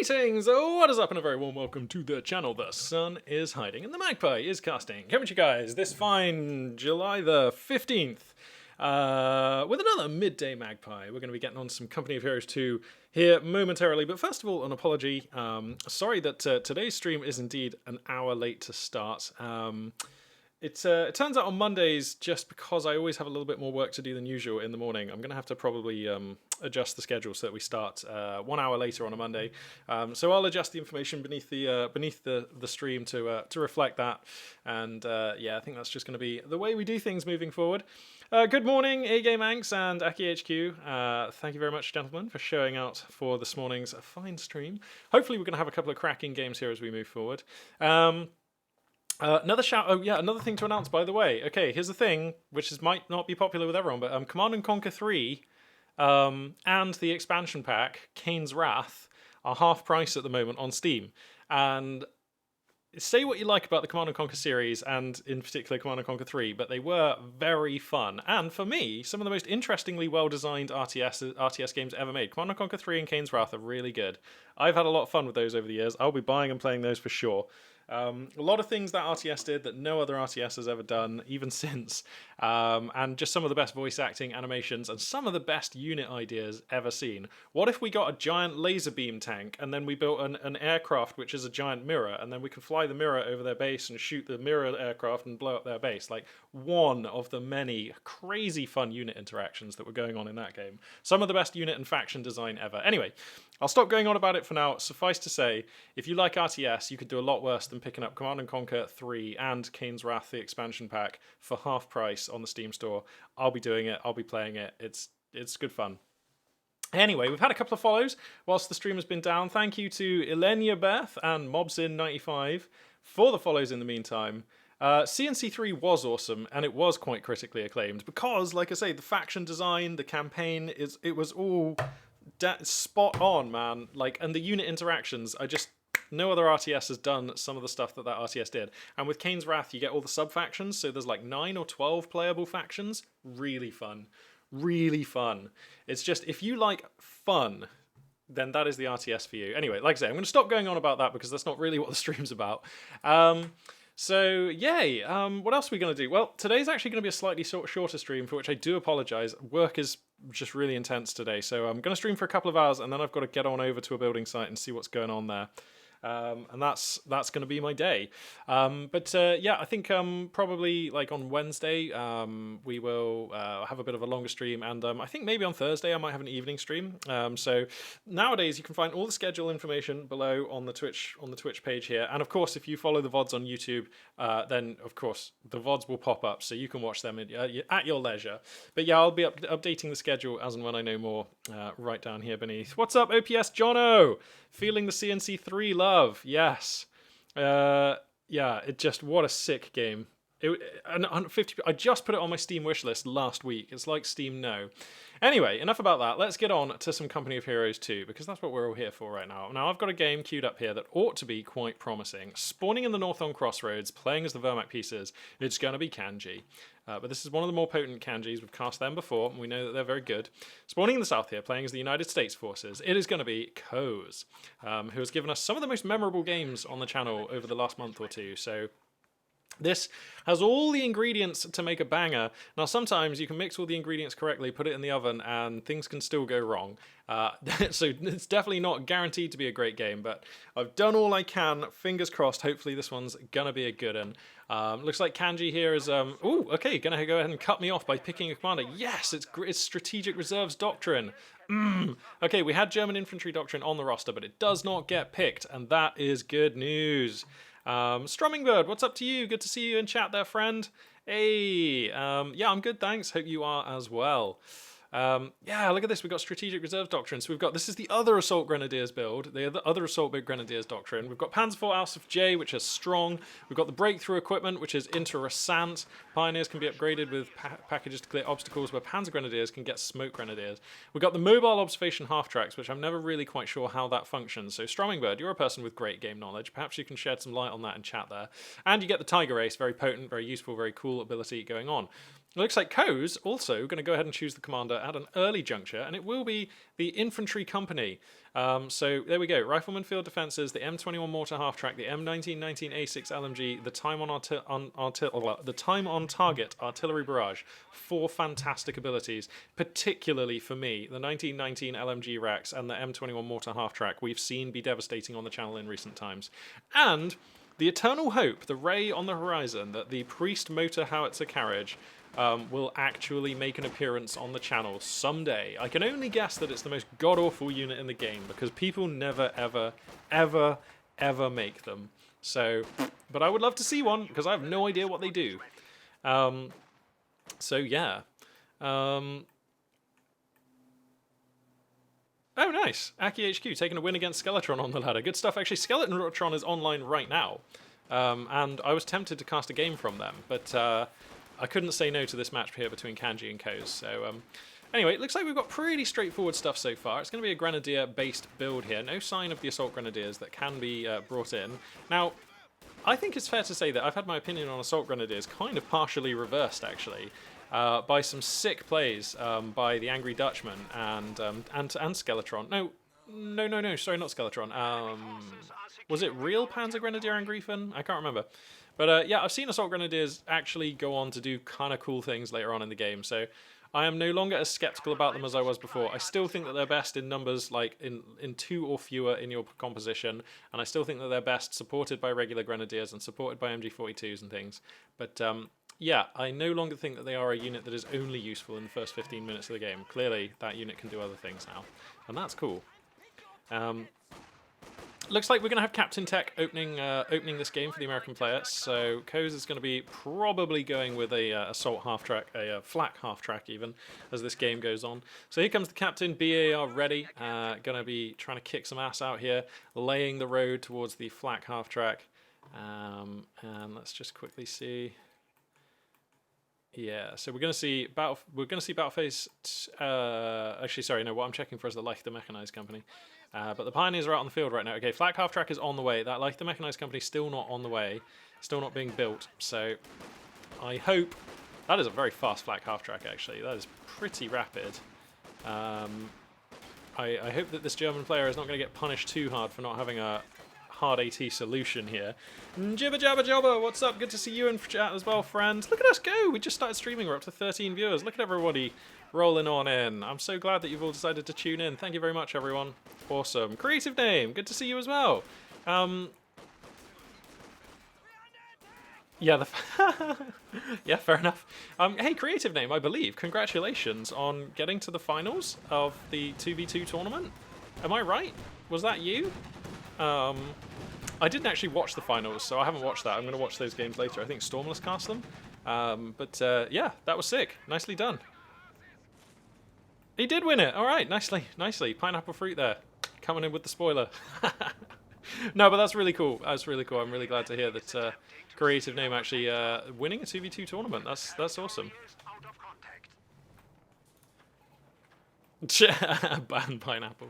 Greetings! What is up, and a very warm welcome to the channel. The sun is hiding and the Magpie is casting. Coming to you guys this fine July the 15th with another Midday Magpie. We're going to be getting on some Company of Heroes 2 here momentarily, but first of all, an apology. Sorry that today's stream is indeed an hour late to start. It turns out on Mondays, just because I always have a little bit more work to do than usual in the morning, I'm going to have to probably adjust the schedule so that we start 1 hour later on a Monday. So I'll adjust the information beneath the stream to reflect that. And yeah, I think that's just going to be the way we do things moving forward. Good morning, A-Game Anks and Aki HQ. Thank you very much, gentlemen, for showing out for this morning's fine stream. Hopefully we're going to have a couple of cracking games here as we move forward. Another shout. Oh yeah, another thing to announce, by the way. Okay, here's the thing, which might not be popular with everyone, but Command and Conquer 3 and the expansion pack, Kane's Wrath, are half price at the moment on Steam. And say what you like about the Command and Conquer series, and in particular Command and Conquer 3, but they were very fun. And for me, some of the most interestingly well-designed RTS games ever made. Command and Conquer 3 and Kane's Wrath are really good. I've had a lot of fun with those over the years. I'll be buying and playing those for sure. A lot of things that RTS did that no other RTS has ever done, even since. And just some of the best voice acting, animations, and some of the best unit ideas ever seen. What if we got a giant laser beam tank, and then we built an aircraft which is a giant mirror, and then we can fly the mirror over their base and shoot the mirror aircraft and blow up their base? Like, one of the many crazy fun unit interactions that were going on in that game. Some of the best unit and faction design ever. Anyway, I'll stop going on about it for now. Suffice to say, if you like RTS, you could do a lot worse than picking up Command & Conquer 3 and Kane's Wrath, the expansion pack, for half price on the Steam store. I'll be doing it. I'll be playing it. It's good fun. Anyway, we've had a couple of follows whilst the stream has been down. Thank you to Elenia Beth and Mobsin95 for the follows in the meantime. CNC3 was awesome, and it was quite critically acclaimed because, like I say, the faction design, the campaign, it was all spot on, man. Like, and the unit interactions, no other RTS has done some of the stuff that RTS did. And with Kane's Wrath, you get all the sub-factions, so there's like 9 or 12 playable factions. Really fun. Really fun. It's just, if you like fun, then that is the RTS for you. Anyway, like I say, I'm going to stop going on about that because that's not really what the stream's about. So, yay. What else are we going to do? Well, today's actually going to be a slightly shorter stream, for which I do apologise. Work is just really intense today, so I'm going to stream for a couple of hours, and then I've got to get on over to a building site and see what's going on there. And that's going to be my day. Yeah, I think probably like on Wednesday we will have a bit of a longer stream, and I think maybe on Thursday I might have an evening stream. So nowadays you can find all the schedule information below on the Twitch page here, and of course if you follow the VODs on YouTube, then of course the VODs will pop up, so you can watch them at your leisure. But yeah, I'll be updating the schedule as and when I know more. Right down here beneath. What's up, OPS Jono? Feeling the CNC3 love? Yes. Yeah. What a sick game. I just put it on my Steam wishlist last week. It's like Steam No. Anyway, enough about that. Let's get on to some Company of Heroes 2, because that's what we're all here for right now. Now, I've got a game queued up here that ought to be quite promising. Spawning in the north on Crossroads, playing as the Vermac pieces, it's going to be Kanji. But this is one of the more potent Kanjis. We've cast them before, and we know that they're very good. Spawning in the south here, playing as the United States Forces, it is going to be Koz, who has given us some of the most memorable games on the channel over the last month or two. So this has all the ingredients to make a banger. Now, sometimes you can mix all the ingredients correctly, put it in the oven, and things can still go wrong. So it's definitely not guaranteed to be a great game, but I've done all I can. Fingers crossed. Hopefully this one's going to be a good one. Looks like Kanji here is... ooh, okay, going to go ahead and cut me off by picking a commander. Yes, it's Strategic Reserves Doctrine. Okay, we had German Infantry Doctrine on the roster, but it does not get picked, and that is good news. Strummingbird, what's up to you? Good to see you in chat there, friend. Hey, yeah, I'm good, thanks. Hope you are as well. Yeah, look at this. We've got Strategic Reserve Doctrine. So this is the other Assault Grenadiers build, the other Assault Grenadiers Doctrine. We've got Panzer IV Ausf J, which is strong. We've got the Breakthrough Equipment, which is Interessant. Pioneers can be upgraded with packages to clear obstacles, where Panzer Grenadiers can get Smoke Grenadiers. We've got the Mobile Observation Half-Tracks, which I'm never really quite sure how that functions. So Strummingbird, you're a person with great game knowledge. Perhaps you can shed some light on that in chat there. And you get the Tiger Race, very potent, very useful, very cool ability going on. It looks like Ko's also going to go ahead and choose the commander at an early juncture, and it will be the Infantry Company. So there we go. Rifleman Field Defenses, the M21 Mortar Half Track, the M1919 A6 LMG, the time on target artillery barrage. 4 fantastic abilities, particularly for me. The 1919 LMG racks and the M21 Mortar Half Track we've seen be devastating on the channel in recent times. And the eternal hope, the ray on the horizon, that the Priest Motor Howitzer Carriage will actually make an appearance on the channel someday. I can only guess that it's the most god-awful unit in the game because people never, ever, ever, ever make them. So, but I would love to see one because I have no idea what they do. So yeah. Oh, nice. Aki HQ taking a win against Skeletron on the ladder. Good stuff. Actually, Skeletron is online right now. And I was tempted to cast a game from them, but I couldn't say no to this match here between Kanji and Koz. So anyway, it looks like we've got pretty straightforward stuff so far. It's going to be a Grenadier-based build here. No sign of the Assault Grenadiers that can be brought in. Now, I think it's fair to say that I've had my opinion on Assault Grenadiers kind of partially reversed, actually, by some sick plays by the Angry Dutchman and Skeletron. No, sorry, not Skeletron. Was it real Panzer Grenadier Angriffen? I can't remember. But yeah, I've seen Assault Grenadiers actually go on to do kind of cool things later on in the game, so I am no longer as skeptical about them as I was before. I still think that they're best in numbers, like in 2 or fewer in your composition, and I still think that they're best supported by regular Grenadiers and supported by MG42s and things. But yeah, I no longer think that they are a unit that is only useful in the first 15 minutes of the game. Clearly, that unit can do other things now, and that's cool. Looks like we're going to have Captain Tech opening this game for the American players. So Koz is going to be probably going with a assault half track, a flak half track even, as this game goes on. So here comes the captain, BAR ready, going to be trying to kick some ass out here, laying the road towards the flak half track. And let's just quickly see. Yeah, so we're going to see battle phase. Actually, sorry, no. What I'm checking for is the Leichter Mechanized Company. But the Pioneers are out on the field right now. Okay, flak half track is on the way. That Leichter Mechanized Company is still not on the way, still not being built. So I hope that is a very fast flak half track. Actually, that is pretty rapid. I hope that this German player is not going to get punished too hard for not having a hard AT solution here. Jibba jabba jabba, what's up? Good to see you in chat as well, friends. Look at us go! We just started streaming. We're up to 13 viewers. Look at everybody rolling on in. I'm so glad that you've all decided to tune in. Thank you very much, everyone. Awesome. Creative name. Good to see you as well. Yeah, yeah, fair enough. Hey, creative name, I believe. Congratulations on getting to the finals of the 2v2 tournament. Am I right? Was that you? I didn't actually watch the finals, so I haven't watched that. I'm going to watch those games later. I think Stormless cast them. But yeah, that was sick. Nicely done. He did win it. All right, nicely. Pineapple fruit there. Coming in with the spoiler. No, but that's really cool. That's really cool. I'm really glad to hear that creative name actually winning a 2v2 tournament. That's awesome. Ban pineapple.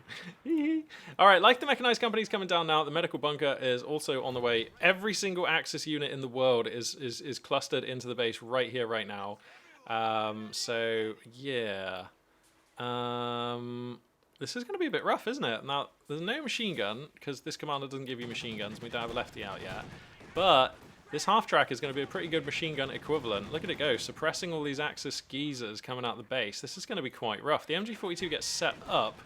Alright, like the Mechanized Company's coming down now. The medical bunker is also on the way. Every single Axis unit in the world is clustered into the base right here, right now. So, yeah. This is going to be a bit rough, isn't it? Now, there's no machine gun, because this commander doesn't give you machine guns. We don't have a lefty out yet. But this half-track is going to be a pretty good machine gun equivalent. Look at it go, suppressing all these Axis geezers coming out the base. This is going to be quite rough. The MG42 gets set up,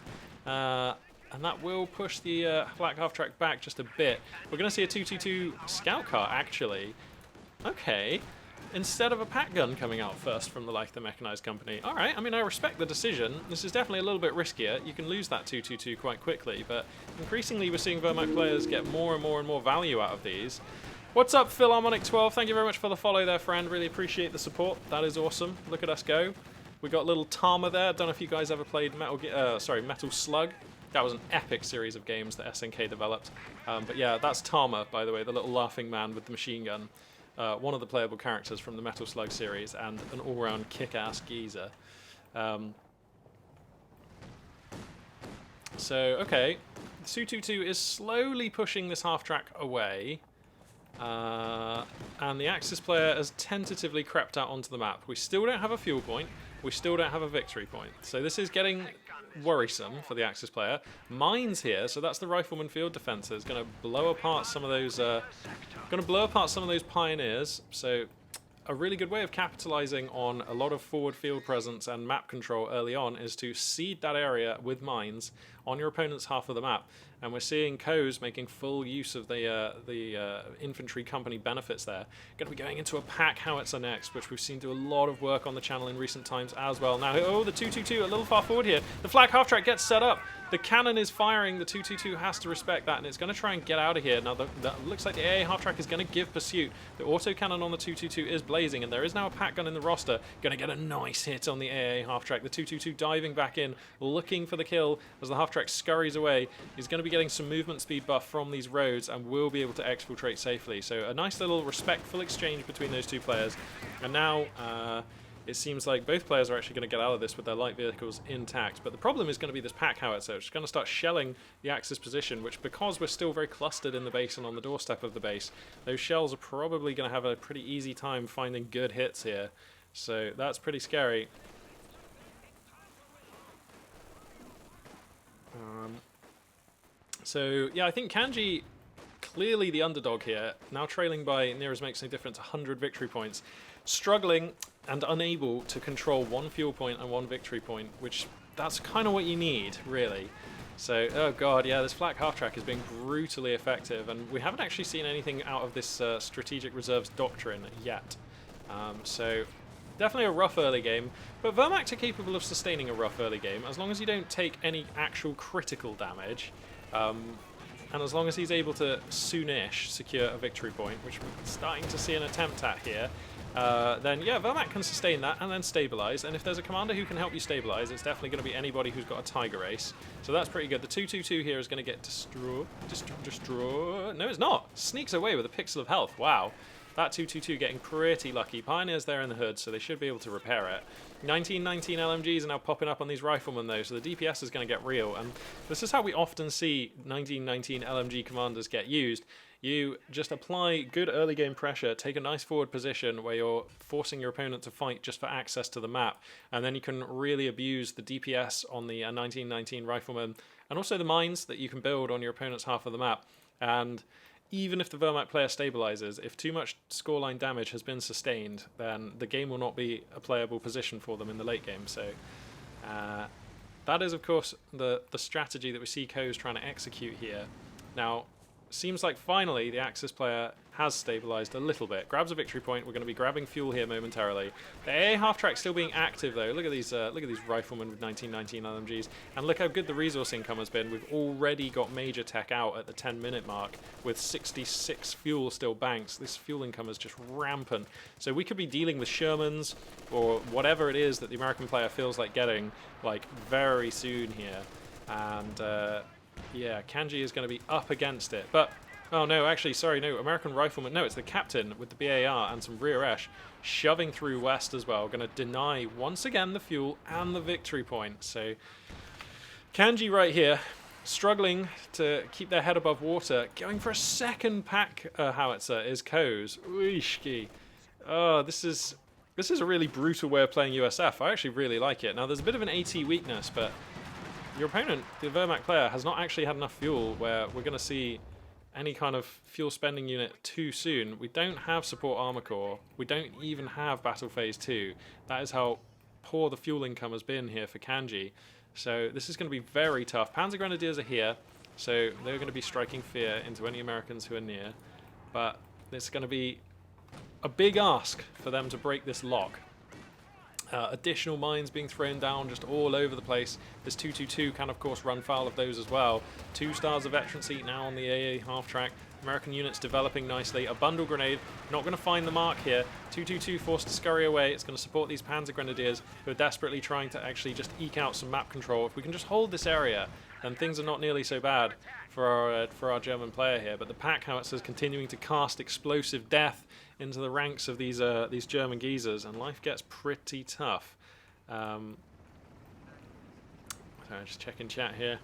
and that will push the black half-track back just a bit. We're going to see a 222 scout car, actually. Okay. Instead of a pack gun coming out first from the Leichter Mechanized Company. Alright, I mean, I respect the decision. This is definitely a little bit riskier. You can lose that 222 quite quickly, but increasingly we're seeing Vermite players get more and more value out of these. What's up, Philharmonic12? Thank you very much for the follow there, friend. Really appreciate the support. That is awesome. Look at us go. We got little Tama there. Don't know if you guys ever played Metal Slug. That was an epic series of games that SNK developed. But yeah, that's Tama, by the way, the little laughing man with the machine gun. One of the playable characters from the Metal Slug series, and an all-round kick-ass geezer. So, okay. The Su-22 is slowly pushing this half-track away. And the Axis player has tentatively crept out onto the map. We still don't have a fuel point. We still don't have a victory point. So this is getting worrisome for the Axis player. Mines here, so that's the rifleman field defense. Is going to blow apart some of those. Pioneers. So a really good way of capitalizing on a lot of forward field presence and map control early on is to seed that area with mines on your opponent's half of the map. And we're seeing Coes making full use of the infantry company benefits there. Going to be going into a pack howitzer next, which we've seen do a lot of work on the channel in recent times as well. Now, oh, the 222 a little far forward here. The flak half-track gets set up. The cannon is firing. The 222 has to respect that, and it's going to try and get out of here. Now, that looks like the AA half-track is going to give pursuit. The autocannon on the 222 is blazing, and there is now a pack gun in the roster. Going to get a nice hit on the AA half-track. The 222 diving back in, looking for the kill as the half-track scurries away. He's going to be getting some movement speed buff from these roads and will be able to exfiltrate safely. So a nice little respectful exchange between those two players. And now it seems like both players are actually going to get out of this with their light vehicles intact. But the problem is going to be this pack howitzer. It's going to start shelling the Axis position, which, because we're still very clustered in the base and on the doorstep of the base, those shells are probably going to have a pretty easy time finding good hits here. So that's pretty scary. So yeah, I think Kanji, clearly the underdog here, now trailing by, near as makes no difference, 100 victory points, struggling and unable to control one fuel point and one victory point, which that's kind of what you need, really. So, oh god, yeah, this flak half-track is being brutally effective, and we haven't actually seen anything out of this strategic reserves doctrine yet. So, definitely a rough early game, but Wehrmacht are capable of sustaining a rough early game, as long as you don't take any actual critical damage. And as long as he's able to soonish secure a victory point, which we're starting to see an attempt at here, then yeah, Wehrmacht can sustain that and then stabilize. And if there's a commander who can help you stabilize, it's definitely going to be anybody who's got a Tiger Ace. So that's pretty good. The 222 here is going to get destroyed. No, it's not. Sneaks away with a pixel of health. Wow. That 222 getting pretty lucky. Pioneer's there in the hood, so they should be able to repair it. 1919 LMGs are now popping up on these riflemen, though, so the DPS is going to get real. And this is how we often see 1919 LMG commanders get used. You just apply good early game pressure, take a nice forward position where you're forcing your opponent to fight just for access to the map, and then you can really abuse the DPS on the 1919 riflemen, and also the mines that you can build on your opponent's half of the map. And even if the Wehrmacht player stabilizes, if too much scoreline damage has been sustained, then the game will not be a playable position for them in the late game. So that is, of course, the strategy that we see Coes trying to execute here. Now, seems like finally the Axis player has stabilized a little bit. Grabs a victory point. We're going to be grabbing fuel here momentarily. The AA half-track still being active, though. Look at these riflemen with 1919 LMGs. And look how good the resource income has been. We've already got major tech out at the 10-minute mark with 66 fuel still banked. This fuel income is just rampant. So we could be dealing with Shermans or whatever it is that the American player feels like getting, like, very soon here. And yeah, Kanji is going to be up against it. But, oh no, actually, sorry, no, American Rifleman. No, it's the captain with the BAR and some rear esh shoving through west as well. Going to deny, once again, the fuel and the victory point. So, Kanji right here, struggling to keep their head above water. Going for a second pack howitzer is Coes. Uishki. Oh, this is a really brutal way of playing USF. I actually really like it. Now, there's a bit of an AT weakness, but your opponent, the Wehrmacht player, has not actually had enough fuel where we're going to see any kind of fuel spending unit too soon. We don't have support armor core. We don't even have battle phase 2. That is how poor the fuel income has been here for Kanji. So this is going to be very tough. Panzer Grenadiers are here, so they're going to be striking fear into any Americans who are near. But it's going to be a big ask for them to break this lock. Additional mines being thrown down just all over the place. This 222 can, of course, run foul of those as well. 2 stars of veteran seat now on the AA half-track. American units developing nicely. A bundle grenade, not going to find the mark here. 222 forced to scurry away. It's going to support these Panzer Grenadiers who are desperately trying to actually just eke out some map control. If we can just hold this area, then things are not nearly so bad for our German player here. But the pack howitzers continuing to cast explosive death into the ranks of these German geezers, and life gets pretty tough. So just checking chat here.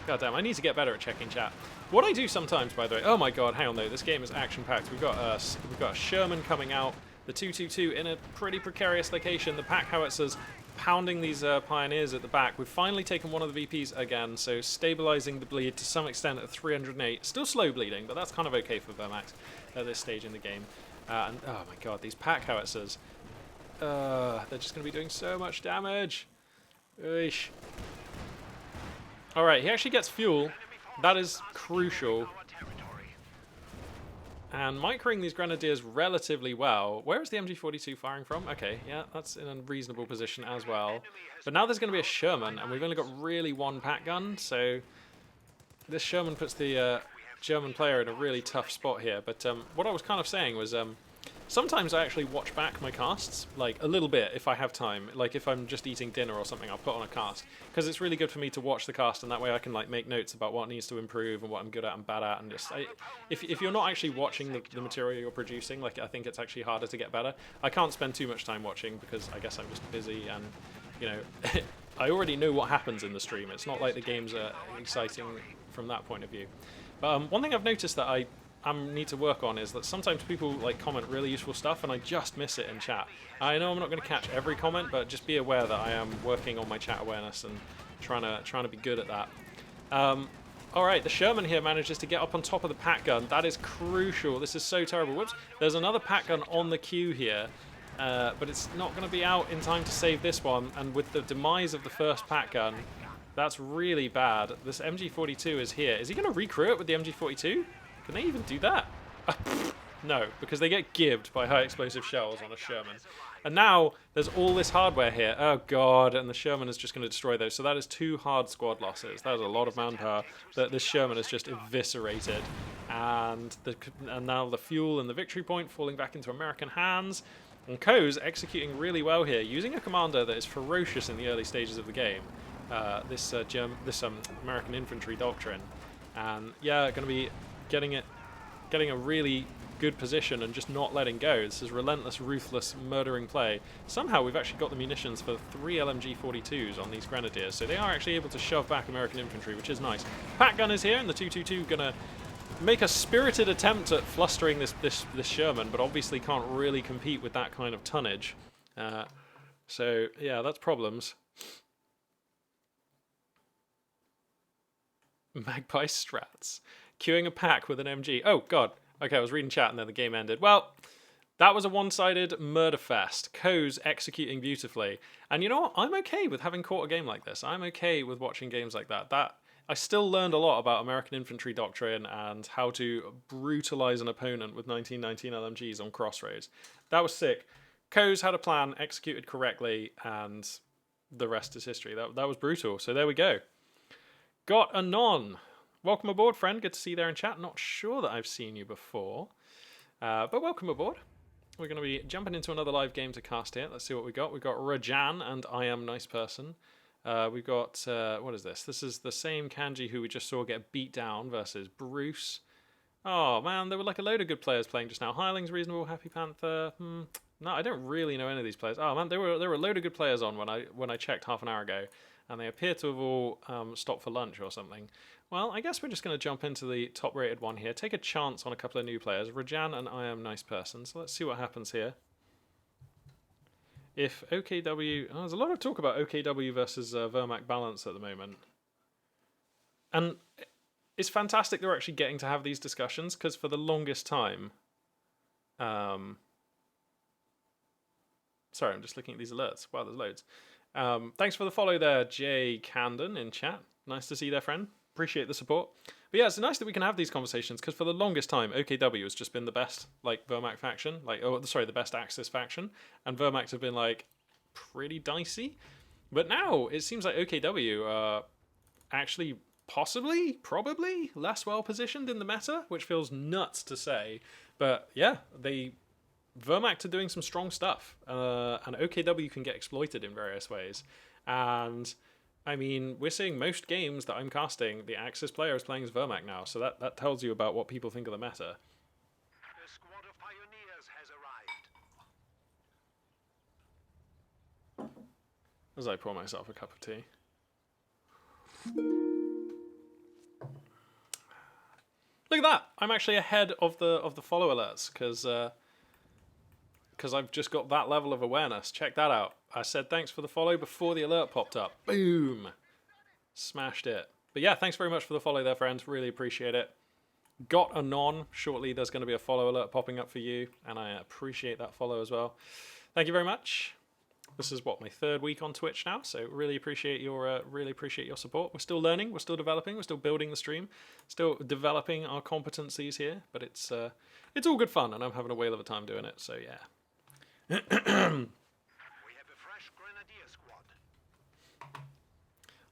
God damn, I need to get better at checking chat. What I do sometimes, by the way... Oh my god, hang on though, this game is action-packed. We've got a Sherman coming out, the 222 in a pretty precarious location, the pack howitzers pounding these pioneers at the back. We've finally taken one of the VPs again, so stabilizing the bleed to some extent at 308. Still slow bleeding, but that's kind of okay for Wehrmacht at this stage in the game. And oh my god, these pack howitzers. They're just going to be doing so much damage. Eesh. Alright, he actually gets fuel. That is crucial. And microing these grenadiers relatively well. Where is the MG42 firing from? Okay, yeah, that's in a reasonable position as well. But now there's going to be a Sherman, and we've only got really one pack gun, so this Sherman puts the German player in a really tough spot here. But what I was kind of saying was... sometimes I actually watch back my casts, like a little bit if I have time. Like if I'm just eating dinner or something, I'll put on a cast. Because it's really good for me to watch the cast, and that way I can like make notes about what needs to improve and what I'm good at and bad at. And just, if you're not actually watching the material you're producing, like I think it's actually harder to get better. I can't spend too much time watching because I guess I'm just busy and, you know, I already know what happens in the stream. It's not like the games are exciting from that point of view. But one thing I've noticed that I need to work on is that sometimes people like comment really useful stuff and I just miss it in chat. I know I'm not going to catch every comment, but just be aware that I am working on my chat awareness and trying to be good at that. Alright, the Sherman here manages to get up on top of the pack gun. That is crucial. This is so terrible. Whoops. There's another pack gun on the queue here, but it's not going to be out in time to save this one, and with the demise of the first pack gun, that's really bad. This MG42 is here. Is he going to recrew it with the MG42? Can they even do that? No, because they get gibbed by high explosive shells on a Sherman. And now there's all this hardware here. Oh god, and the Sherman is just going to destroy those. So that is 2 hard squad losses. That is a lot of manpower that this Sherman is just eviscerated. And now the fuel and the victory point falling back into American hands. And Ko's executing really well here, using a commander that is ferocious in the early stages of the game. This American infantry doctrine. And yeah, going to be getting a really good position and just not letting go. This is relentless, ruthless, murdering play. Somehow we've actually got the munitions for 3 LMG-42s on these grenadiers, so they are actually able to shove back American infantry, which is nice. Pack gun is here, and the 222 gonna make a spirited attempt at flustering this Sherman, but obviously can't really compete with that kind of tonnage. So yeah, that's problems. Magpie strats. Queuing a pack with an MG. Oh, God. Okay, I was reading chat and then the game ended. Well, that was a one-sided murder fest. Ko's executing beautifully. And you know what? I'm okay with having caught a game like this. I'm okay with watching games like that. I still learned a lot about American infantry doctrine and how to brutalize an opponent with 1919 LMGs on Crossroads. That was sick. Ko's had a plan, executed correctly, and the rest is history. That was brutal. So there we go. Got a non. Welcome aboard, friend. Good to see you there in chat. Not sure that I've seen you before, but welcome aboard. We're going to be jumping into another live game to cast here. Let's see what we got. We've got Rajan and I Am Nice Person. We've got, what is this? This is the same Kanji who we just saw get beat down versus Bruce. Oh, man, there were like a load of good players playing just now. Hireling's reasonable, Happy Panther. No, I don't really know any of these players. Oh, man, there were a load of good players on when I checked half an hour ago, and they appear to have all stopped for lunch or something. Well, I guess we're just going to jump into the top-rated one here. Take a chance on a couple of new players. Rajan and I Am Nice Person. So let's see what happens here. If OKW... Oh, there's a lot of talk about OKW versus Wehrmacht balance at the moment. And it's fantastic they're actually getting to have these discussions, because for the longest time... Sorry, I'm just looking at these alerts. Wow, there's loads. Thanks for the follow there, Jay Candon in chat. Nice to see you there, friend. Appreciate the support. But yeah, it's nice that we can have these conversations, because for the longest time, OKW has just been the best, like, Wehrmacht faction. The best Axis faction. And Wehrmacht have been, like, pretty dicey. But now, it seems like OKW are actually probably less well-positioned in the meta, which feels nuts to say. But yeah, Wehrmacht are doing some strong stuff. And OKW can get exploited in various ways. And... I mean, we're seeing most games that I'm casting, the Axis player is playing as Wehrmacht now, so that tells you about what people think of the meta. A squad of pioneers has arrived. As I pour myself a cup of tea. Look at that! I'm actually ahead of the follow alerts because I've just got that level of awareness. Check that out. I said thanks for the follow before the alert popped up. Boom! Smashed it. But yeah, thanks very much for the follow there, friends. Really appreciate it. Got a non. Shortly, there's going to be a follow alert popping up for you, and I appreciate that follow as well. Thank you very much. This is what, my 3rd week on Twitch now, so really appreciate your support. We're still learning, we're still developing, we're still building the stream, still developing our competencies here, but it's all good fun, and I'm having a whale of a time doing it. So yeah. We have a fresh grenadier squad.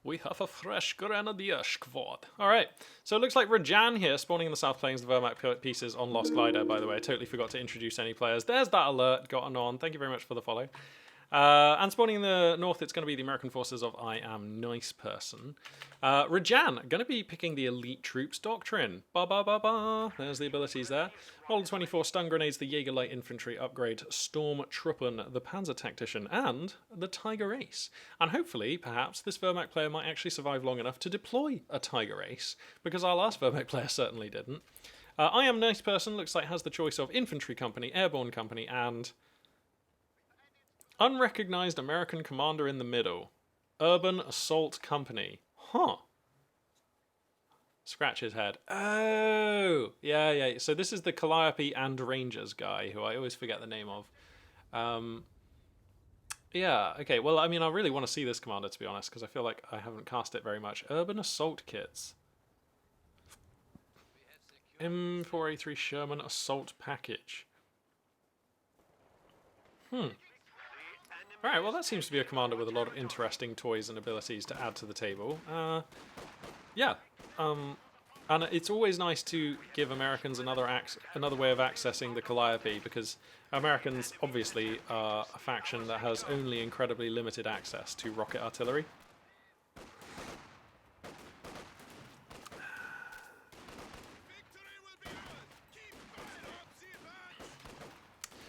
We have a fresh grenadier squad. All right, so it looks like Rajan here, spawning in the South Plains, the Vermac pieces on Lost Glider, by the way. I totally forgot to introduce any players. There's that alert, got an on. Thank you very much for the follow. And spawning in the north, it's going to be the American forces of I Am Nice Person. Rajan, going to be picking the Elite Troops Doctrine. Ba ba ba ba. There's the abilities there. Model 24 stun grenades, the Jaeger Light Infantry upgrade, Stormtruppen, the Panzer Tactician, and the Tiger Ace. And hopefully, perhaps, this Vermac player might actually survive long enough to deploy a Tiger Ace, because our last Vermac player certainly didn't. I Am Nice Person looks like has the choice of Infantry Company, Airborne Company, and Unrecognized American Commander in the middle. Urban Assault Company. Huh. Scratch his head. Oh! Yeah. So this is the Calliope and Rangers guy, who I always forget the name of. Yeah, okay. Well, I mean, I really want to see this commander, to be honest, because I feel like I haven't cast it very much. Urban Assault Kits. M4A3 Sherman Assault Package. Alright, well that seems to be a commander with a lot of interesting toys and abilities to add to the table. Yeah. And it's always nice to give Americans another way of accessing the Calliope, because Americans obviously are a faction that has only incredibly limited access to rocket artillery.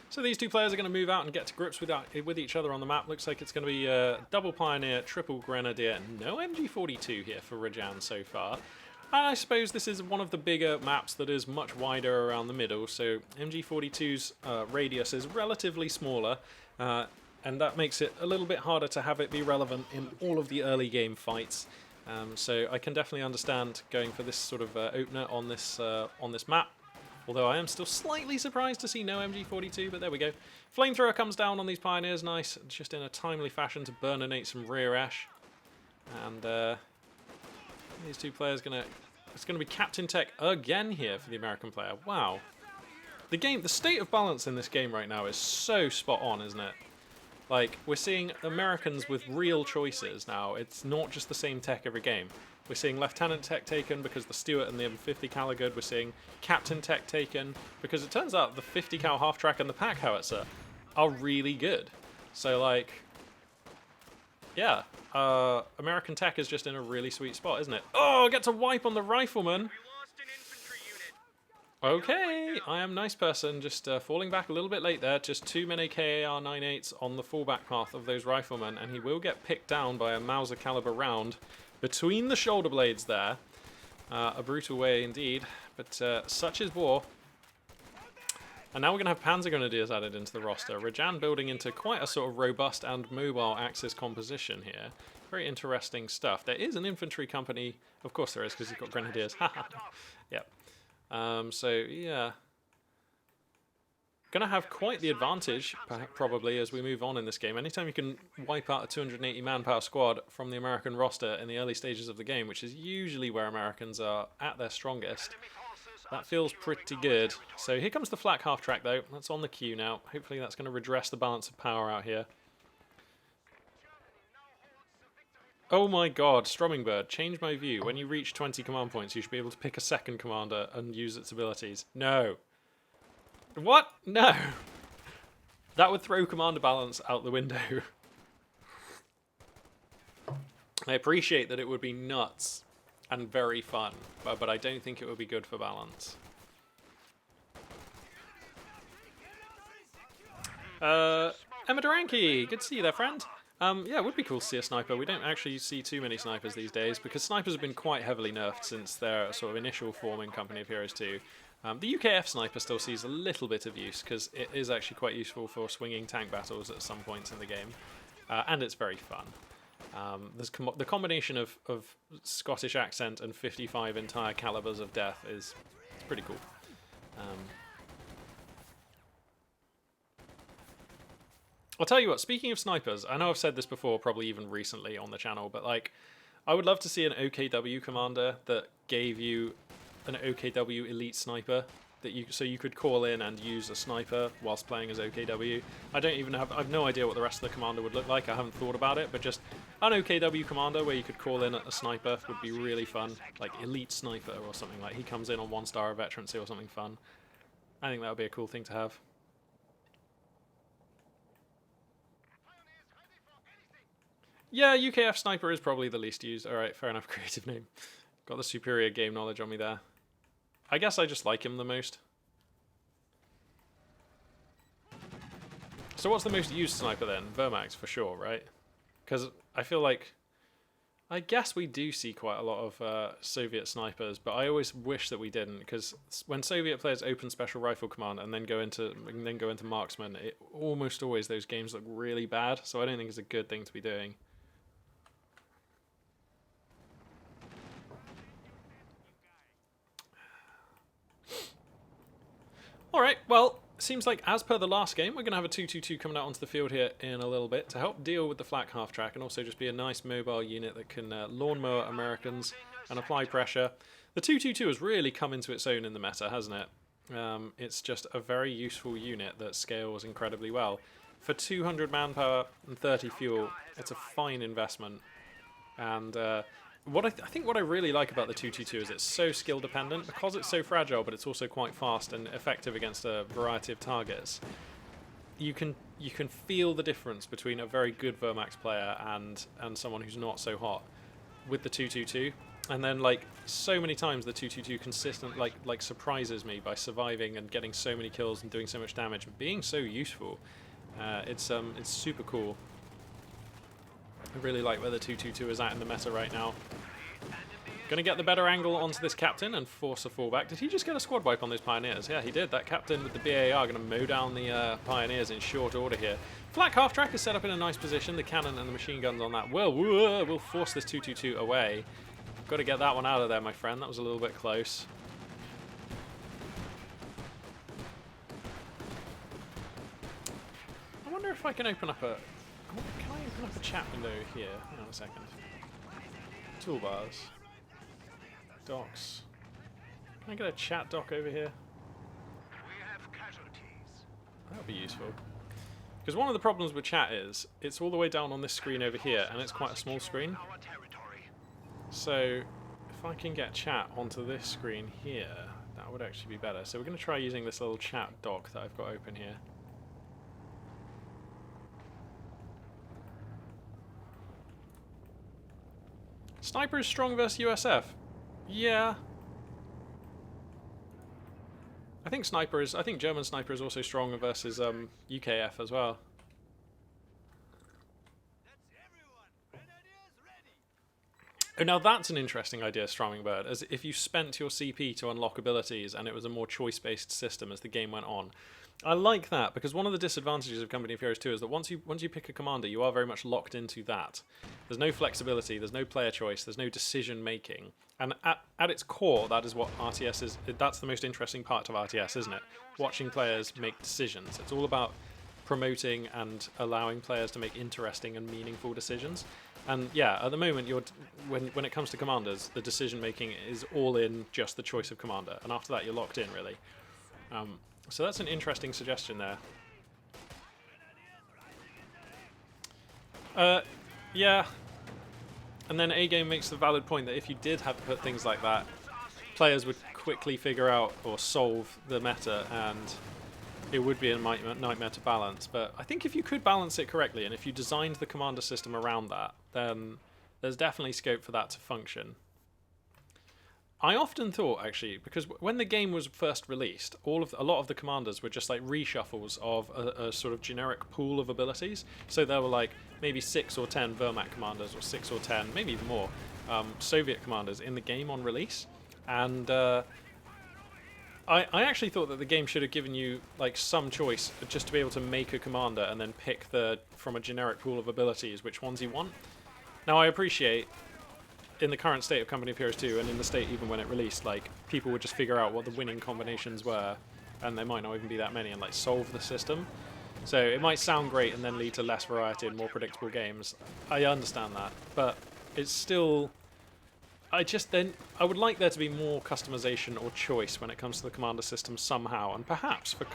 So these two players are going to move out and get to grips with each other on the map. Looks like it's going to be double Pioneer, triple Grenadier. No MG42 here for Rajan so far. And I suppose this is one of the bigger maps that is much wider around the middle, so MG42's radius is relatively smaller, and that makes it a little bit harder to have it be relevant in all of the early game fights. So I can definitely understand going for this sort of opener on this map. Although I am still slightly surprised to see no MG42, but there we go. Flamethrower comes down on these Pioneers, nice, just in a timely fashion to burninate some rear ash. And these two players it's gonna be Captain Tech again here for the American player. Wow. The state of balance in this game right now is so spot on, isn't it? Like, we're seeing Americans with real choices now. It's not just the same tech every game. We're seeing Lieutenant Tech taken because the Stuart and the M50 cal are good. We're seeing Captain Tech taken because it turns out the 50 cal half track and the pack howitzer are really good. So like, yeah, American Tech is just in a really sweet spot, isn't it? Oh, I get to wipe on the Rifleman. Okay, I Am Nice Person, just falling back a little bit late there. Just too many KAR 98s on the fallback path of those Riflemen, and he will get picked down by a Mauser caliber round between the shoulder blades there. A brutal way indeed, but such is war. And now we're going to have Panzer Grenadiers added into the roster. Rajan building into quite a sort of robust and mobile Axis composition here. Very interesting stuff. There is an infantry company. Of course there is, because he's got Grenadiers. Yep. So, yeah. Going to have quite the advantage, probably, as we move on in this game. Anytime you can wipe out a 280 manpower squad from the American roster in the early stages of the game, which is usually where Americans are at their strongest, that feels pretty good. So here comes the flak half track, though. That's on the queue now. Hopefully that's going to redress the balance of power out here. Oh my god, Strommingbird, change my view. When you reach 20 command points, you should be able to pick a second commander and use its abilities. No. What? No. That would throw commander balance out the window. I appreciate that it would be nuts and very fun, but I don't think it would be good for balance. Emma Duranke, good to see you there, friend. Yeah, it would be cool to see a sniper. We don't actually see too many snipers these days because snipers have been quite heavily nerfed since their sort of initial form in Company of Heroes 2. The UKF sniper still sees a little bit of use because it is actually quite useful for swinging tank battles at some points in the game, and it's very fun. There's the combination of Scottish accent and 55 entire calibers of death is pretty cool. I'll tell you what, speaking of snipers, I know I've said this before, probably even recently on the channel, but like, I would love to see an OKW commander that gave you an OKW elite sniper that you could call in and use a sniper whilst playing as OKW. I've no idea what the rest of the commander would look like. I haven't thought about it, but just an OKW commander where you could call in a sniper would be really fun, like elite sniper or something. Like he comes in on 1-star veterancy or something fun. I think that would be a cool thing to have. Yeah, UKF Sniper is probably the least used. Alright, fair enough, creative name. Got the superior game knowledge on me there. I guess I just like him the most. So what's the most used sniper then? Vermax for sure, right? Because I feel like... I guess we do see quite a lot of Soviet snipers, but I always wish that we didn't, because when Soviet players open Special Rifle Command and then go into Marksman, almost always those games look really bad, so I don't think it's a good thing to be doing. Alright, well, seems like as per the last game, we're going to have a 2-2-2 coming out onto the field here in a little bit to help deal with the flak half-track and also just be a nice mobile unit that can lawnmower Americans and apply pressure. The 2-2-2 has really come into its own in the meta, hasn't it? It's just a very useful unit that scales incredibly well. For 200 manpower and 30 fuel, it's a fine investment. And I think what I really like about the 2-2-2 is it's so skill dependent because it's so fragile, but it's also quite fast and effective against a variety of targets. You can feel the difference between a very good Vermax player and someone who's not so hot with the 2-2-2. And then like so many times the 2-2-2 consistent like surprises me by surviving and getting so many kills and doing so much damage and being so useful. It's super cool. I really like where the 2-2-2 is at in the meta right now. Gonna get the better angle onto this captain and force a fallback. Did he just get a squad wipe on those pioneers? Yeah, he did. That captain with the BAR gonna mow down the pioneers in short order here. Flak half track is set up in a nice position. The cannon and the machine guns on that will force this 2-2-2 away. Got to get that one out of there, my friend. That was a little bit close. I wonder if I can open up a... Can I open up a chat window here? Hang on a second. Toolbars. Docs. Can I get a chat doc over here? We have casualties. That would be useful. Because one of the problems with chat is, it's all the way down on this screen over here, and it's quite a small screen. So, if I can get chat onto this screen here, that would actually be better. So we're going to try using this little chat doc that I've got open here. Sniper is strong versus USF. Yeah. I think German sniper is also strong versus UKF as well. Oh, now that's an interesting idea, Bird, as if you spent your CP to unlock abilities and it was a more choice-based system as the game went on. I like that, because one of the disadvantages of Company of Heroes 2 is that once you pick a commander, you are very much locked into that. There's no flexibility, there's no player choice, there's no decision-making. And at its core, that is what RTS is. That's the most interesting part of RTS, isn't it? Watching players make decisions. It's all about promoting and allowing players to make interesting and meaningful decisions. And yeah, at the moment, when it comes to commanders, the decision-making is all in just the choice of commander. And after that, you're locked in, really. So that's an interesting suggestion there. Yeah. And then A-Game makes the valid point that if you did have to put things like that, players would quickly figure out or solve the meta, and it would be a nightmare to balance. But I think if you could balance it correctly, and if you designed the commander system around that, then there's definitely scope for that to function. I often thought, actually, because when the game was first released, a lot of the commanders were just like reshuffles of a sort of generic pool of abilities. So there were like maybe 6 or 10 Wehrmacht commanders, or 6 or 10, maybe even more, Soviet commanders in the game on release. And I actually thought that the game should have given you like some choice just to be able to make a commander and then pick from a generic pool of abilities which ones you want. Now I appreciate in the current state of Company of Heroes 2 and in the state even when it released, like people would just figure out what the winning combinations were, and there might not even be that many, and like solve the system. So it might sound great and then lead to less variety and more predictable games. I understand that, but it's still. I would like there to be more customization or choice when it comes to the commander system somehow, and perhaps for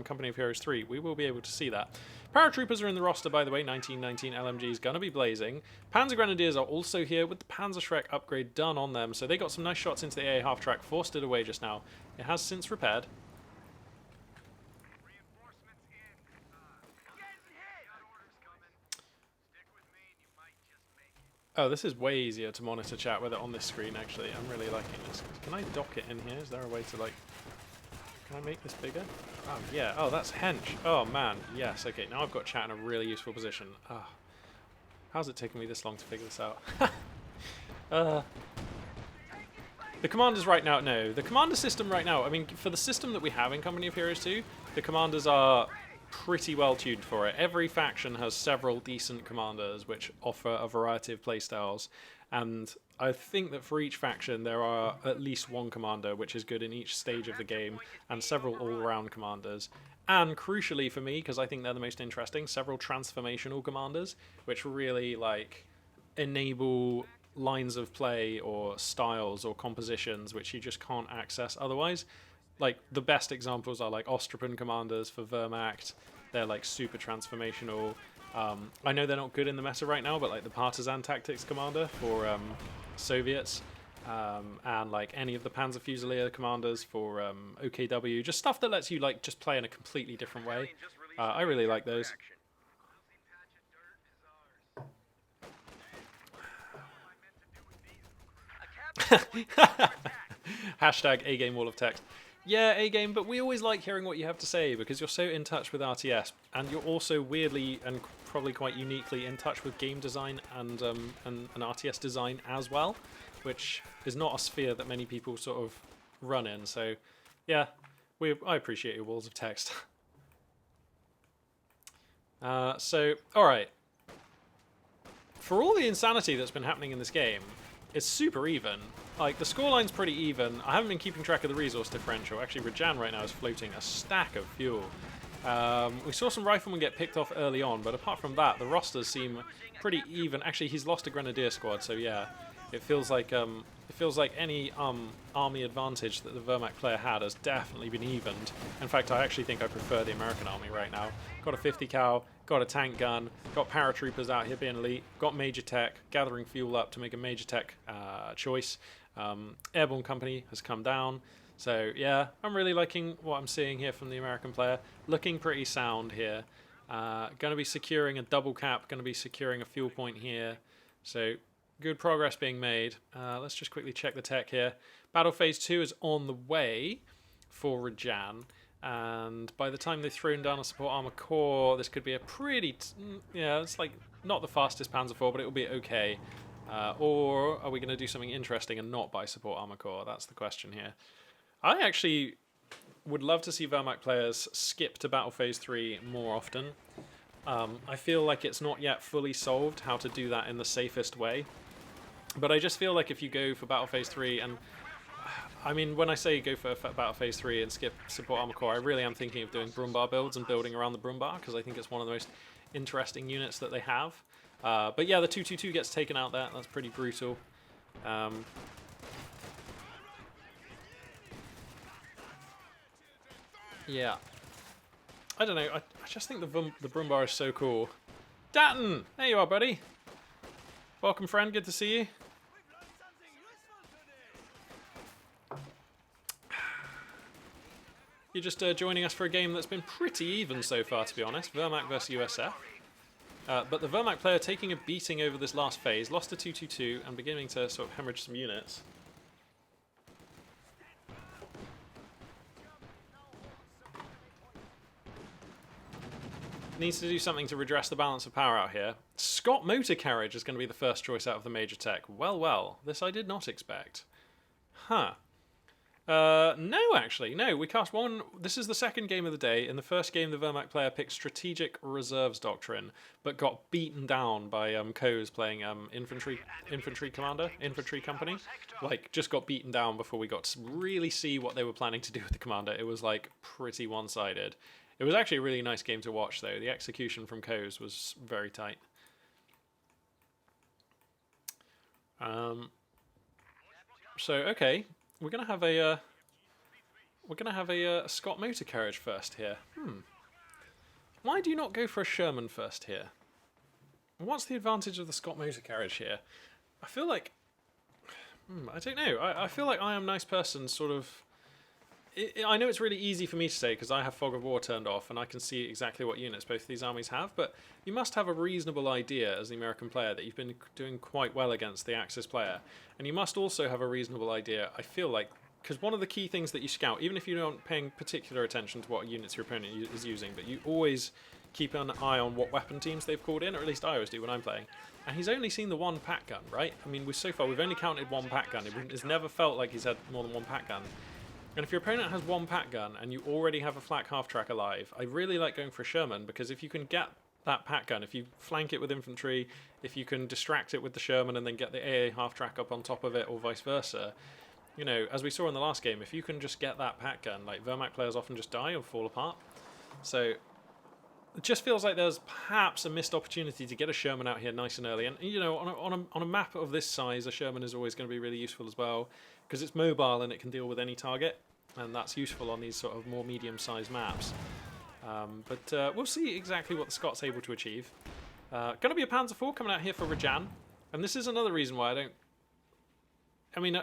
Company of Heroes 3 we will be able to see that. Paratroopers are in the roster, by the way. 1919 LMG is going to be blazing. Panzer Grenadiers are also here with the Panzerschreck upgrade done on them, so they got some nice shots into the AA half track, forced it away just now. It has since repaired. Reinforcements in. Getting hit. Got orders coming. Stick with me and you might just make it. Oh, this is way easier to monitor chat with it on this screen, actually. I'm really liking this. Can I dock it in here? Is there a way to, like... Can I make this bigger? Oh, yeah. Oh, that's hench. Oh, man. Yes. Okay, now I've got chat in a really useful position. Oh. How's it taking me this long to figure this out? The commanders right now... No, the commander system right now... I mean, for the system that we have in Company of Heroes 2, the commanders are pretty well tuned for it. Every faction has several decent commanders which offer a variety of playstyles, and I think that for each faction there are at least one commander which is good in each stage of the game, and several all-round commanders, and crucially for me, because I think they're the most interesting, several transformational commanders which really like enable lines of play or styles or compositions which you just can't access otherwise. Like, the best examples are, like, Ostrapan commanders for Wehrmacht. They're, like, super transformational. I know they're not good in the meta right now, but, like, the Partisan Tactics commander for Soviets, and, like, any of the Panzer Fusilier commanders for OKW. Just stuff that lets you, like, just play in a completely different way. I really like those. Hashtag A-Game Wall of Text. Yeah, A-Game, but we always like hearing what you have to say because you're so in touch with RTS, and you're also weirdly and probably quite uniquely in touch with game design and RTS design as well, which is not a sphere that many people sort of run in. So, yeah, I appreciate your walls of text. So, alright. For all the insanity that's been happening in this game, it's super even. Like, the scoreline's pretty even. I haven't been keeping track of the resource differential. Actually, Rajan right now is floating a stack of fuel. We saw some riflemen get picked off early on, but apart from that, the rosters seem pretty even. Actually, he's lost a grenadier squad, so yeah, it feels like any army advantage that the Wehrmacht player had has definitely been evened. In fact, I actually think I prefer the American army right now. Got a 50 cal, got a tank gun, got paratroopers out here being elite, got major tech, gathering fuel up to make a major tech choice. Airborne company has come down. So yeah, I'm really liking what I'm seeing here from the American player. Looking pretty sound here. Going to be securing a double cap, going to be securing a fuel point here. So good progress being made. Let's just quickly check the tech here. Battle Phase 2 is on the way for Rajan. And by the time they've thrown down a support armor core, this could be a pretty... yeah, it's like not the fastest Panzer IV, but it will be okay. Or are we going to do something interesting and not buy support armor core? That's the question here. I actually would love to see Wehrmacht players skip to Battle Phase 3 more often. I feel like it's not yet fully solved how to do that in the safest way. But I just feel like if you go for Battle Phase 3, and I mean, when I say go for Battle Phase 3 and skip support armor core, I really am thinking of doing Brumbar builds and building around the Brumbar, because I think it's one of the most interesting units that they have. But yeah, the 222 gets taken out there. That's pretty brutal. Yeah. I don't know. I just think the Brumbar is so cool. Datton! There you are, buddy. Welcome, friend. Good to see you. You're just joining us for a game that's been pretty even so far, to be honest. Wehrmacht versus USF. But the Wehrmacht player taking a beating over this last phase, lost a 222 and beginning to sort of hemorrhage some units. needs to do something to redress the balance of power out here. Scott Motor Carriage is going to be the first choice out of the major tech. Well, this I did not expect. Huh. No, actually, no. We cast one. This is the second game of the day. In the first game, the Wehrmacht player picked Strategic Reserves Doctrine, but got beaten down by Coes playing infantry company. Like, just got beaten down before we got to really see what they were planning to do with the commander. It was like pretty one-sided. It was actually a really nice game to watch, though. The execution from Coes was very tight. So okay. We're gonna have a Scott Motor Carriage first here. Why do you not go for a Sherman first here? What's the advantage of the Scott Motor Carriage here? I feel like I don't know. I feel like I Am Nice Person sort of. I know it's really easy for me to say because I have Fog of War turned off and I can see exactly what units both of these armies have, but you must have a reasonable idea as the American player that you've been doing quite well against the Axis player. And you must also have a reasonable idea, I feel like, because one of the key things that you scout, even if you aren't paying particular attention to what units your opponent is using, but you always keep an eye on what weapon teams they've called in, or at least I always do when I'm playing. And he's only seen the one pack gun, right? I mean, so far we've only counted one pack gun. It's never felt like he's had more than one pack gun. And if your opponent has one pack gun and you already have a flak half-track alive, I really like going for a Sherman, because if you can get that pack gun, if you flank it with infantry, if you can distract it with the Sherman and then get the AA half-track up on top of it, or vice versa, you know, as we saw in the last game, if you can just get that pack gun, like, Wehrmacht players often just die or fall apart. So it just feels like there's perhaps a missed opportunity to get a Sherman out here nice and early. And, you know, on a map of this size, a Sherman is always going to be really useful as well, because it's mobile and it can deal with any target, and that's useful on these sort of more medium-sized maps. But we'll see exactly what the Scott's able to achieve. Going to be a Panzer IV coming out here for Rajan, and this is another reason why I don't... I mean,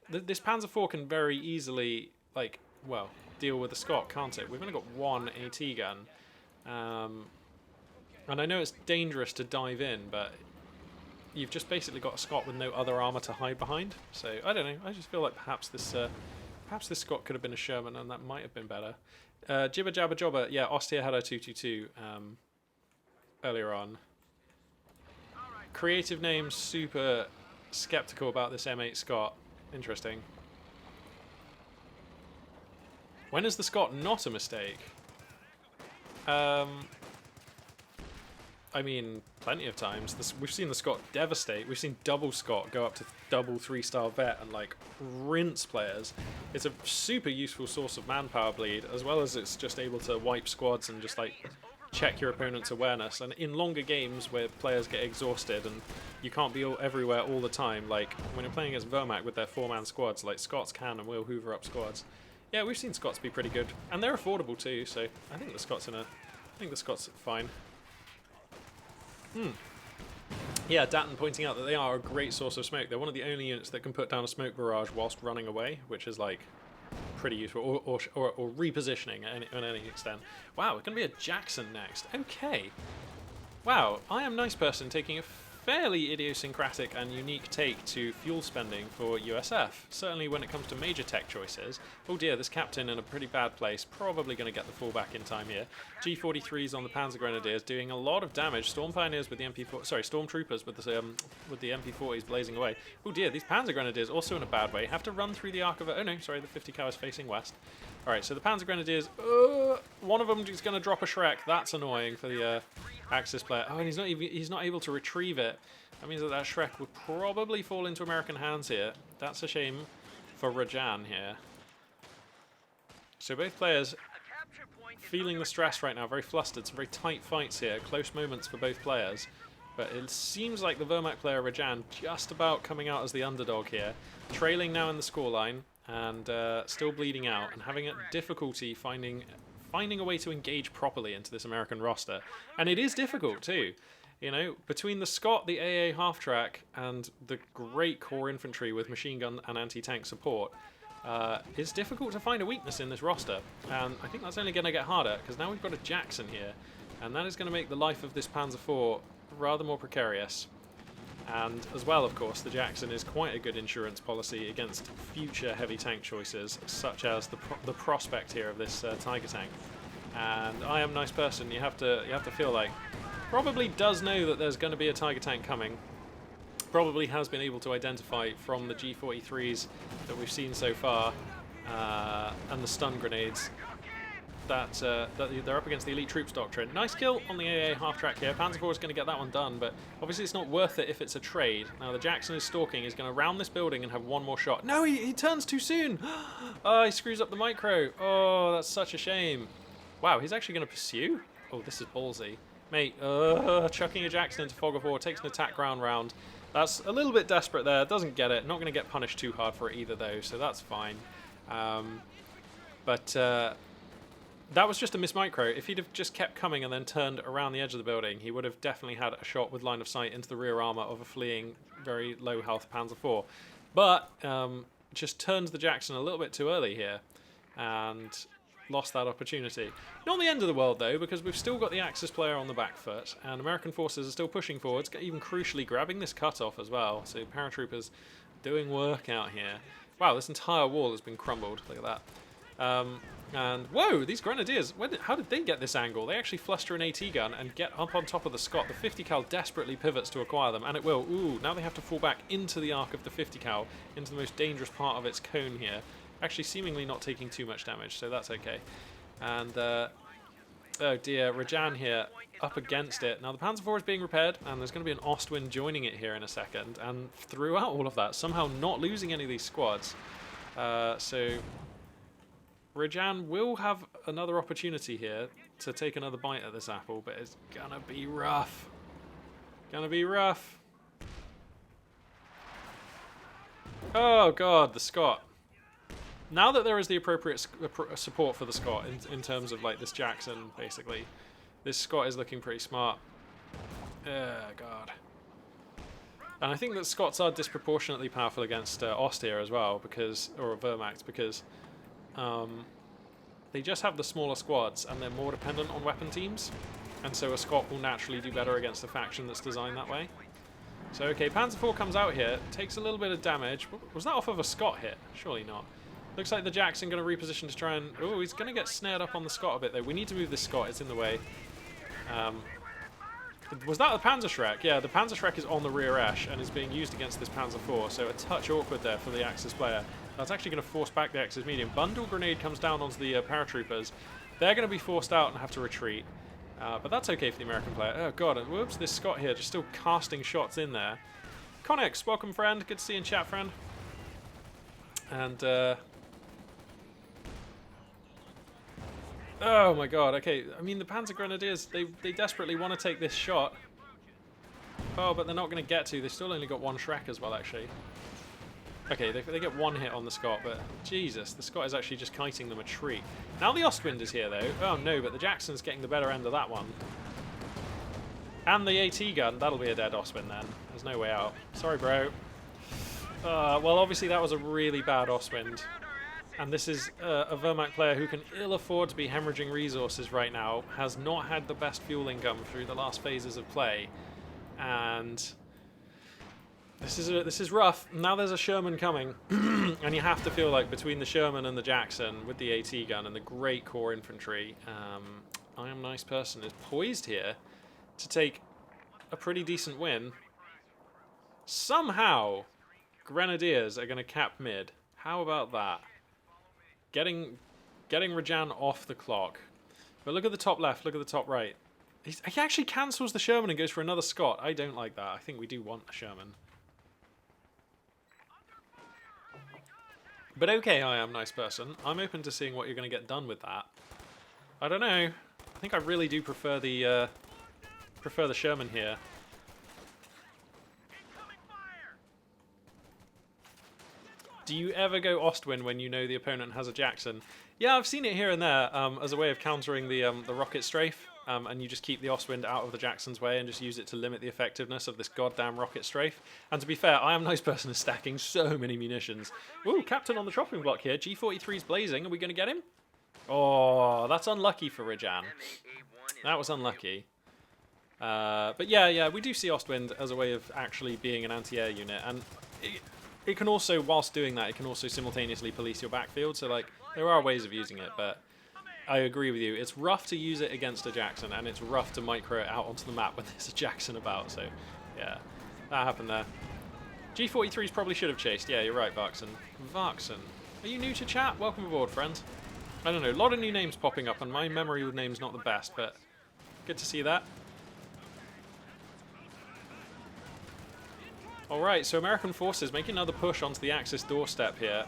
this Panzer IV can very easily, like, well, deal with the Scott, can't it? We've only got one AT gun. And I know it's dangerous to dive in, but you've just basically got a Scott with no other armour to hide behind. So, I don't know, I just feel like perhaps this Scott could have been a Sherman, and that might have been better. Jibber Jabber Jobber, yeah, Ostia had a 222 earlier on. Creative names, super skeptical about this M8 Scott. Interesting. When is the Scott not a mistake? I mean, plenty of times. We've seen the Scott devastate. We've seen double Scott go up to double 3-star vet and, like, rinse players. It's a super useful source of manpower bleed, as well as it's just able to wipe squads and just, like, check your opponent's awareness. And in longer games where players get exhausted and you can't be everywhere all the time, like when you're playing against Wehrmacht with their 4-man squads, like Scots can and will hoover up squads. Yeah, we've seen Scots be pretty good, and they're affordable too. So I think the Scots fine. Yeah, Datton pointing out that they are a great source of smoke. They're one of the only units that can put down a smoke barrage whilst running away, which is like pretty useful, or repositioning at any extent. Wow, it's going to be a Jackson next. Okay. Wow, I Am Nice Person taking a fairly idiosyncratic and unique take to fuel spending for USF, certainly when it comes to major tech choices. Oh dear, this captain in a pretty bad place, probably going to get the fallback in time here. G43s on the Panzer Grenadiers doing a lot of damage. Storm Pioneers with the MP4, sorry, Stormtroopers with the MP40s blazing away. Oh dear, these Panzer Grenadiers also in a bad way, have to run through the arc of it. Oh no, sorry, the 50 cal is facing west. Alright, so the Panzer Grenadiers, one of them is going to drop a Shrek. That's annoying for the Axis player. Oh, and he's not able to retrieve it. That means that Shrek would probably fall into American hands here. That's a shame for Rajan here. So both players feeling the stress right now, very flustered. Some very tight fights here, close moments for both players. But it seems like the Wehrmacht player Rajan just about coming out as the underdog here. Trailing now in the scoreline and still bleeding out and having a difficulty finding a way to engage properly into this American roster. And it is difficult too. You know, between the Scott, the AA half-track, and the great core infantry with machine gun and anti-tank support, it's difficult to find a weakness in this roster. And I think that's only going to get harder, because now we've got a Jackson here, and that is going to make the life of this Panzer IV rather more precarious. And as well, of course, the Jackson is quite a good insurance policy against future heavy tank choices, such as the prospect here of this Tiger tank. And I am nice person. You have to feel like probably does know that there's going to be a Tiger tank coming. Probably has been able to identify from the G43s that we've seen so far and the stun grenades that they're up against the elite troops doctrine. Nice kill on the AA half track here. Panzer IV is going to get that one done, but obviously it's not worth it if it's a trade. Now the Jackson is stalking. He's going to round this building and have one more shot. No, he turns too soon. Oh, he screws up the micro. Oh, that's such a shame. Wow, he's actually going to pursue? Oh, this is ballsy. Mate, chucking a Jackson into fog of war, takes an attack ground round. That's a little bit desperate there. Doesn't get it. Not going to get punished too hard for it either, though, so that's fine. That was just a miss micro. If he'd have just kept coming and then turned around the edge of the building, he would have definitely had a shot with line of sight into the rear armor of a fleeing, very low health Panzer IV. But just turned the Jackson a little bit too early here and lost that opportunity. Not the end of the world, though, because we've still got the Axis player on the back foot, and American forces are still pushing forwards, even crucially grabbing this cutoff as well. So paratroopers doing work out here. Wow, this entire wall has been crumbled. Look at that. And whoa, these grenadiers, how did they get this angle? They actually fluster an AT gun and get up on top of the Scott. The 50 cal desperately pivots to acquire them, and it will. Ooh, now they have to fall back into the arc of the 50 cal, into the most dangerous part of its cone here. Actually seemingly not taking too much damage, so that's okay. And oh dear, Rajan here up against it. Now the Panzer IV is being repaired, and there's going to be an Ostwind joining it here in a second. And throughout all of that, somehow not losing any of these squads. So Rajan will have another opportunity here to take another bite at this apple, but it's gonna be rough. Gonna be rough. Oh god, the Scott. Now that there is the appropriate support for the Scott in terms of like this Jackson, basically, this Scott is looking pretty smart. God. And I think that Scots are disproportionately powerful against Ost here as well, because, or Wehrmacht, because they just have the smaller squads and they're more dependent on weapon teams, and so a Scot will naturally do better against a faction that's designed that way. So okay, Panzer IV comes out here, takes a little bit of damage. Was that off of a Scot hit? Surely not. Looks like the Jackson going to reposition to try and... Oh, he's going to get snared up on the Scot a bit though. We need to move this Scot, it's in the way. Was that the Panzerschreck? Yeah, the Panzerschreck is on the rear Esch and is being used against this Panzer IV, so a touch awkward there for the Axis player. That's actually going to force back the Axis medium. Bundle grenade comes down onto the paratroopers. They're going to be forced out and have to retreat. But that's okay for the American player. Oh god, and whoops, this Scot here just still casting shots in there. Connex, welcome friend. Good to see you in chat, friend. And, oh my god, okay. I mean, the Panzer Grenadiers, they desperately want to take this shot. Oh, but they're not going to get to. They've still only got one Shrek as well, actually. Okay, they get one hit on the Scot, but Jesus, the Scot is actually just kiting them a treat. Now the Ostwind is here, though. Oh no, but the Jackson's getting the better end of that one. And the AT gun, that'll be a dead Ostwind then. There's no way out. Sorry, bro. Well, obviously that was a really bad Ostwind. And this is a Wehrmacht player who can ill afford to be hemorrhaging resources right now, has not had the best fuel income through the last phases of play, and this is rough. Now there's a Sherman coming, and you have to feel like between the Sherman and the Jackson with the AT gun and the great core infantry, I Am Nice Person is poised here to take a pretty decent win. Somehow, Grenadiers are going to cap mid. How about that? Getting Rajan off the clock. But look at the top left, look at the top right. He actually cancels the Sherman and goes for another Scot. I don't like that. I think we do want a Sherman. But okay, I Am Nice Person. I'm open to seeing what you're going to get done with that. I don't know. I think I really do prefer the Sherman here. Do you ever go Ostwind when you know the opponent has a Jackson? Yeah, I've seen it here and there as a way of countering the rocket strafe, and you just keep the Ostwind out of the Jackson's way and just use it to limit the effectiveness of this goddamn rocket strafe. And to be fair, I Am Nice Person is stacking so many munitions. Ooh, Captain on the chopping block here. G43's blazing. Are we going to get him? Oh, that's unlucky for Rajan. That was unlucky. But yeah, we do see Ostwind as a way of actually being an anti-air unit, and it can also, whilst doing that, it can also simultaneously police your backfield, so like, there are ways of using it, but I agree with you. It's rough to use it against a Jackson, and it's rough to micro it out onto the map when there's a Jackson about. So, yeah, that happened there. G43s probably should have chased. Yeah, you're right, Varkson. Varkson. Are you new to chat? Welcome aboard, friend. I don't know, a lot of new names popping up, and my memory of names not the best, but good to see that. Alright, so American forces making another push onto the Axis doorstep here.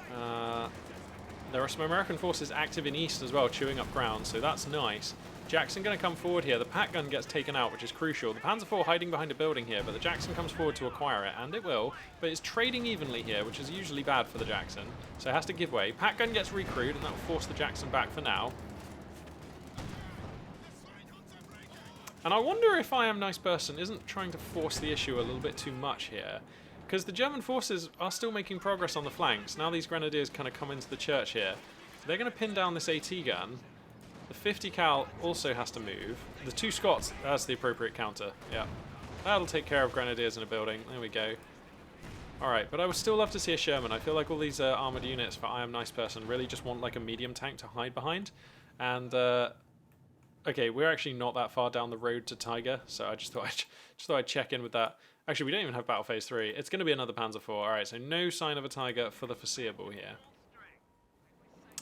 There are some American forces active in east as well, chewing up ground, so that's nice. Jackson going to come forward here. The pack gun gets taken out, which is crucial. The Panzer IV hiding behind a building here, but the Jackson comes forward to acquire it, and it will. But it's trading evenly here, which is usually bad for the Jackson, so it has to give way. Pack gun gets recruited, and that will force the Jackson back for now. And I wonder if I Am Nice Person isn't trying to force the issue a little bit too much here. Because the German forces are still making progress on the flanks. Now these Grenadiers kind of come into the church here. They're going to pin down this AT gun. The 50 cal also has to move. The 2 Scots, that's the appropriate counter. Yeah. That'll take care of Grenadiers in a building. There we go. Alright, but I would still love to see a Sherman. I feel like all these armoured units for I Am Nice Person really just want like a medium tank to hide behind. And, okay, we're actually not that far down the road to Tiger, so I just thought I'd check in with that. Actually, we don't even have Battle Phase 3. It's going to be another Panzer IV. Alright, so no sign of a Tiger for the foreseeable here.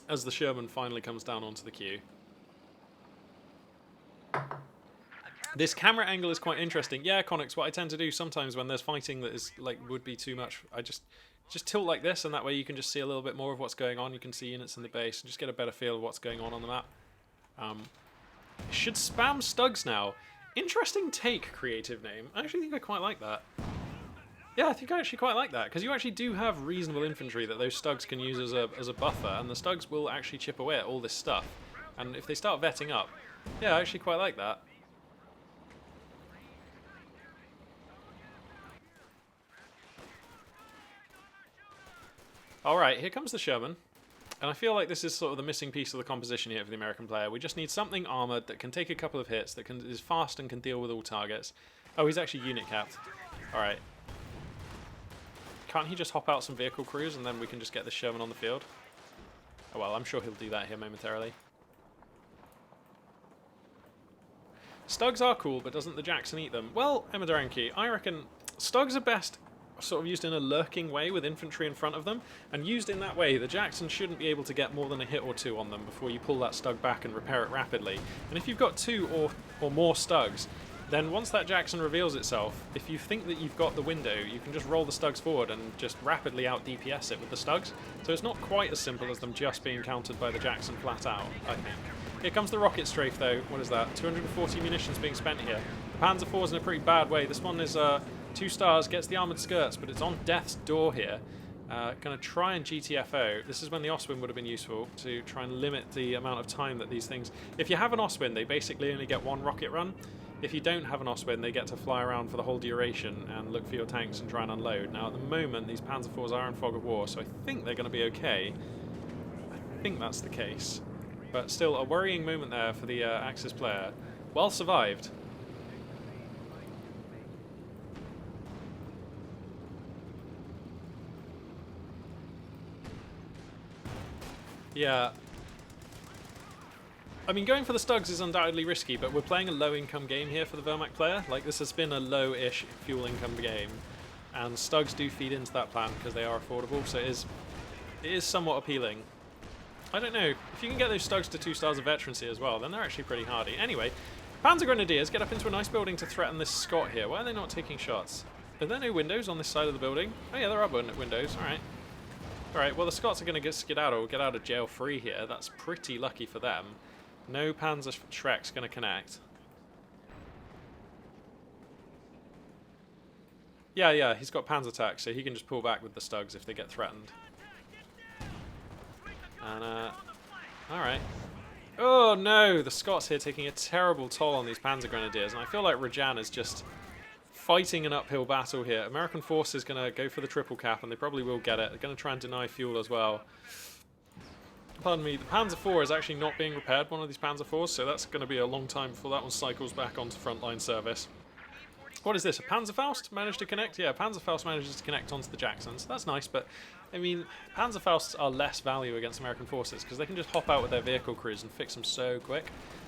As the Sherman finally comes down onto the queue. This camera angle is quite interesting. Yeah, Connix, what I tend to do sometimes when there's fighting that is like would be too much, I just tilt like this, and that way you can just see a little bit more of what's going on. You can see units in the base and just get a better feel of what's going on the map. Should spam Stugs now. Interesting take, creative name. I actually think I quite like that. Yeah, I think I actually quite like that, because you actually do have reasonable infantry that those Stugs can use as a buffer, and the Stugs will actually chip away at all this stuff. And if they start vetting up, yeah, I actually quite like that. Alright, here comes the Sherman. And I feel like this is sort of the missing piece of the composition here for the American player. We just need something armoured that can take a couple of hits, that is fast and can deal with all targets. Oh, he's actually unit capped. Alright. Can't he just hop out some vehicle crews and then we can just get the Sherman on the field? Oh well, I'm sure he'll do that here momentarily. Stugs are cool, but doesn't the Jackson eat them? Well, Emma Duranke, I reckon Stugs are best sort of used in a lurking way with infantry in front of them, and used in that way, the Jackson shouldn't be able to get more than a hit or 2 on them before you pull that Stug back and repair it rapidly. And if you've got 2 or more Stugs, then once that Jackson reveals itself, if you think that you've got the window, you can just roll the Stugs forward and just rapidly out DPS it with the Stugs. So it's not quite as simple as them just being countered by the Jackson flat out, I think. Here comes the rocket strafe though. What is that? 240 munitions being spent here. The Panzer IV's in a pretty bad way. This one is 2 stars, gets the armoured skirts, but it's on death's door here. Going to try and GTFO. This is when the Oswin would have been useful to try and limit the amount of time that these things... If you have an Oswin, they basically only get 1 rocket run. If you don't have an Oswin, they get to fly around for the whole duration and look for your tanks and try and unload. Now, at the moment, these Panzer IVs are in fog of war, so I think they're going to be okay. I think that's the case. But still, a worrying moment there for the Axis player. Well survived. Yeah. I mean, going for the Stugs is undoubtedly risky, but we're playing a low-income game here for the Wehrmacht player. Like, this has been a low-ish fuel income game, and Stugs do feed into that plan because they are affordable, so it is somewhat appealing. I don't know, if you can get those Stugs to 2 stars of veterancy as well, then they're actually pretty hardy. Anyway, Panzer Grenadiers get up into a nice building to threaten this Scot here. Why are they not taking shots? Are there no windows on this side of the building? Oh yeah, there are windows, alright. Alright, well the Scots are going to get out of jail free here. That's pretty lucky for them. No Panzer Schreck's going to connect. Yeah, he's got Panzer attack, so he can just pull back with the Stugs if they get threatened. And, alright. Oh no, the Scots here taking a terrible toll on these Panzer Grenadiers, and I feel like Rajan is just fighting an uphill battle here. American forces going to go for the triple cap, and they probably will get it. They're going to try and deny fuel as well. Pardon me, the Panzer IV is actually not being repaired, one of these Panzer IVs, so that's going to be a long time before that one cycles back onto frontline service. What is this, a Panzerfaust managed to connect? Yeah, Panzerfaust manages to connect onto the Jacksons. That's nice, but I mean, Panzerfausts are less value against American forces because they can just hop out with their vehicle crews and fix them so quick.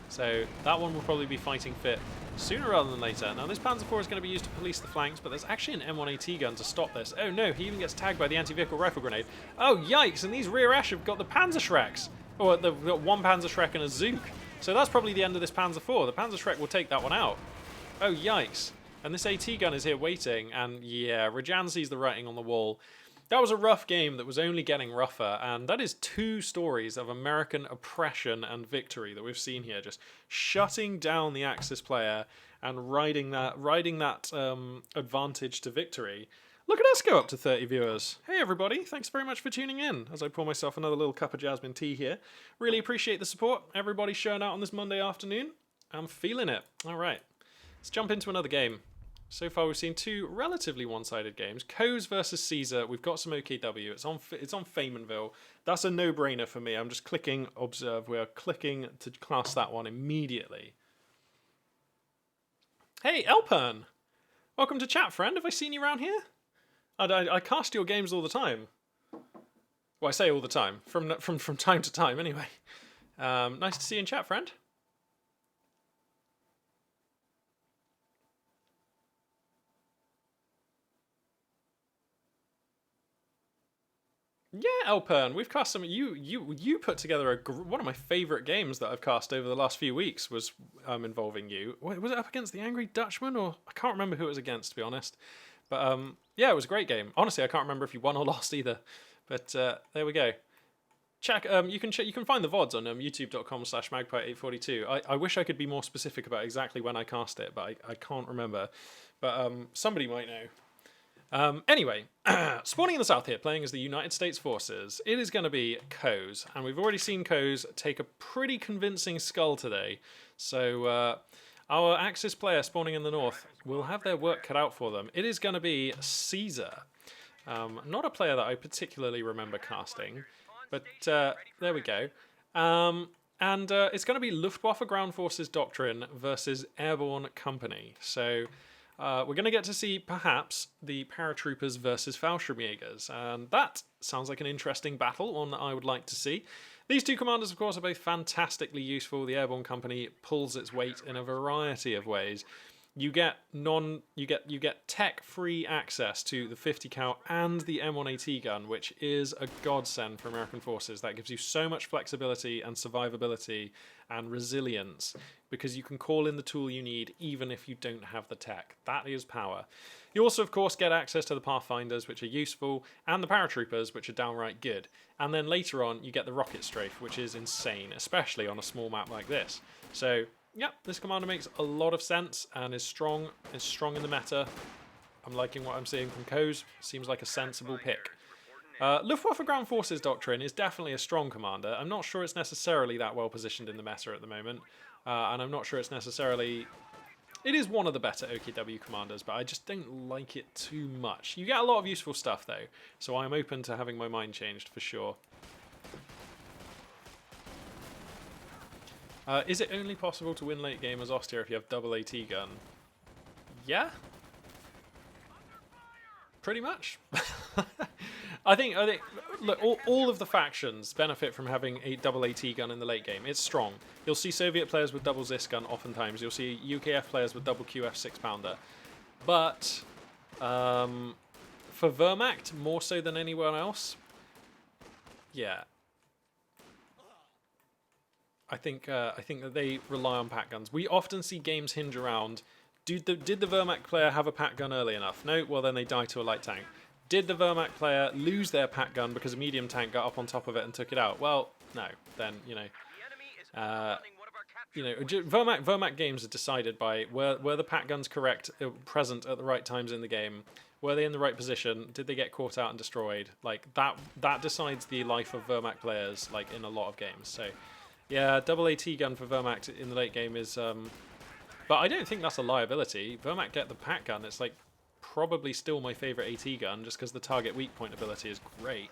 So that one will probably be fighting fit sooner rather than later. Now this Panzer IV is going to be used to police the flanks, but there's actually an M1AT gun to stop this. Oh no, he even gets tagged by the anti-vehicle rifle grenade. Oh yikes, and these rear Ash have got the Panzerschrecks. Or they've got one Panzerschreck and a Zook. So that's probably the end of this Panzer IV. The Panzerschreck will take that one out. Oh yikes. And this AT gun is here waiting, and yeah, Rajan sees the writing on the wall. That was a rough game that was only getting rougher, and that is 2 stories of American oppression and victory that we've seen here, just shutting down the Axis player and riding that advantage to victory. Look at us go up to 30 viewers. Hey everybody, thanks very much for tuning in as I pour myself another little cup of jasmine tea here. Really appreciate the support. Everybody's showing out on this Monday afternoon. I'm feeling it. All right, let's jump into another game. So far, we've seen 2 relatively one-sided games. Coes versus Caesar. We've got some OKW. It's on Faymanville. That's a no-brainer for me. I'm just clicking observe. We are clicking to class that one immediately. Hey, Elpern! Welcome to chat, friend. Have I seen you around here? I cast your games all the time. Well, I say all the time. From time to time, anyway. Nice to see you in chat, friend. Yeah, Elpern, we've cast some. You put together one of my favourite games that I've cast over the last few weeks was involving you. Was it up against the Angry Dutchman, or I can't remember who it was against, to be honest. But yeah, it was a great game. Honestly, I can't remember if you won or lost either. But there we go. Check. You can find the VODs on youtube.com/magpie842. I wish I could be more specific about exactly when I cast it, but I can't remember. But somebody might know. Anyway, spawning in the south here, playing as the United States Forces, it is going to be Coes, and we've already seen Coes take a pretty convincing skull today, so our Axis player spawning in the north will have their work cut out for them. It is going to be Caesar, not a player that I particularly remember casting, but there we go. And it's going to be Luftwaffe Ground Forces Doctrine versus Airborne Company, so... we're going to get to see, perhaps, the paratroopers versus Fallschirmjägers, and that sounds like an interesting battle, one that I would like to see. These 2 commanders, of course, are both fantastically useful. The Airborne Company pulls its weight in a variety of ways. You get tech-free access to the 50 cal and the M1AT gun, which is a godsend for American forces. That gives you so much flexibility and survivability and resilience because you can call in the tool you need even if you don't have the tech. That is power. You also, of course, get access to the Pathfinders, which are useful, and the Paratroopers, which are downright good. And then later on, you get the Rocket Strafe, which is insane, especially on a small map like this. So... yeah, this commander makes a lot of sense and is strong in the meta. I'm liking what I'm seeing from Coes. Seems like a sensible pick. Luftwaffe Ground Forces Doctrine is definitely a strong commander. I'm not sure it's necessarily that well positioned in the meta at the moment. And I'm not sure it's necessarily... it is one of the better OKW commanders, but I just don't like it too much. You get a lot of useful stuff, though. So I'm open to having my mind changed for sure. Is it only possible to win late game as Ostia if you have double AT gun? Yeah? Pretty much. I think look, all of the factions benefit from having a double AT gun in the late game. It's strong. You'll see Soviet players with double Zis gun oftentimes. You'll see UKF players with double QF 6-pounder. But for Wehrmacht, more so than anyone else, yeah. I think that they rely on pack guns. We often see games hinge around, did the Wehrmacht player have a pack gun early enough? No, well then they die to a light tank. Did the Wehrmacht player lose their pack gun because a medium tank got up on top of it and took it out? Well, no. Then, Wehrmacht games are decided by were the pack guns correct, present at the right times in the game? Were they in the right position? Did they get caught out and destroyed? Like that decides the life of Wehrmacht players, like in a lot of games. So. Yeah, double AT gun for Wehrmacht in the late game is... but I don't think that's a liability. Wehrmacht get the pack gun. It's like probably still my favourite AT gun just because the target weak point ability is great.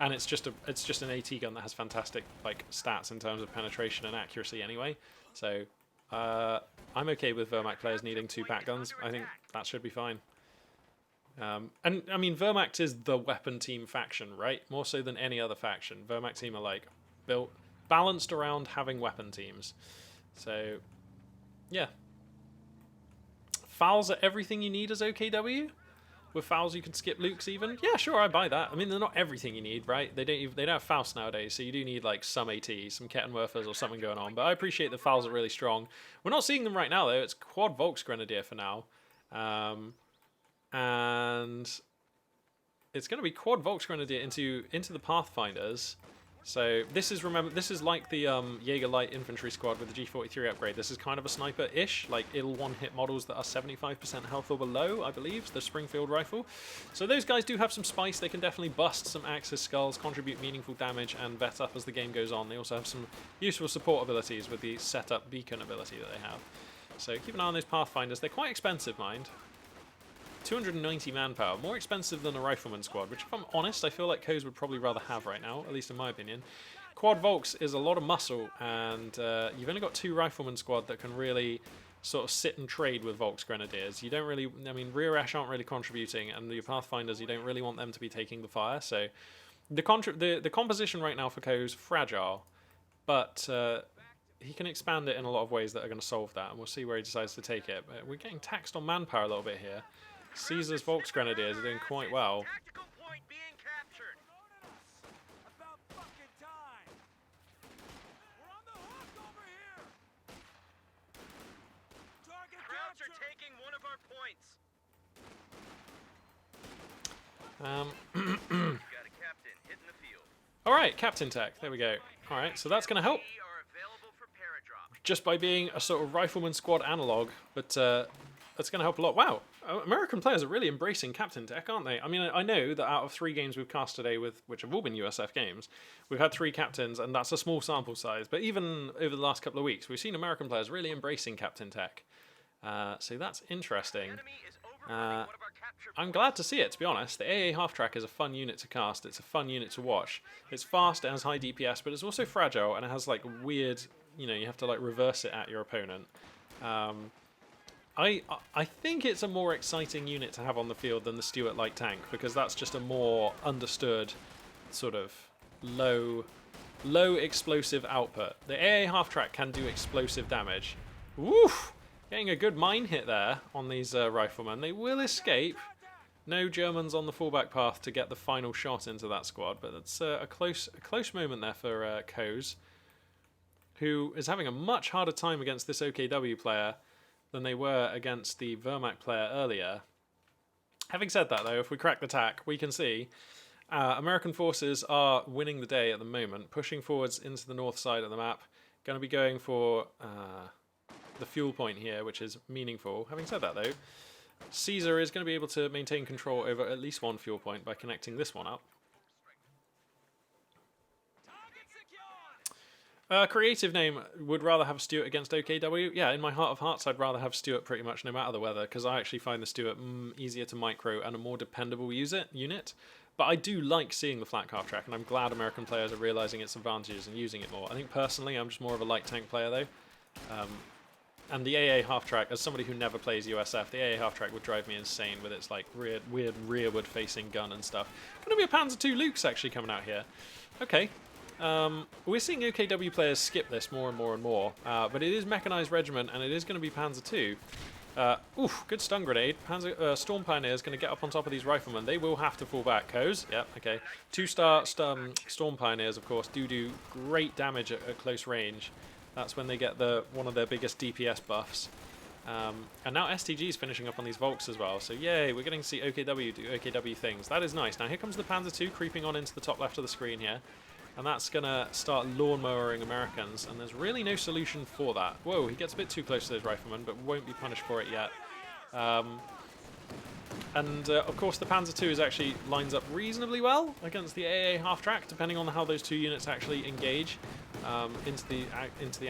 And it's just an AT gun that has fantastic like stats in terms of penetration and accuracy anyway. So I'm okay with Wehrmacht players needing 2 pack guns. I think that should be fine. And I mean, Wehrmacht is the weapon team faction, right? More so than any other faction. Wehrmacht team are like built, balanced around having weapon teams. So, yeah. Fouls are everything you need as OKW. With fouls, you can skip Lukes even. Yeah, sure, I buy that. I mean, they're not everything you need, right? They don't have Faust nowadays, so you do need like some AT, some Kettenwerfers or something going on. But I appreciate the fouls are really strong. We're not seeing them right now though. It's quad Volksgrenadier for now, and it's going to be quad Volksgrenadier into the Pathfinders. So this is like the Jaeger Light Infantry Squad with the G43 upgrade. This is kind of a sniper-ish, like it'll one-hit models that are 75% health or below, I believe, the Springfield rifle. So those guys do have some spice. They can definitely bust some Axis skulls, contribute meaningful damage, and vet up as the game goes on. They also have some useful support abilities with the setup beacon ability that they have. So keep an eye on those Pathfinders. They're quite expensive, mind. 290 manpower, more expensive than a rifleman squad, which if I'm honest, I feel like Coase would probably rather have right now, at least in my opinion. Quad Volks is a lot of muscle, and you've only got 2 rifleman squad that can really sort of sit and trade with Volks Grenadiers. You don't really, I mean, Rear Ash aren't really contributing, and your Pathfinders, you don't really want them to be taking the fire, so the composition right now for Coase, fragile, but he can expand it in a lot of ways that are going to solve that, and we'll see where he decides to take it. But we're getting taxed on manpower a little bit here. Caesar's Volksgrenadiers are doing quite well. Tactical point being captured. About fucking time. We're on the hook over here. Target Krauts are captured. taking one of our points. Got a captain hitting the field. All right, Captain Tech. There we go. All right, so that's going to help We are available for paradrop. just by being a sort of rifleman squad analog, but that's going to help a lot. Wow, American players are really embracing Captain Tech, aren't they? I mean, I know that out of 3 games we've cast today, which have all been USF games, we've had 3 captains, and that's a small sample size. But even over the last couple of weeks, we've seen American players really embracing Captain Tech. So that's interesting. Enemy is overrunning one of our capture I'm glad to see it, to be honest. The AA half-track is a fun unit to cast. It's a fun unit to watch. It's fast, it has high DPS, but it's also fragile, and it has, like, weird... You know, you have to, like, reverse it at your opponent. I think it's a more exciting unit to have on the field than the Stuart Light Tank, because that's just a more understood sort of low explosive output. The AA half-track can do explosive damage. Woof! Getting a good mine hit there on these riflemen. They will escape. No Germans on the fallback path to get the final shot into that squad, but that's a close moment there for Coase, who is having a much harder time against this OKW player than they were against the Wehrmacht player earlier. Having said that, though, if we crack the tack, we can see American forces are winning the day at the moment, pushing forwards into the north side of the map. Going to be going for the fuel point here, which is meaningful. Having said that, though, Caesar is going to be able to maintain control over at least one fuel point by connecting this one up. Creative name would rather have Stuart against OKW. Yeah, in my heart of hearts, I'd rather have Stuart pretty much no matter the weather, because I actually find the Stuart easier to micro and a more dependable unit. But I do like seeing the flat half track, and I'm glad American players are realising its advantages and using it more. I think personally, I'm just more of a light tank player though. And the AA half track, as somebody who never plays USF, the AA half track would drive me insane with its like weird rearward facing gun and stuff. Going to be a Panzer II Luke's actually coming out here. Okay. We're seeing OKW players skip this more and more and more, but it is Mechanized Regiment, and it is going to be Panzer II. Oof, good stun grenade. Storm Pioneer is going to get up on top of these riflemen. They will have to fall back. Coase, yep, okay. 2-star Storm Pioneers, of course, do great damage at close range. That's when they get one of their biggest DPS buffs. And now STG is finishing up on these Volks as well. So yay, we're getting to see OKW do OKW things. That is nice. Now here comes the Panzer II creeping on into the top left of the screen here. And that's going to start lawnmowering Americans, and there's really no solution for that. Whoa, he gets a bit too close to those riflemen, but won't be punished for it yet. Of course, the Panzer II actually lines up reasonably well against the AA half-track, depending on how those 2 units actually engage into the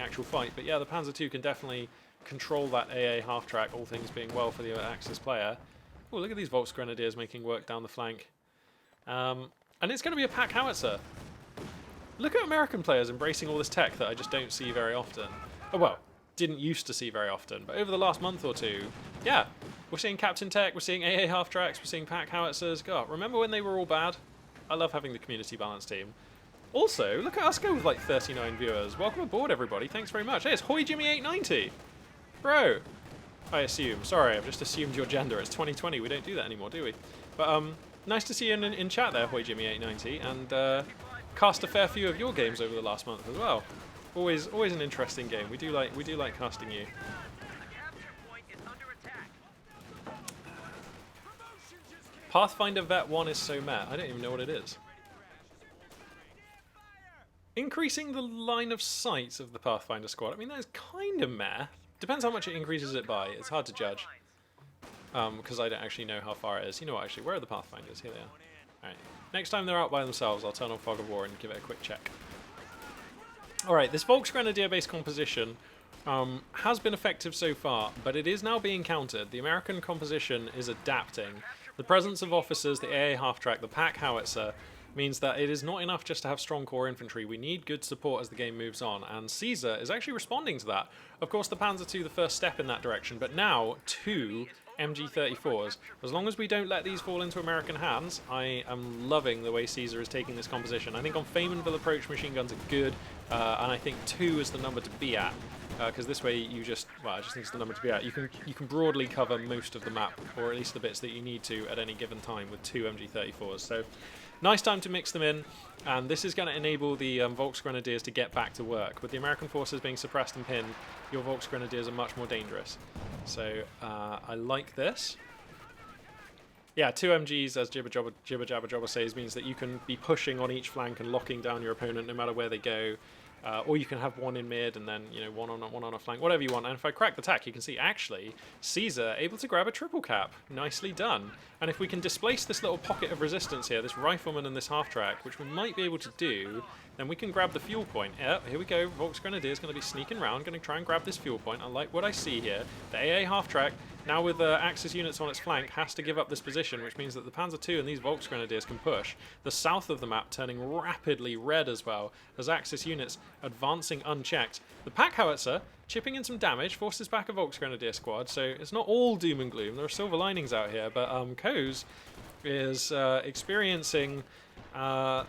actual fight. But yeah, the Panzer II can definitely control that AA half-track, all things being well for the Axis player. Oh, look at these Volksgrenadiers making work down the flank. And it's going to be a pack howitzer. Look at American players embracing all this tech that I just don't see very often. Oh, well, didn't used to see very often, but over the last month or two, yeah, We're seeing Captain Tech, we're seeing AA half-tracks, we're seeing pack howitzers. God, remember when they were all bad? I love having the community balance team. Also, look at us go with like 39 viewers. Welcome aboard, everybody. Thanks very much. Hey, it's Hoy Jimmy 890. Bro, I assume. Sorry, I've just assumed your gender. It's 2020. We don't do that anymore, do we? But nice to see you in chat there, Hoy Jimmy 890, and cast a fair few of your games over the last month as well. Always an interesting game. We do like casting you. Pathfinder Vet 1 is so meh. I don't even know what it is. Increasing the line of sight of the Pathfinder squad. I mean, that is kind of meh. Depends how much it increases it by. It's hard to judge. Because I don't actually know how far it is. You know what, actually, where are the Pathfinders? Here they are. Alright. Next time they're out by themselves, I'll turn on Fog of War and give it a quick check. Alright, this Volksgrenadier-based composition has been effective so far, but it is now being countered. The American composition is adapting. The presence of officers, the AA half-track, the pack howitzer, means that it is not enough just to have strong core infantry. We need good support as the game moves on, and Caesar is actually responding to that. Of course, the Panzer II, the first step in that direction, but now 2 MG34s. As long as we don't let these fall into American hands, I am loving the way Caesar is taking this composition. I think on Feynmanville approach, machine guns are good, and I think 2 is the number to be at. Because this way you just, well, I just think it's the number to be at. You can broadly cover most of the map, or at least the bits that you need to at any given time with 2 MG34s. So, nice time to mix them in, and this is going to enable the Volksgrenadiers to get back to work. With the American forces being suppressed and pinned, your Volksgrenadiers are much more dangerous. So, I like this. Yeah, 2 MGs, as Jibber Jabber Jobber says, means that you can be pushing on each flank and locking down your opponent no matter where they go. Or you can have one in mid and then, you know, one on a flank, whatever you want. And if I crack the tack, you can see, actually, Caesar able to grab a triple cap. Nicely done. And if we can displace this little pocket of resistance here, this rifleman and this half-track, which we might be able to do, then we can grab the fuel point. Yep, here we go. Volksgrenadier is going to be sneaking around, going to try and grab this fuel point. I like what I see here. The AA half-track, now with Axis units on its flank, has to give up this position, which means that the Panzer II and these Volksgrenadiers can push. The south of the map turning rapidly red as well, as Axis units advancing unchecked. The pack howitzer, chipping in some damage, forces back a Volksgrenadier squad, so it's not all doom and gloom. There are silver linings out here, but Coase is experiencing the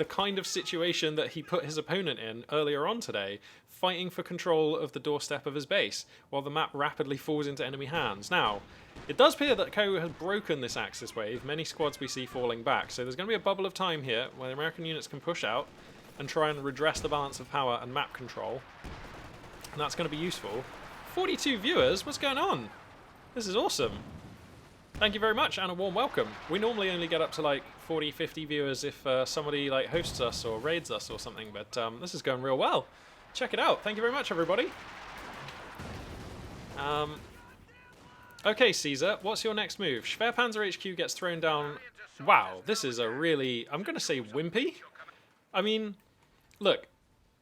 kind of situation that he put his opponent in earlier on today, fighting for control of the doorstep of his base, while the map rapidly falls into enemy hands. Now, it does appear that Ko has broken this Axis wave, many squads we see falling back, so there's going to be a bubble of time here where the American units can push out and try and redress the balance of power and map control, and that's going to be useful. 42 viewers? What's going on? This is awesome. Thank you very much, and a warm welcome. We normally only get up to like 40, 50 viewers if somebody like hosts us or raids us or something, but this is going real well. Check it out. Thank you very much, everybody. Okay, Caesar, what's your next move? Schwerpanzer HQ gets thrown down. Wow, this is a really, I'm going to say wimpy. I mean, look,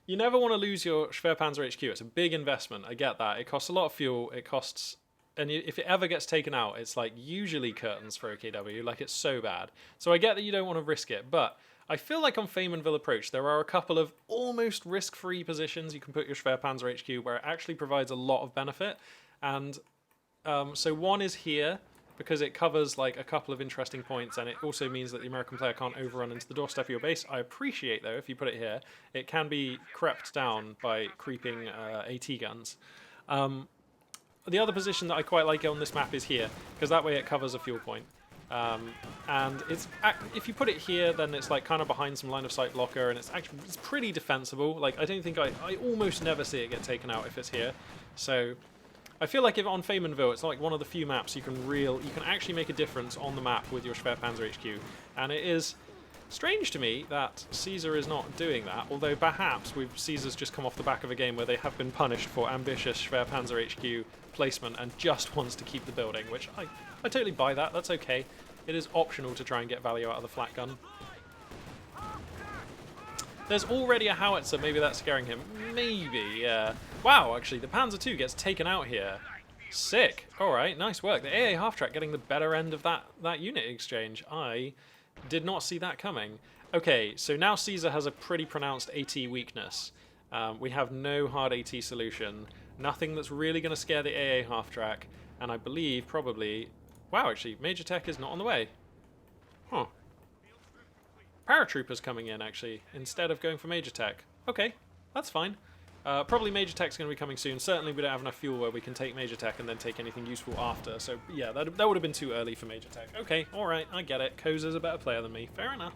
you never want to lose your Schwerpanzer HQ. It's a big investment. I get that. It costs a lot of fuel. It costs... And if it ever gets taken out, it's like usually curtains for OKW, like it's so bad. So I get that you don't want to risk it, but I feel like on Feynmanville approach, there are a couple of almost risk-free positions you can put your Schwerpanzer HQ where it actually provides a lot of benefit. And so one is here, because it covers like a couple of interesting points, and it also means that the American player can't overrun into the doorstep of your base. I appreciate, though, if you put it here, it can be crept down by creeping AT guns. The other position that I quite like on this map is here, because that way it covers a fuel point. And it's if you put it here, then it's like kind of behind some line of sight blocker, and it's actually pretty defensible. Like I don't think I almost never see it get taken out if it's here. So I feel like if on Feynmanville, it's like one of the few maps you can actually make a difference on the map with your Schwerpanzer HQ, and it is strange to me that Caesar is not doing that, although perhaps Caesar's just come off the back of a game where they have been punished for ambitious Schwerpanzer HQ placement and just wants to keep the building, which I totally buy that. That's okay. It is optional to try and get value out of the flat gun. There's already a howitzer, maybe that's scaring him. Maybe, yeah. Wow, actually, the Panzer II gets taken out here. Sick. Alright, nice work. The AA half-track getting the better end of that unit exchange. I did not see that coming. Okay, so now Caesar has a pretty pronounced AT weakness. We have no hard AT solution. Nothing that's really going to scare the AA half-track. And I believe probably... Wow, actually, Major Tech is not on the way. Huh. Paratroopers coming in, actually, instead of going for Major Tech. Okay, that's fine. Probably Major Tech's going to be coming soon. Certainly we don't have enough fuel where we can take Major Tech and then take anything useful after. So, yeah, that would have been too early for Major Tech. Okay, alright, I get it. Koza's a better player than me. Fair enough.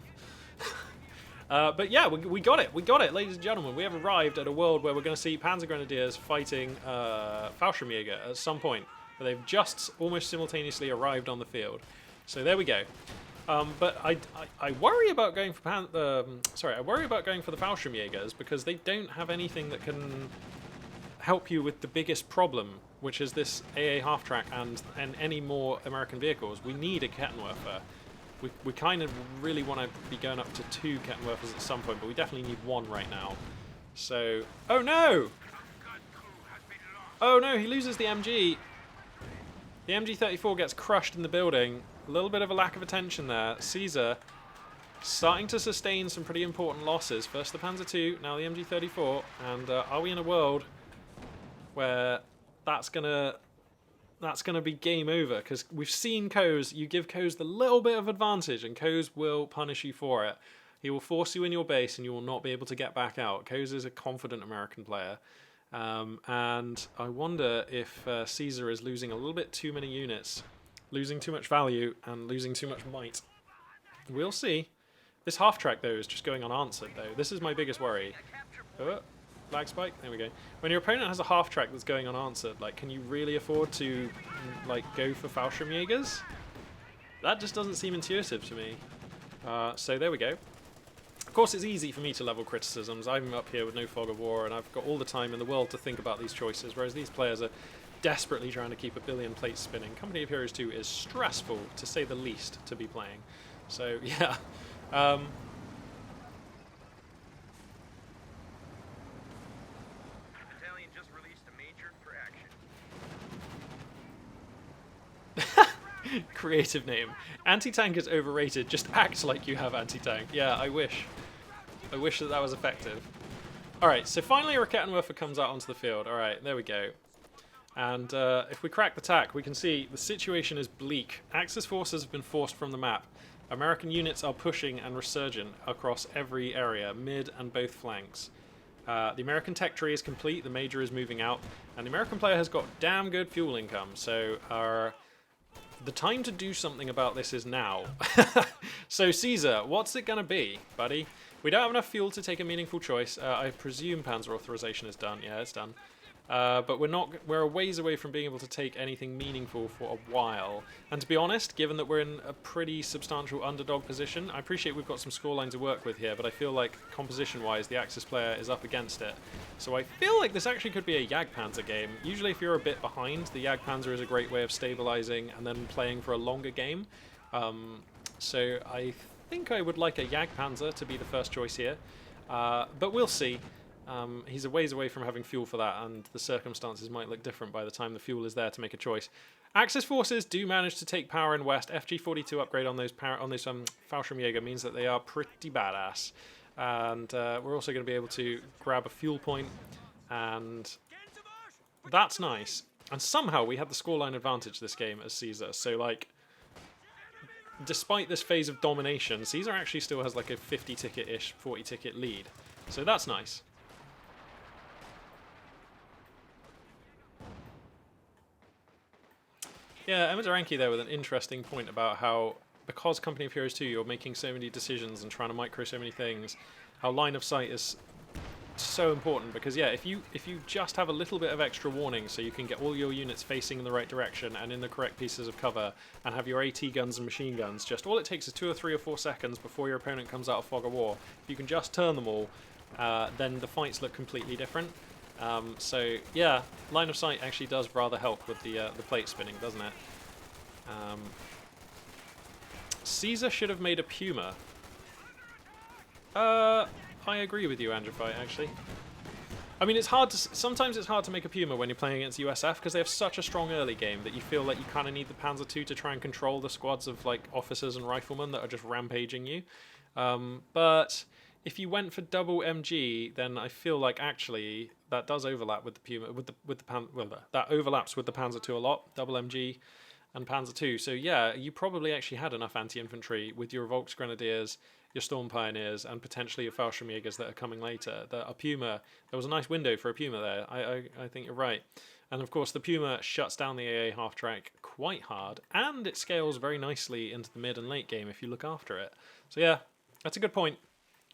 But yeah, we got it. We got it, ladies and gentlemen. We have arrived at a world where we're going to see Panzer Grenadiers fighting Fallschirmjäger at some point. But they've just almost simultaneously arrived on the field. So there we go. But I worry about going for I worry about going for the Fallschirmjägers because they don't have anything that can help you with the biggest problem, which is this AA half-track and any more American vehicles. We need a Kettenwerfer. We kind of really want to be going up to 2 Kettenwerfers at some point, but we definitely need 1 right now. So, oh no! Oh no, he loses the MG. The MG-34 gets crushed in the building. A little bit of a lack of attention there. Caesar starting to sustain some pretty important losses. First the Panzer II, now the MG-34. And are we in a world where that's gonna be game over? Because we've seen Koz, you give Koz the little bit of advantage and Koz will punish you for it. He will force you in your base and you will not be able to get back out. Koz is a confident American player. And I wonder if Caesar is losing a little bit too many units, losing too much value and losing too much might. We'll see. This half-track, though, is just going unanswered, though. This is my biggest worry. Oh, lag spike. There we go. When your opponent has a half-track that's going unanswered, like, can you really afford to, like, go for Fallschirmjägers? That just doesn't seem intuitive to me. So there we go. Of course, it's easy for me to level criticisms. I'm up here with no fog of war, and I've got all the time in the world to think about these choices, whereas these players are desperately trying to keep a billion plates spinning. Company of Heroes 2 is stressful, to say the least, to be playing. So, yeah. Battalion just released a major for action. Creative name. Anti-tank is overrated. Just act like you have anti-tank. Yeah, I wish. I wish that was effective. Alright, so finally a Kettenwerfer comes out onto the field. Alright, there we go. And if we crack the tack, we can see the situation is bleak. Axis forces have been forced from the map. American units are pushing and resurgent across every area, mid and both flanks. The American tech tree is complete, the major is moving out, and the American player has got damn good fuel income, so the time to do something about this is now. So Caesar, what's it gonna be, buddy? We don't have enough fuel to take a meaningful choice. I presume Panzer authorization is done. Yeah, it's done. But we're a ways away from being able to take anything meaningful for a while. And to be honest, given that we're in a pretty substantial underdog position, I appreciate we've got some scoreline to work with here, but I feel like composition-wise, the Axis player is up against it. So I feel like this actually could be a Jagdpanzer game. Usually if you're a bit behind, the Jagdpanzer is a great way of stabilizing and then playing for a longer game. So I think I would like a Jagdpanzer to be the first choice here. But we'll see. He's a ways away from having fuel for that, and the circumstances might look different by the time the fuel is there to make a choice. Axis forces do manage to take power in West. FG-42 upgrade on those Fallschirmjäger means that they are pretty badass. And we're also going to be able to grab a fuel point, and that's nice. And somehow we had the scoreline advantage this game as Caesar. So, like, despite this phase of domination, Caesar actually still has like a 50-ticket-ish, 40-ticket lead. So that's nice. Yeah, Emma Duranke there with an interesting point about how, because Company of Heroes 2, you're making so many decisions and trying to micro so many things, how line of sight is so important. Because yeah, if you just have a little bit of extra warning so you can get all your units facing in the right direction and in the correct pieces of cover, and have your AT guns and machine guns, just all it takes is 2 or 3 or 4 seconds before your opponent comes out of fog of war. If you can just turn them all, then the fights look completely different. So yeah, line of sight actually does rather help with the plate spinning, doesn't it? Caesar should have made a Puma. I agree with you, Andrify, actually. I mean, sometimes it's hard to make a Puma when you're playing against USF because they have such a strong early game that you feel like you kind of need the Panzer II to try and control the squads of like officers and riflemen that are just rampaging you. But if you went for double MG, then I feel like actually that does overlap with the Puma, that overlaps with the Panzer II a lot, double MG and Panzer II. So yeah, you probably actually had enough anti-infantry with your Volksgrenadiers, your Storm Pioneers, and potentially your Fallschirmjägers that are coming later. A Puma, there was a nice window for a Puma there. I think you're right. And of course, the Puma shuts down the AA half-track quite hard, and it scales very nicely into the mid and late game if you look after it. So yeah, that's a good point.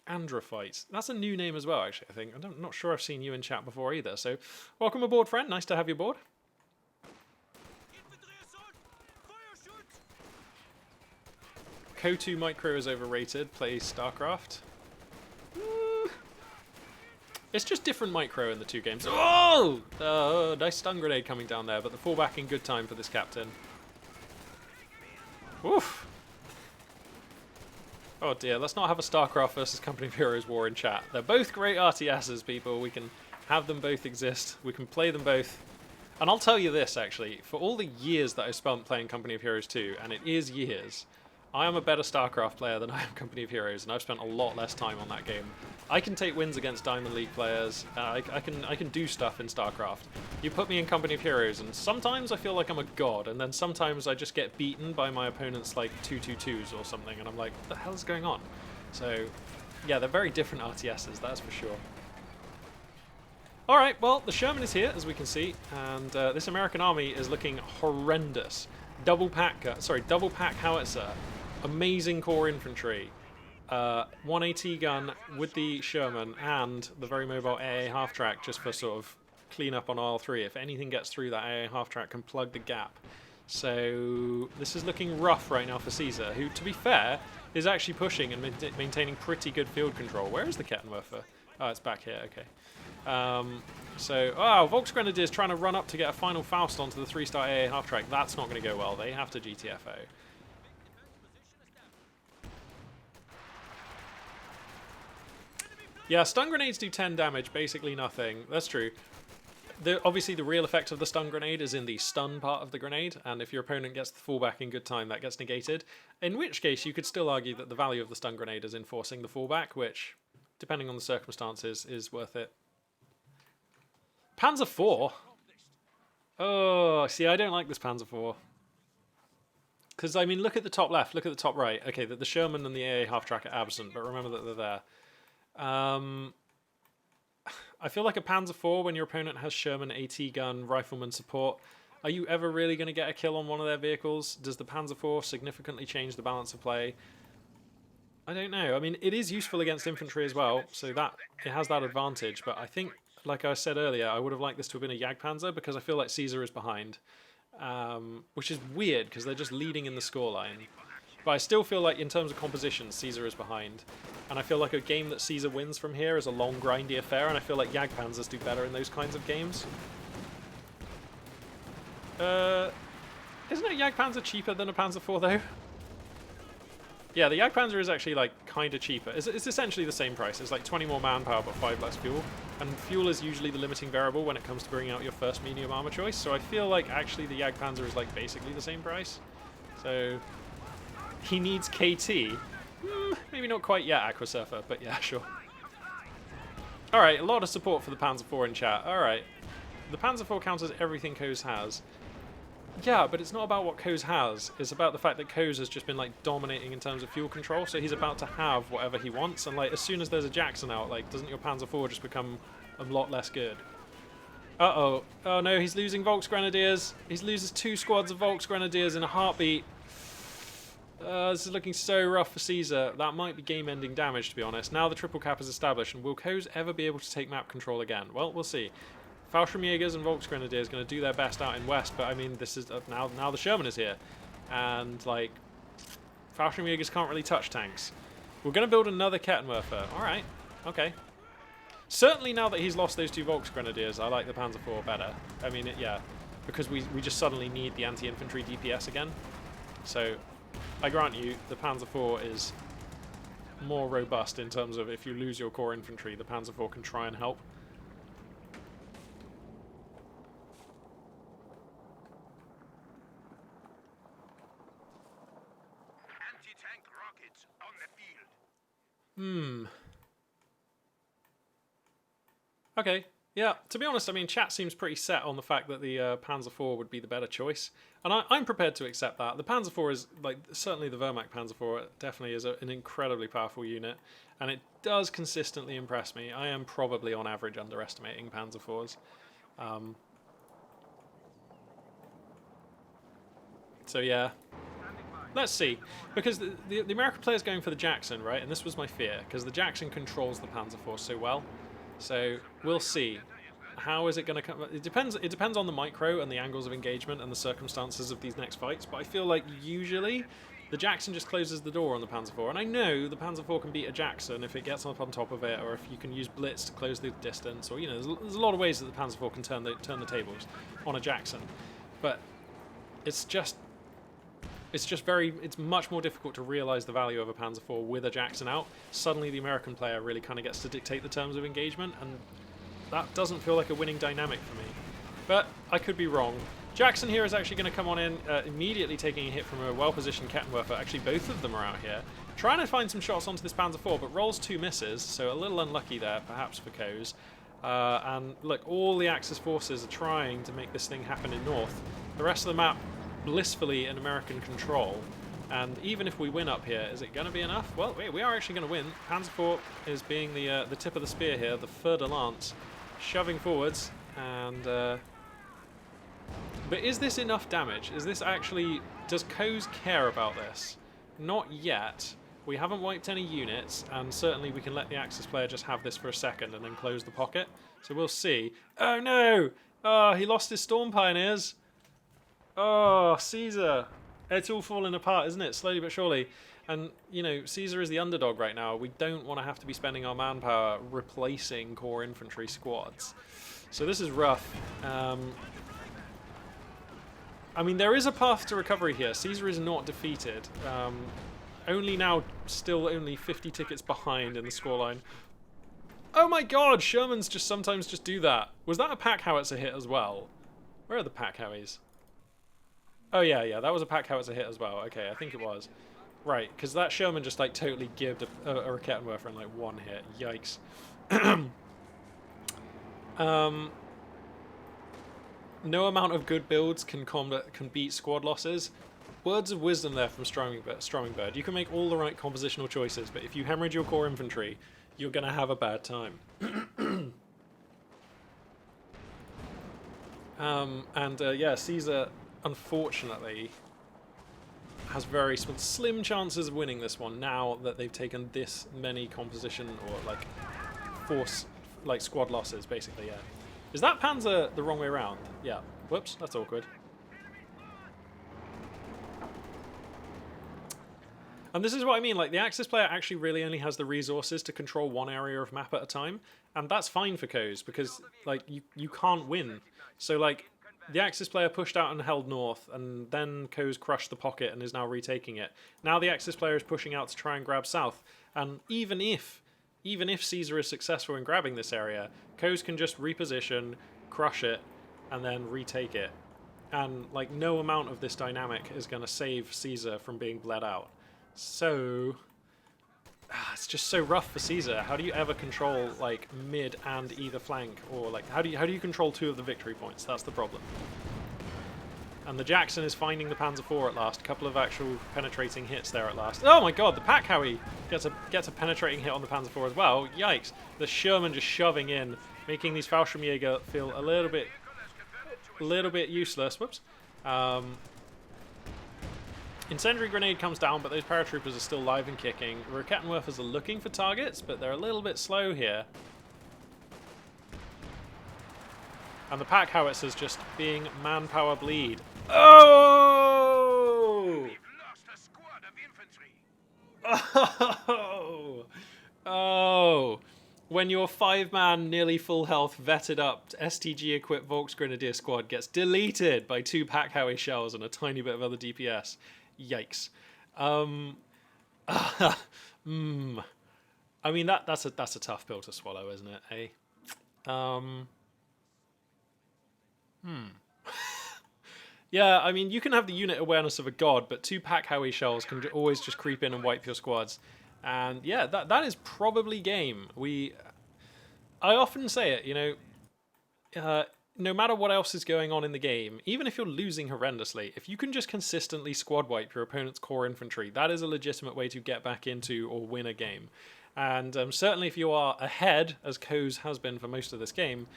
Androphyte. That's a new name as well, actually, I think. I'm not sure I've seen you in chat before either. So welcome aboard, friend. Nice to have you aboard. KO2 Micro is overrated. Play StarCraft. It's just different micro in the two games. Oh! Nice stun grenade coming down there, but the fallback in good time for this captain. Oof. Oh dear, let's not have a StarCraft versus Company of Heroes war in chat. They're both great RTSs, people. We can have them both exist. We can play them both. And I'll tell you this, actually. For all the years that I spent playing Company of Heroes 2, and it is years, I am a better StarCraft player than I am Company of Heroes, and I've spent a lot less time on that game. I can take wins against Diamond League players. I can do stuff in StarCraft. You put me in Company of Heroes, and sometimes I feel like I'm a god, and then sometimes I just get beaten by my opponent's like 2-2-2s or something, and I'm like, what the hell is going on? So, yeah, they're very different RTSs, that's for sure. Alright, well, the Sherman is here, as we can see, and this American army is looking horrendous. Double pack howitzer, amazing core infantry, 1AT gun with the Sherman, and the very mobile AA half-track just for sort of clean up on aisle 3. If anything gets through, that AA half-track can plug the gap. So this is looking rough right now for Caesar, who, to be fair, is actually pushing and maintaining pretty good field control. Where is the Kettenwerfer? Oh, it's back here, okay. Volksgrenadiers trying to run up to get a final Faust onto the 3-star AA half-track. That's not going to go well. They have to GTFO. Yeah, stun grenades do 10 damage, basically nothing. That's true. Obviously, the real effect of the stun grenade is in the stun part of the grenade, and if your opponent gets the fallback in good time, that gets negated. In which case, you could still argue that the value of the stun grenade is in forcing the fallback, which, depending on the circumstances, is worth it. Panzer IV? Oh, see, I don't like this Panzer IV. Because, I mean, look at the top left, look at the top right. Okay, the Sherman and the AA half-track are absent, but remember that they're there. I feel like a Panzer IV, when your opponent has Sherman, AT gun, rifleman support, are you ever really going to get a kill on one of their vehicles? Does the Panzer IV significantly change the balance of play? I don't know. I mean, it is useful against infantry as well, so that it has that advantage, but I think, like I said earlier, I would have liked this to have been a Jagdpanzer because I feel like Caesar is behind, which is weird because they're just leading in the scoreline. But I still feel like in terms of composition, Caesar is behind. And I feel like a game that Caesar wins from here is a long, grindy affair, and I feel like Jagdpanzers do better in those kinds of games. Isn't a Jagdpanzer cheaper than a Panzer IV, though? Yeah, the Jagdpanzer is actually, like, kind of cheaper. It's essentially the same price. It's like 20 more manpower, but 5 less fuel. And fuel is usually the limiting variable when it comes to bringing out your first medium armor choice, so I feel like actually the Jagdpanzer is, like, basically the same price. So he needs KT. Maybe not quite yet, Aquasurfer, but yeah, sure. Alright, a lot of support for the Panzer IV in chat. Alright. The Panzer IV counters everything Coase has. Yeah, but it's not about what Coase has. It's about the fact that Coase has just been, like, dominating in terms of fuel control, so he's about to have whatever he wants, and, like, as soon as there's a Jackson out, like, doesn't your Panzer IV just become a lot less good? Uh-oh. Oh, no, he's losing Volksgrenadiers. He loses 2 squads of Volksgrenadiers in a heartbeat. This is looking so rough for Caesar. That might be game-ending damage, to be honest. Now the triple cap is established, and will Coase ever be able to take map control again? Well, we'll see. Fallschirmjägers and Volksgrenadiers going to do their best out in West, but I mean, this is now the Sherman is here, and like Fallschirmjägers can't really touch tanks. We're going to build another Kettenwerfer. All right, okay. Certainly now that he's lost those 2 Volksgrenadiers, I like the Panzer IV better. I mean, yeah, because we just suddenly need the anti-infantry DPS again. So I grant you, the Panzer IV is more robust in terms of if you lose your core infantry, the Panzer IV can try and help. Anti-tank rockets on the field. Okay, yeah. To be honest, I mean, chat seems pretty set on the fact that the Panzer IV would be the better choice, and I'm prepared to accept that. The Panzer IV is like certainly the Wehrmacht Panzer IV definitely is an incredibly powerful unit, and it does consistently impress me. I am probably on average underestimating Panzer IVs. So yeah, let's see, because the American player's going for the Jackson, right? And this was my fear, because the Jackson controls the Panzer IV so well. So we'll see. How is it going to come? It depends. It depends on the micro and the angles of engagement and the circumstances of these next fights. But I feel like usually the Jackson just closes the door on the Panzer IV, and I know the Panzer IV can beat a Jackson if it gets up on top of it, or if you can use Blitz to close the distance, or there's a lot of ways that the Panzer IV can turn the tables on a Jackson. But it's much more difficult to realise the value of a Panzer IV with a Jackson out. Suddenly the American player really kind of gets to dictate the terms of engagement, and that doesn't feel like a winning dynamic for me. But I could be wrong. Jackson here is actually going to come on in, immediately taking a hit from a well-positioned Kettenwerfer. Actually, both of them are out here. Trying to find some shots onto this Panzer IV, but rolls 2 misses, so a little unlucky there, perhaps for Coase. And look, all the Axis forces are trying to make this thing happen in north. The rest of the map blissfully in American control, and even if we win up here, is it going to be enough? Well, we are actually going to win. Panzer IV is being the tip of the spear here, the fer de lance, shoving forwards, and but is this enough damage? Is this actually, does Coase care about this? Not yet. We haven't wiped any units, and certainly we can let the Axis player just have this for a second and then close the pocket. So we'll see. Oh no! Oh, he lost his Storm Pioneers. Oh, Caesar. It's all falling apart, isn't it? Slowly but surely. And, Caesar is the underdog right now. We don't want to have to be spending our manpower replacing core infantry squads. So this is rough. I mean, there is a path to recovery here. Caesar is not defeated. Only now, still only 50 tickets behind in the scoreline. Oh my god, Shermans just sometimes just do that. Was that a pack howitzer hit as well? Where are the pack howies? Oh yeah, that was a pack howitzer hit as well. Okay, I think it was. Right, because that Sherman just like totally gibbed a Rakettenwerfer in like 1 hit. Yikes. No amount of good builds can beat squad losses. Words of wisdom there from Strommingbird. You can make all the right compositional choices, but if you hemorrhage your core infantry, you're going to have a bad time. Yeah, Caesar, unfortunately, has very slim chances of winning this one now that they've taken this many composition or like force, like squad losses, basically. Yeah. Is that Panzer the wrong way around? Yeah. Whoops, that's awkward. And this is what I mean, like the Axis player actually really only has the resources to control one area of map at a time, and that's fine for Coase because like you can't win. So like the Axis player pushed out and held north, and then Coase crushed the pocket and is now retaking it. Now the Axis player is pushing out to try and grab south, and even if Caesar is successful in grabbing this area, Coase can just reposition, crush it, and then retake it. And like no amount of this dynamic is going to save Caesar from being bled out. So it's just so rough for Caesar. How do you ever control like mid and either flank, or like how do you control 2 of the victory points? That's the problem. And the Jackson is finding the Panzer IV at last. A couple of actual penetrating hits there at last. Oh my god, the Pack Howie gets a penetrating hit on the Panzer IV as well. Yikes! The Sherman just shoving in, making these Fallschirmjäger feel a little bit useless. Whoops. Incendiary grenade comes down, but those paratroopers are still live and kicking. Rakettenwerfers are looking for targets, but they're a little bit slow here. And the pack howitzers just being manpower bleed. Oh! We've lost a squad of infantry. Oh! Oh! When your 5-man, nearly full health, vetted up STG-equipped Volksgrenadier squad gets deleted by 2 pack howie shells and a tiny bit of other DPS. Yikes. I mean, that's a tough pill to swallow, isn't it, eh? Yeah, I mean, you can have the unit awareness of a god, but 2 pack howie shells can always just creep in and wipe your squads. And yeah, that is probably game. We, I mean, you can have the unit awareness of a god, but 2 pack howie shells can always just creep in and wipe your squads. And yeah, that is probably game. We, I mean, you can have the unit awareness of a god, but 2 pack howie shells can always just creep in and wipe your squads. I often say it, you know, no matter what else is going on in the game, even if you're losing horrendously, if you can just consistently squad wipe your opponent's core infantry, that is a legitimate way to get back into or win a game. And certainly if you are ahead, as Coase has been for most of this game,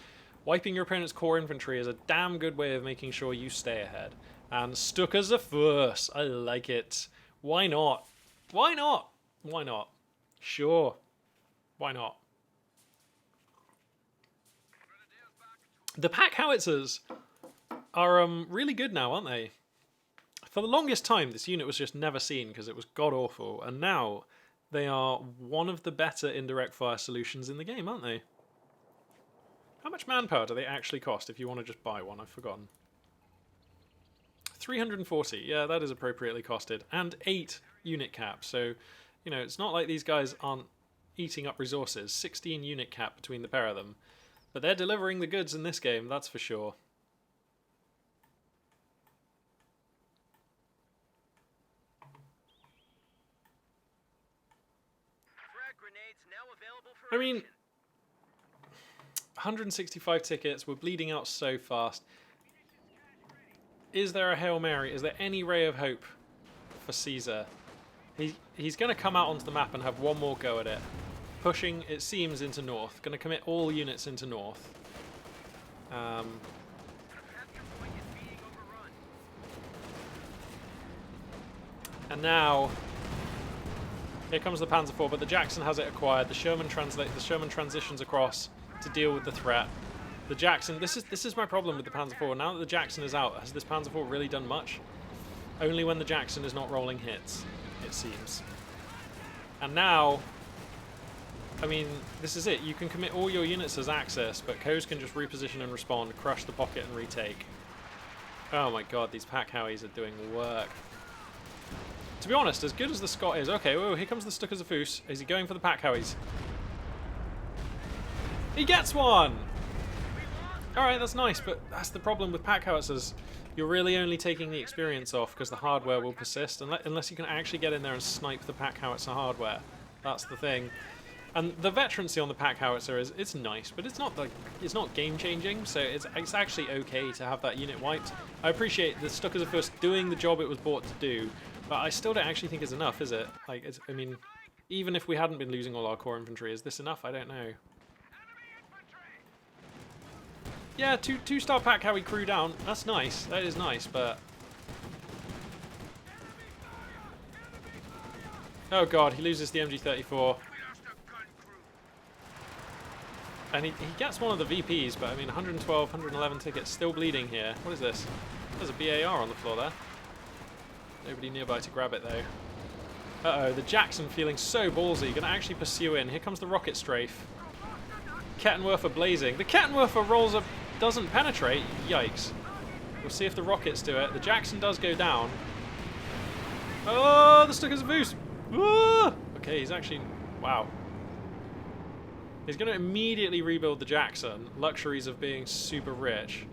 wiping your opponent's core infantry is a damn good way of making sure you stay ahead. And stuck as a fuss. I like it. Why not? Why not? Why not? Sure. Why not? The pack howitzers are really good now, aren't they? For the longest time, this unit was just never seen because it was god-awful. And now they are one of the better indirect fire solutions in the game, aren't they? How much manpower do they actually cost if you want to just buy one? I've forgotten. 340. Yeah, that is appropriately costed. And 8 unit cap. So, you know, it's not like these guys aren't eating up resources. 16 unit cap between the pair of them. But they're delivering the goods in this game, that's for sure. Frag grenades now available for I mean, action. 165 tickets, we're bleeding out so fast. Is there a Hail Mary? Is there any ray of hope for Caesar? He's going to come out onto the map and have one more go at it. Pushing, it seems, into north. Going to commit all units into north. Half your point is being overrun. And now, here comes the Panzer IV, but the Jackson has it acquired. The Sherman transitions across to deal with the threat. The Jackson, this is my problem with the Panzer IV. Now that the Jackson is out, has this Panzer IV really done much? Only when the Jackson is not rolling hits, it seems. And now, I mean, this is it. You can commit all your units as Axis, but Coase can just reposition and respond, crush the pocket and retake. Oh my god, these pack howies are doing work. To be honest, as good as the Scot is... Okay, whoa, here comes the Stuck as a Foos. Is he going for the pack howies? He gets one! Alright, that's nice, but that's the problem with pack howitzers. You're really only taking the experience off because the hardware will persist, unless you can actually get in there and snipe the pack howitzer hardware. That's the thing. And the veterancy on the pack howitzer it's nice, but it's not game changing. So it's actually okay to have that unit wiped. I appreciate the Stuck as a Foos doing the job it was bought to do, but I still don't actually think it's enough, is it? Like, I mean, even if we hadn't been losing all our core infantry, is this enough? I don't know. Yeah, two-star pack howie crew down. That's nice. That is nice, but... Oh god, he loses the MG34. And he gets one of the VPs, but I mean, 112, 111 tickets, still bleeding here. What is this? There's a BAR on the floor there. Nobody nearby to grab it, though. Uh-oh, the Jackson feeling so ballsy. Gonna actually pursue in. Here comes the rocket strafe. Kettenwerfer blazing. The Kettenwerfer rolls up, doesn't penetrate. Yikes. We'll see if the rockets do it. The Jackson does go down. Oh, the Stuck as a Foos. Ah! Okay, he's actually... Wow. He's going to immediately rebuild the Jackson. Luxuries of being super rich.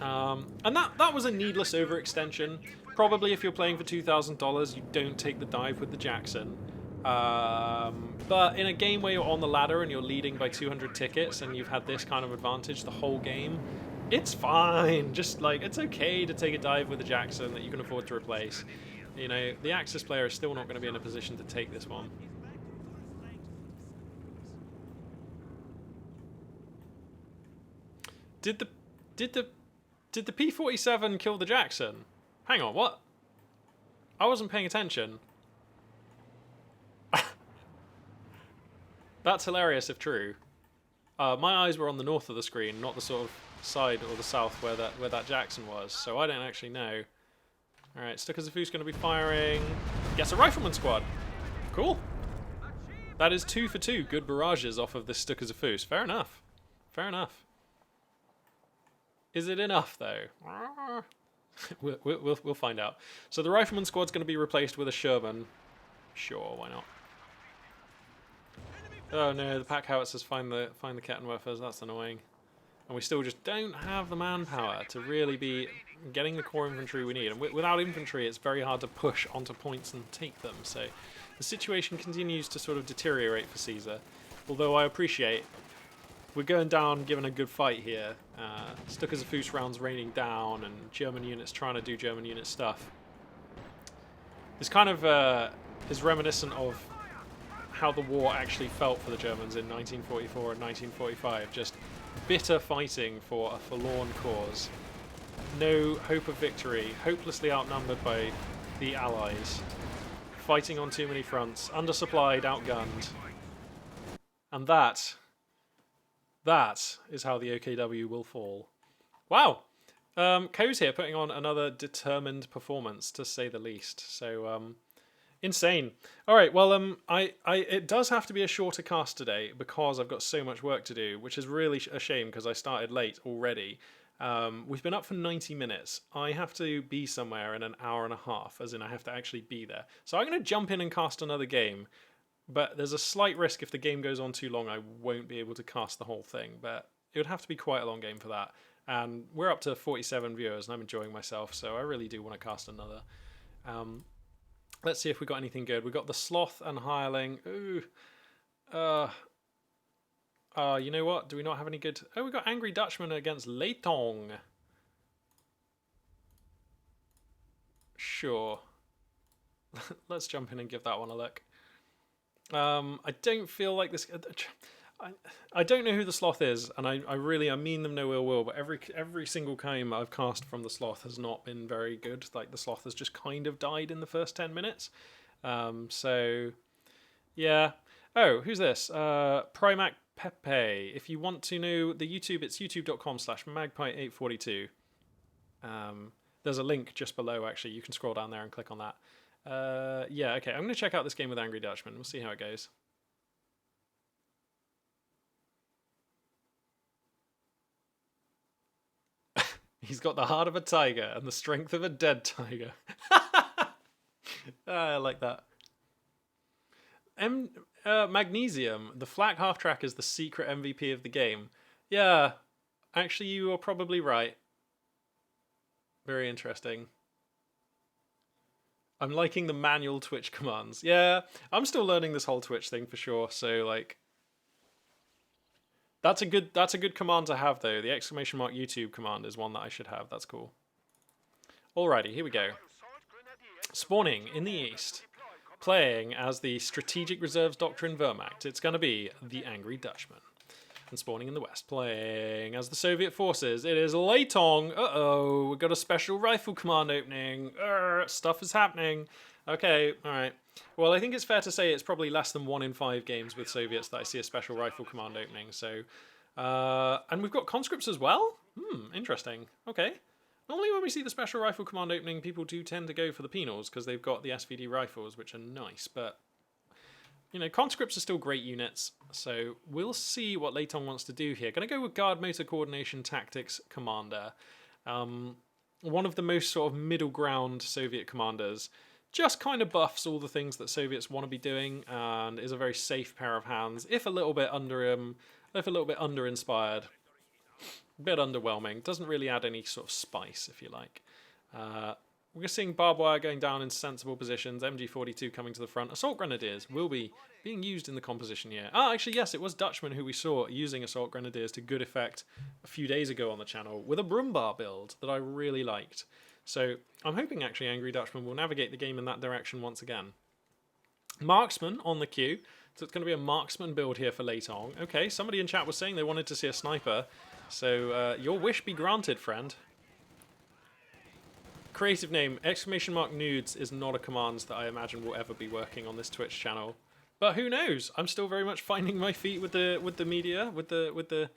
And that was a needless overextension. Probably if you're playing for $2,000, you don't take the dive with the Jackson. But in a game where you're on the ladder and you're leading by 200 tickets and you've had this kind of advantage the whole game, it's fine. Just like, it's okay to take a dive with the Jackson that you can afford to replace. You know, the Axis player is still not going to be in a position to take this one. Did the P-47 kill the Jackson? Hang on, what? I wasn't paying attention. That's hilarious if true. My eyes were on the north of the screen, not the sort of side or the south where that Jackson was, so I don't actually know. Alright, Stuck as a Foos going to be firing. Gets a rifleman squad. Cool. That is 2 for 2 good barrages off of this Stuck as a Foos. Fair enough. Fair enough. Is it enough, though? We'll find out. So the rifleman squad's going to be replaced with a Sherman. Sure, why not? Oh no, the pack howitzers find the Kettenwerfers. That's annoying. And we still just don't have the manpower to really be getting the core infantry we need. And without infantry, it's very hard to push onto points and take them. So the situation continues to sort of deteriorate for Caesar. Although I appreciate we're going down, giving a good fight here. Stuka's rounds raining down, and German units trying to do German unit stuff. This kind of is reminiscent of how the war actually felt for the Germans in 1944 and 1945. Just bitter fighting for a forlorn cause. No hope of victory, hopelessly outnumbered by the Allies. Fighting on too many fronts, undersupplied, outgunned. And that is how the OKW will fall. Wow! Ko's here putting on another determined performance, to say the least. So, insane. All right, well, it does have to be a shorter cast today because I've got so much work to do, which is really a shame because I started late already. We've been up for 90 minutes. I have to be somewhere in an hour and a half, as in I have to actually be there. So I'm going to jump in and cast another game, but there's a slight risk if the game goes on too long, I won't be able to cast the whole thing, but it would have to be quite a long game for that. And we're up to 47 viewers, and I'm enjoying myself, so I really do want to cast another. Let's see if we got anything good. We got the Sloth and Hireling. Ooh. You know what? Do we not have any good... Oh, we got Angry Dutchman against Leitong. Sure. Let's jump in and give that one a look. I don't feel like this... I don't know who the Sloth is, and I mean them no ill will, but every single game I've cast from the Sloth has not been very good. Like, the Sloth has just kind of died in the first 10 minutes. So, yeah. Oh, who's this? Primac Pepe. If you want to know the YouTube, it's youtube.com/magpie842. There's a link just below, actually. You can scroll down there and click on that. Yeah, okay. I'm going to check out this game with Angry Dutchman. We'll see how it goes. He's got the heart of a tiger and the strength of a dead tiger. I like that. Magnesium. The flak half-track is the secret MVP of the game. Yeah, actually you are probably right. Very interesting. I'm liking the manual Twitch commands. Yeah, I'm still learning this whole Twitch thing for sure, so like... That's a good command to have, though. The !YouTube command is one that I should have. That's cool. Alrighty, here we go. Spawning in the east. Playing as the Strategic Reserves Doctrine Wehrmacht. It's going to be the Angry Dutchman. And spawning in the west. Playing as the Soviet forces. It is Leitong. Uh-oh. We've got a special rifle command opening. Stuff is happening. Okay, alright. Well, I think it's fair to say it's probably less than 1 in 5 games with Soviets that I see a special rifle command opening. So, and we've got conscripts as well? Interesting. Okay. Normally when we see the special rifle command opening, people do tend to go for the penals because they've got the SVD rifles, which are nice. But, you know, conscripts are still great units. So we'll see what Leitong wants to do here. Going to go with Guard Motor Coordination Tactics Commander. One of the most sort of middle ground Soviet commanders. Just kind of buffs all the things that Soviets want to be doing and is a very safe pair of hands, if a little bit under-inspired. A bit underwhelming. Doesn't really add any sort of spice, if you like. We're seeing barbed wire going down in sensible positions, MG42 coming to the front. Assault Grenadiers will be being used in the composition here. Actually, yes, it was Dutchman who we saw using Assault Grenadiers to good effect a few days ago on the channel with a Brumbar build that I really liked. So I'm hoping actually Angry Dutchman will navigate the game in that direction once again. Marksman on the queue. So it's going to be a marksman build here for Leitong. Okay, somebody in chat was saying they wanted to see a sniper. So your wish be granted, friend. Creative name, !nudes is not a command that I imagine will ever be working on this Twitch channel. But who knows? I'm still very much finding my feet with the media, with the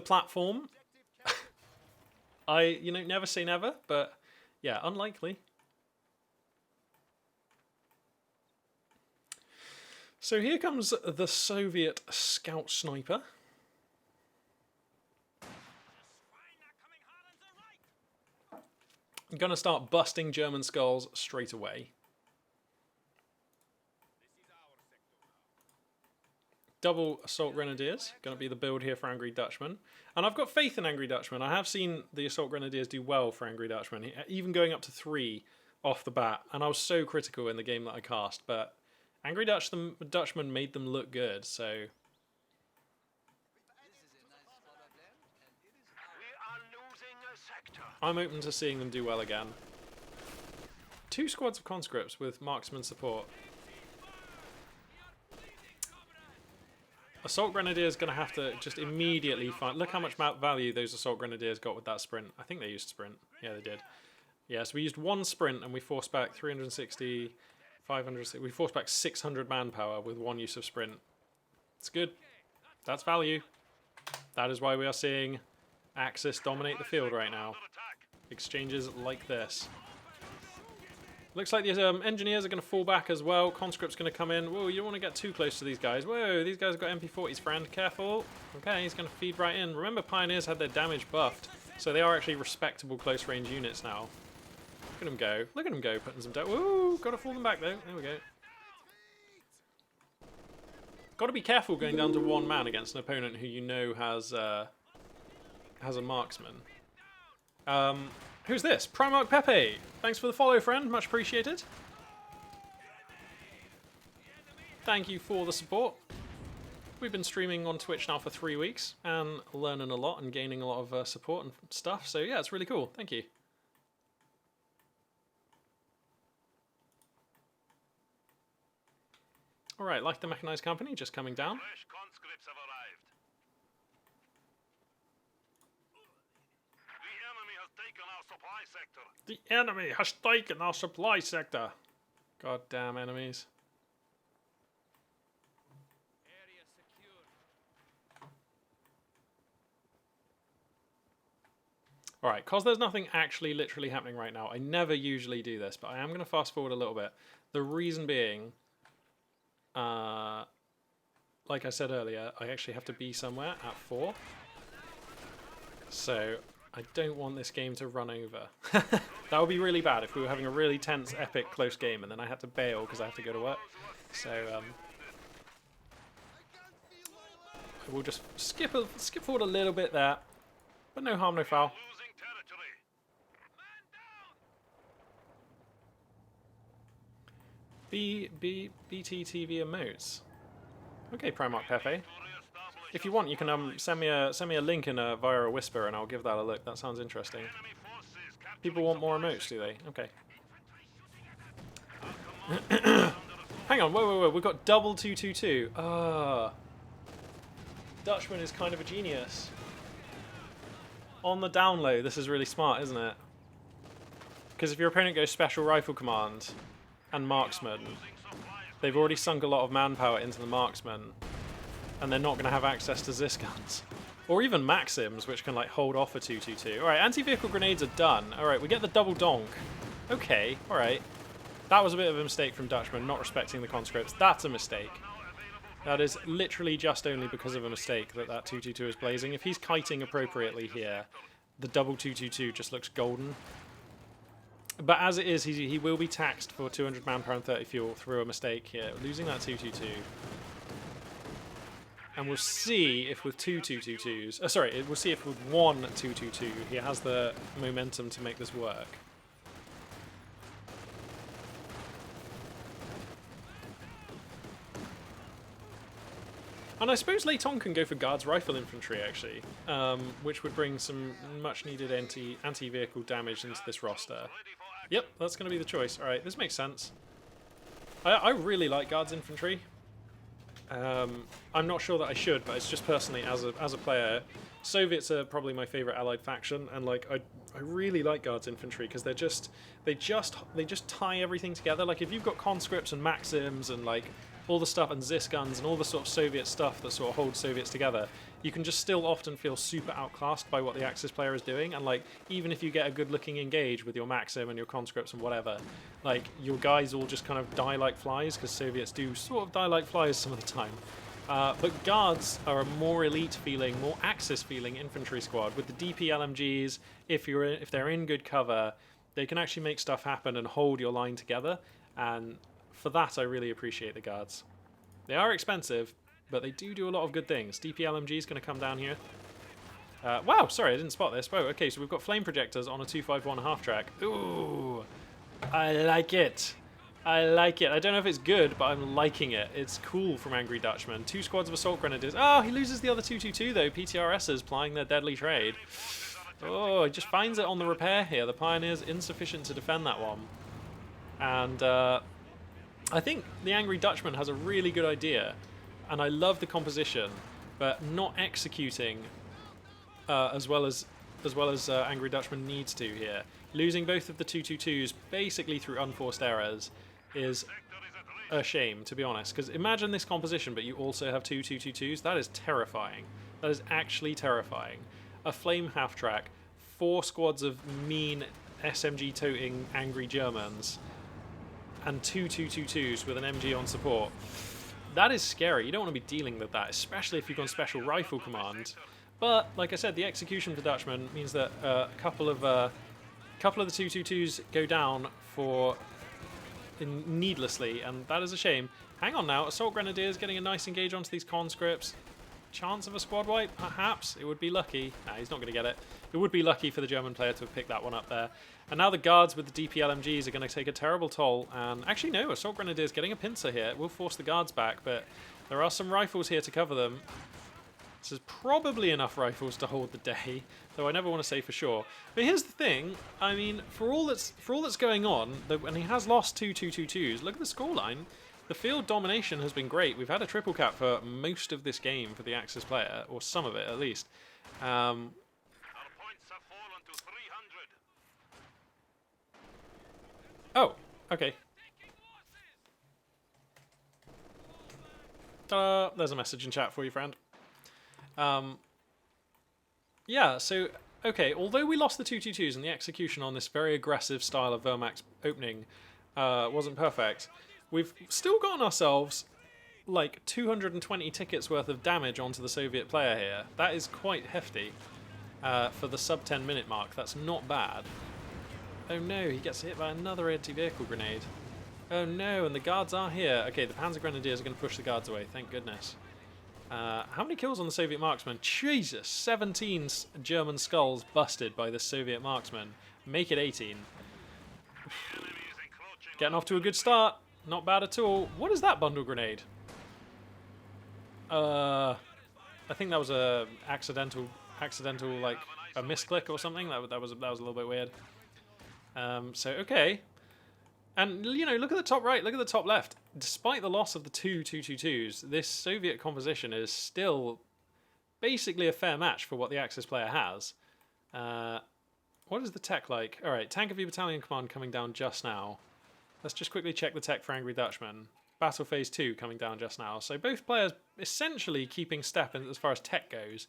platform. You know, never say never, but yeah, unlikely. So here comes the Soviet scout sniper. I'm going to start busting German skulls straight away. Double Assault Grenadiers, going to be the build here for Angry Dutchman. And I've got faith in Angry Dutchman. I have seen the Assault Grenadiers do well for Angry Dutchman, even going up to 3 off the bat. And I was so critical in the game that I cast, but Angry Dutchman made them look good, so I'm open to seeing them do well again. 2 squads of conscripts with marksman support. Assault Grenadiers going to have to just immediately find... Look how much value those Assault Grenadiers got with that sprint. I think they used sprint. Yeah, they did. Yeah, so we used 1 sprint and we forced back 360, 500... We forced back 600 manpower with 1 use of sprint. It's good. That's value. That is why we are seeing Axis dominate the field right now. Exchanges like this. Looks like these engineers are going to fall back as well. Conscript's going to come in. Whoa, you don't want to get too close to these guys. Whoa, these guys have got MP40s, friend. Careful. Okay, he's going to feed right in. Remember, Pioneers had their damage buffed, so they are actually respectable close-range units now. Look at them go. Look at them go, putting some... Woo, got to fall them back, though. There we go. Got to be careful going down to 1 man against an opponent who you know has a marksman. Who's this? Primarch Pepe. Thanks for the follow, friend. Much appreciated. Thank you for the support. We've been streaming on Twitch now for 3 weeks and learning a lot and gaining a lot of support and stuff. So yeah, it's really cool. Thank you. All right, like the mechanized company, just coming down. Fresh conscripts have arrived. The enemy has taken our supply sector. The enemy has taken our supply sector. Goddamn enemies. Area secure. Alright, because there's nothing actually literally happening right now, I never usually do this, but I am going to fast forward a little bit. The reason being, like I said earlier, I actually have to be somewhere at 4. So I don't want this game to run over. That would be really bad if we were having a really tense, epic, close game and then I had to bail because I have to go to work. So I will just skip forward a little bit there, but no harm, no foul. Losing territory. BTTV emotes. Okay, Primarch Pepe. If you want, you can send me a link in via a whisper, and I'll give that a look. That sounds interesting. People want more emotes, do they? Okay. Hang on, whoa! We've got double 222. Dutchman is kind of a genius. On the down low, this is really smart, isn't it? Because if your opponent goes Special Rifle Command and Marksman, they've already sunk a lot of manpower into the Marksman, and they're not going to have access to Zis guns. Or even Maxims, which can like hold off a 222. Alright, anti-vehicle grenades are done. Alright, we get the double donk. Okay, alright. That was a bit of a mistake from Dutchman, not respecting the conscripts. That's a mistake. That is literally just only because of a mistake that 222 is blazing. If he's kiting appropriately here, the double 222 just looks golden. But as it is, he will be taxed for 200 manpower and 30 fuel through a mistake here, losing that 222. And we'll see if with 2 222s, we'll see if with 1 222 he has the momentum to make this work. And I suppose Leighton can go for Guards Rifle Infantry, actually, which would bring some much-needed anti-vehicle damage into this roster. Yep, that's going to be the choice. Alright, this makes sense. I really like Guards Infantry. I'm not sure that I should, but it's just personally, as a player, Soviets are probably my favorite allied faction, and like I really like Guards Infantry because they just tie everything together. Like if you've got conscripts and Maxims and like all the stuff and Zis guns and all the sort of Soviet stuff that sort of holds Soviets together, you can just still often feel super outclassed by what the Axis player is doing. And like even if you get a good looking engage with your Maxim and your conscripts and whatever, like your guys all just kind of die like flies because Soviets do sort of die like flies some of the time. But Guards are a more elite feeling, more Axis feeling infantry squad with the DP LMGs. If they're in good cover, they can actually make stuff happen and hold your line together. And for that, I really appreciate the Guards. They are expensive, but they do a lot of good things. DP LMG is going to come down here. Wow, sorry, I didn't spot this. Whoa, okay, so we've got flame projectors on a 251 half track. Ooh, I like it. I like it. I don't know if it's good, but I'm liking it. It's cool from Angry Dutchman. 2 squads of Assault Grenadiers. Oh, he loses the other 222, though. PTRSs plying their deadly trade. Oh, he just finds it on the repair here. The Pioneer's insufficient to defend that one. And I think the Angry Dutchman has a really good idea. And I love the composition, but not executing as well as Angry Dutchman needs to here. Losing both of the 222s basically through unforced errors is a shame, to be honest. Because imagine this composition, but you also have two 222s. That is terrifying. That is actually terrifying. A flame half-track, 4 squads of mean SMG-toting angry Germans, and 2 222s with an MG on support. That is scary. You don't want to be dealing with that, especially if you've gone special rifle command. But, like I said, the execution for Dutchman means that a couple of the 222s go down for needlessly, and that is a shame. Hang on now, Assault Grenadiers getting a nice engage onto these conscripts. Chance of a squad wipe? Perhaps. It would be lucky. Nah, he's not going to get it. It would be lucky for the German player to have picked that one up there. And now the guards with the DPLMGs are going to take a terrible toll. And actually, no, Assault Grenadiers getting a pincer here. It will force the guards back, but there are some rifles here to cover them. This is probably enough rifles to hold the day, though I never want to say for sure. But here's the thing. I mean, for all that's going on, and he has lost 2 222s, look at the scoreline. The field domination has been great. We've had a triple cap for most of this game for the Axis player, or some of it at least. Our points have fallen to 300. Oh, okay. There's a message in chat for you, friend. Yeah, so, okay, although we lost the 222s and the execution on this very aggressive style of Wehrmacht's opening wasn't perfect, we've still gotten ourselves like 220 tickets worth of damage onto the Soviet player here. That is quite hefty for the sub 10 minute mark. That's not bad. Oh no, he gets hit by another anti-vehicle grenade. Oh no, and the guards are here. Okay, the Panzer Grenadiers are going to push the guards away, thank goodness. How many kills on the Soviet marksman? Jesus, 17 German skulls busted by this Soviet marksman. Make it 18. Getting off to a good start. Not bad at all. What is that bundle grenade? I think that was a accidental like a misclick or something. That was a little bit weird. So okay. And, you know, look at the top right, look at the top left. Despite the loss of the 2 222s, this Soviet composition is still basically a fair match for what the Axis player has. What is the tech like? All right, Tank of your Battalion Command coming down just now. Let's just quickly check the tech for Angry Dutchman. Battle Phase 2 coming down just now. So both players essentially keeping step as far as tech goes,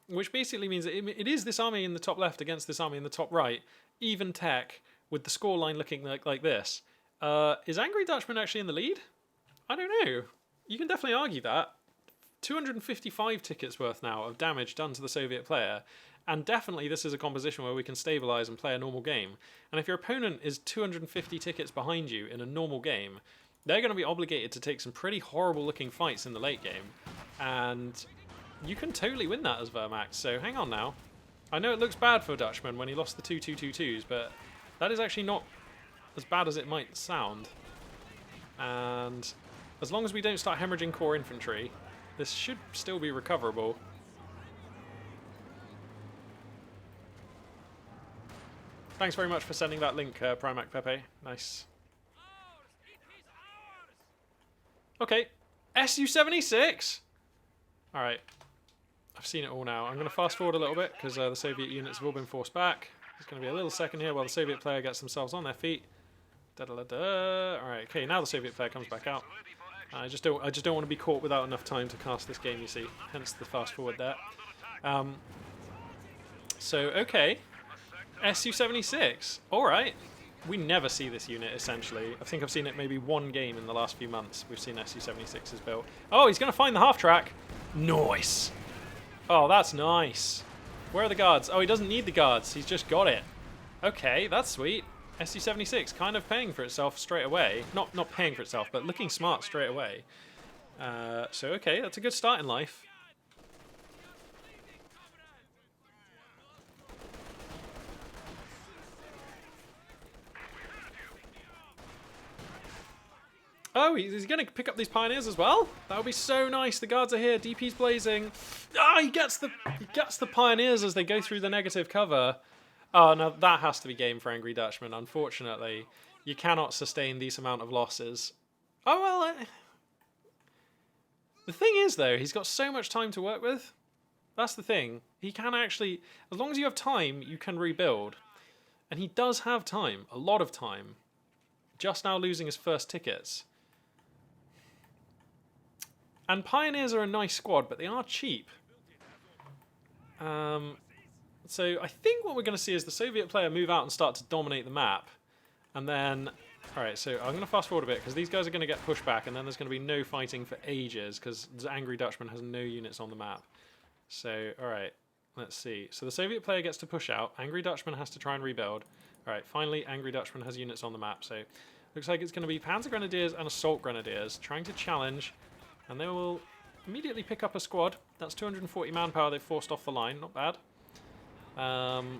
which basically means that it is this army in the top left against this army in the top right, even tech, with the scoreline looking like this. Is Angry Dutchman actually in the lead? I don't know. You can definitely argue that. 255 tickets worth now of damage done to the Soviet player, and definitely this is a composition where we can stabilize and play a normal game. And if your opponent is 250 tickets behind you in a normal game, they're going to be obligated to take some pretty horrible looking fights in the late game, and you can totally win that as Wehrmacht. So hang on now. I know it looks bad for Dutchman when he lost the 2 222s, but that is actually not as bad as it might sound. And as long as we don't start hemorrhaging core infantry, this should still be recoverable. Thanks very much for sending that link, Primac Pepe. Nice. Okay, Su-76! Alright, I've seen it all now. I'm going to fast forward a little bit because the Soviet units have all been forced back. There's going to be a little second here while the Soviet player gets themselves on their feet. Da-da-da-da. Alright, okay, now the Soviet player comes back out. I just don't want to be caught without enough time to cast this game, you see. Hence the fast forward there. So, okay. Su-76. Alright. We never see this unit, essentially. I think I've seen it maybe one game in the last few months. We've seen Su-76s built. Oh, he's going to find the half-track. Nice. Oh, that's nice. Where are the guards? Oh, he doesn't need the guards. He's just got it. Okay, that's sweet. Su-76 kind of paying for itself straight away. Not paying for itself, but looking smart straight away. So, okay, that's a good start in life. Oh, he's going to pick up these pioneers as well? That would be so nice. The guards are here. DP's blazing. Ah, he gets the pioneers as they go through the negative cover. Oh, no, that has to be game for Angry Dutchman. Unfortunately, you cannot sustain these amount of losses. Oh, well... The thing is, though, he's got so much time to work with. That's the thing. He can actually... As long as you have time, you can rebuild. And he does have time. A lot of time. Just now losing his first tickets. And Pioneers are a nice squad, but they are cheap. So I think what we're going to see is the Soviet player move out and start to dominate the map. And then... Alright, so I'm going to fast forward a bit, because these guys are going to get pushed back, and then there's going to be no fighting for ages, because the Angry Dutchman has no units on the map. So, alright, let's see. So the Soviet player gets to push out. Angry Dutchman has to try and rebuild. Alright, finally, Angry Dutchman has units on the map. So, looks like it's going to be Panzer Grenadiers and Assault Grenadiers trying to challenge, and they will immediately pick up a squad. That's 240 manpower they've forced off the line. Not bad. You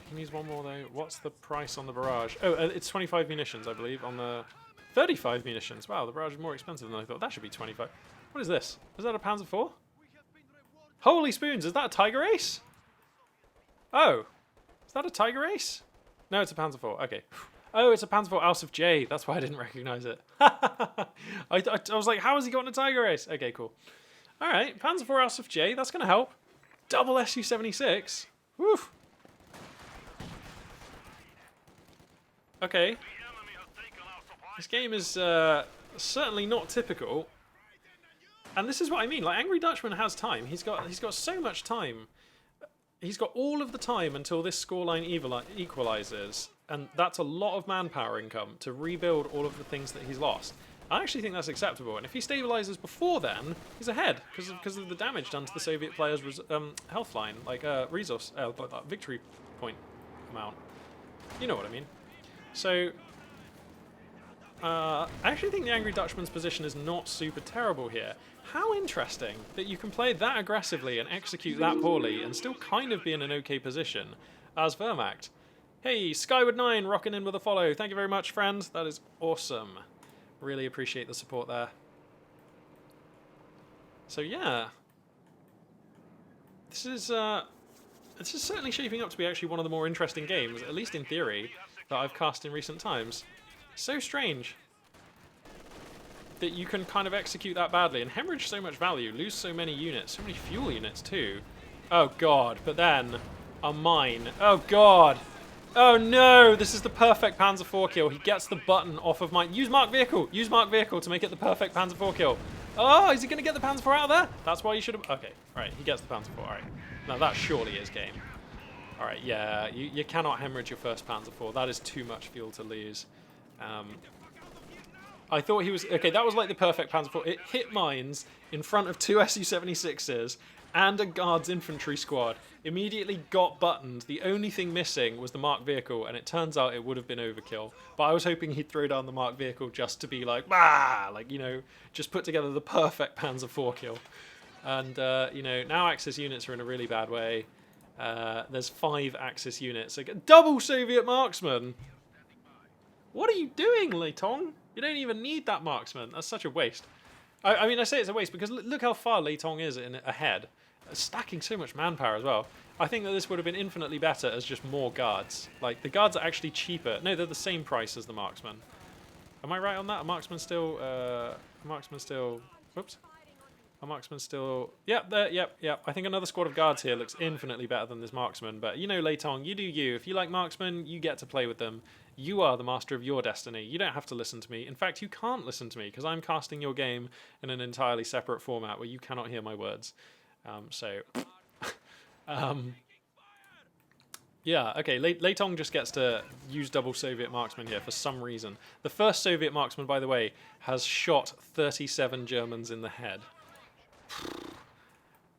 can use one more though. What's the price on the barrage? Oh, it's 25 munitions, I believe, on the 35 munitions. Wow, the barrage is more expensive than I thought. That should be 25. What is this? Is that a Panzer IV? Holy spoons, is that a Tiger Ace? Oh, is that a Tiger Ace? No, it's a Panzer IV. Okay. Oh, it's a Panzer IV Ausf J. That's why I didn't recognize it. I was like, how has he gotten a Tiger Ace? Okay, cool. All right, Panzer IV Ausf J. That's going to help. Double Su-76. Woo. Okay. This game is certainly not typical. And this is what I mean. Like, Angry Dutchman has time. He's got so much time. He's got all of the time until this scoreline equalizes, and that's a lot of manpower income to rebuild all of the things that he's lost. I actually think that's acceptable, and if he stabilizes before then, he's ahead because of the damage done to the Soviet player's health line, like resource, victory point amount. You know what I mean. So, I actually think the Angry Dutchman's position is not super terrible here. How interesting that you can play that aggressively and execute that poorly and still kind of be in an okay position as Wehrmacht. Hey, Skyward9 rocking in with a follow. Thank you very much, friend. That is awesome. Really appreciate the support there. So yeah, this is certainly shaping up to be actually one of the more interesting games, at least in theory, that I've cast in recent times. So strange that you can kind of execute that badly and hemorrhage so much value, lose so many units, so many fuel units too. Oh god, but then a mine. Oh god. Oh no, this is the perfect Panzer IV kill. He gets the button off of mine. Use Mark Vehicle. Use Mark Vehicle to make it the perfect Panzer IV kill. Oh, is he going to get the Panzer IV out of there? That's why you should have... Okay, alright, he gets the Panzer IV. Alright, now that surely is game. Alright, yeah, you cannot hemorrhage your first Panzer IV. That is too much fuel to lose. I thought he was... Okay, that was like the perfect Panzer IV. It hit mines in front of two Su-76s and a Guards infantry squad. Immediately got buttoned. The only thing missing was the Mark Vehicle, and it turns out it would have been overkill. But I was hoping he'd throw down the Mark Vehicle just to be like, bah! Like, you know, just put together the perfect Panzer IV kill. And, you know, now Axis units are in a really bad way. There's 5 Axis units. Like, double Soviet marksman! What are you doing, Leitong? You don't even need that marksman. That's such a waste. I mean, I say it's a waste because look how far Leitong is ahead. Stacking so much manpower as well. I think that this would have been infinitely better as just more guards. Like, the guards are actually cheaper. No, they're the same price as the marksman. Am I right on that? A marksman still... Whoops. A marksman still... Yep, there, yep. I think another squad of guards here looks infinitely better than this marksman. But, you know, Leitong, you do you. If you like marksmen, you get to play with them. You are the master of your destiny. You don't have to listen to me. In fact, you can't listen to me because I'm casting your game in an entirely separate format where you cannot hear my words. Yeah, okay, Leitong just gets to use double Soviet marksman here for some reason. The first Soviet marksman, by the way, has shot 37 Germans in the head.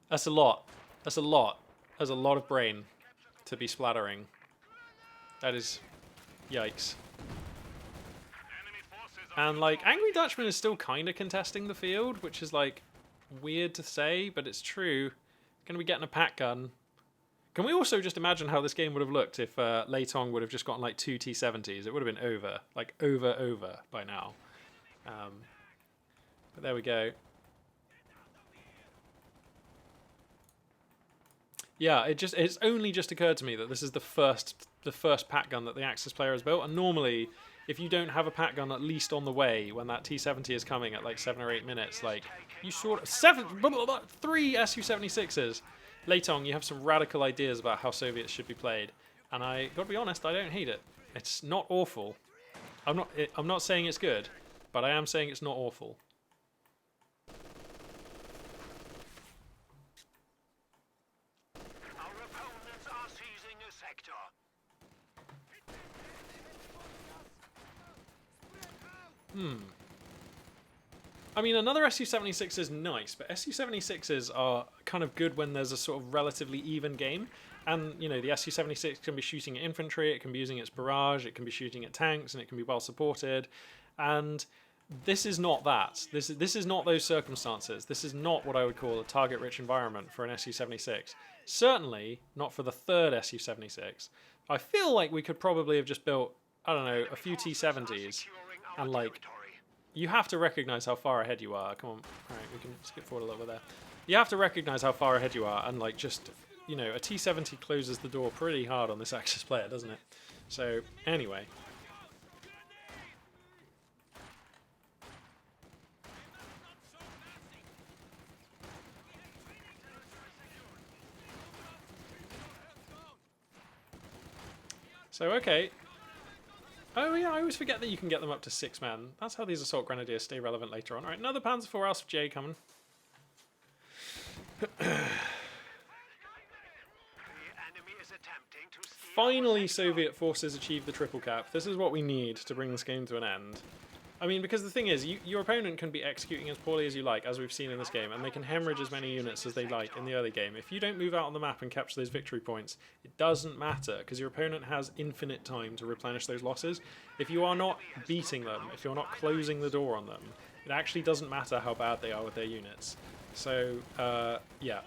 That's a lot. That's a lot. There's a lot of brain to be splattering. That is... Yikes. And, like, Angry Dutchman is still kind of contesting the field, which is, like, weird to say, but it's true. Gonna be getting a pack gun. Can we also just imagine how this game would have looked if Leitong would have just gotten like 2 T-70s? It would have been over. Like, over by now. But there we go. Yeah, it's only just occurred to me that this is the first pack gun that the Axis player has built, and normally if you don't have a pack gun at least on the way when that T-70 is coming at like 7 or 8 minutes, like you sort of 3 Su-76s. Leitong, you have some radical ideas about how Soviets should be played, and I gotta be honest, I don't hate it. It's not awful. I'm not saying it's good, but I am saying it's not awful. Our opponents are seizing a sector. I mean, another Su-76 is nice, but Su-76s are kind of good when there's a sort of relatively even game. And, you know, the Su-76 can be shooting at infantry, it can be using its barrage, it can be shooting at tanks, and it can be well supported. And this is not that. This is not those circumstances. This is not what I would call a target-rich environment for an Su-76. Certainly not for the third Su-76. I feel like we could probably have just built, I don't know, a few T-70s, and like, you have to recognize how far ahead you are. Come on. Alright, we can skip forward a little bit there. You have to recognize how far ahead you are, and like, just, you know, a T-70 closes the door pretty hard on this Axis player, doesn't it? So, anyway. So, okay. Oh yeah, I always forget that you can get them up to 6 men. That's how these assault grenadiers stay relevant later on. Alright, another Panzer IV Alpha J coming. Finally, Soviet forces achieve the triple cap. This is what we need to bring this game to an end. I mean, because the thing is, your opponent can be executing as poorly as you like, as we've seen in this game, and they can hemorrhage as many units as they like in the early game. If you don't move out on the map and capture those victory points, it doesn't matter, because your opponent has infinite time to replenish those losses. If you are not beating them, if you're not closing the door on them, it actually doesn't matter how bad they are with their units. So, yeah.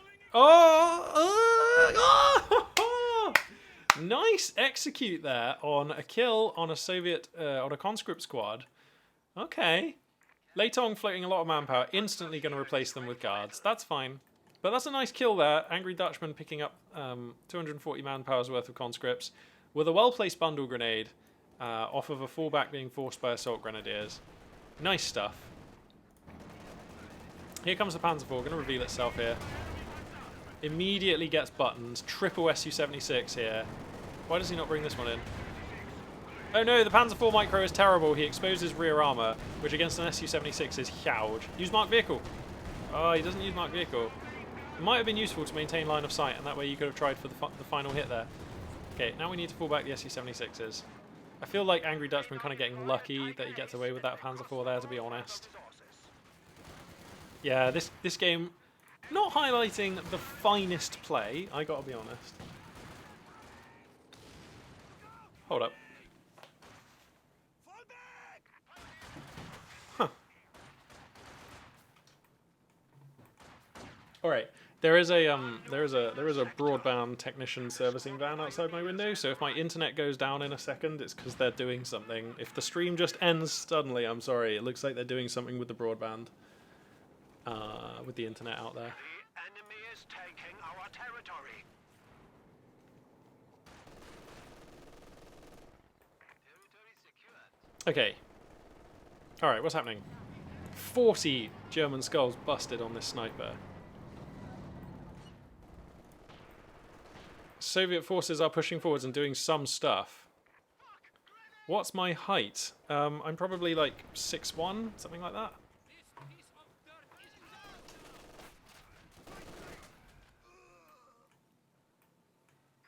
Nice execute there on a kill on a Soviet, on a conscript squad. Okay. Leitong floating a lot of manpower, instantly going to replace them with guards. That's fine. But that's a nice kill there. Angry Dutchman picking up 240 manpower's worth of conscripts with a well-placed bundle grenade off of a fallback being forced by assault grenadiers. Nice stuff. Here comes the Panzer IV, going to reveal itself here. Immediately gets buttons. Triple Su-76 here. Why does he not bring this one in? Oh no, the Panzer IV Micro is terrible. He exposes rear armor, which against an Su-76 is huge. Use marked vehicle. Oh, he doesn't use marked vehicle. It might have been useful to maintain line of sight, and that way you could have tried for the final hit there. Okay, now we need to fall back the Su-76s. I feel like Angry Dutchman kind of getting lucky that he gets away with that Panzer IV there, to be honest. Yeah, this game, not highlighting the finest play, I gotta be honest. Hold up. Huh. All right. There is a broadband technician servicing van outside my window, so if my internet goes down in a second, it's because they're doing something. If the stream just ends suddenly, I'm sorry. It looks like they're doing something with the broadband, with the internet out there. The enemy is taking our territory. Okay. All right, what's happening? 40 German skulls busted on this sniper. Soviet forces are pushing forwards and doing some stuff. What's my height? I'm probably like 6'1", something like that.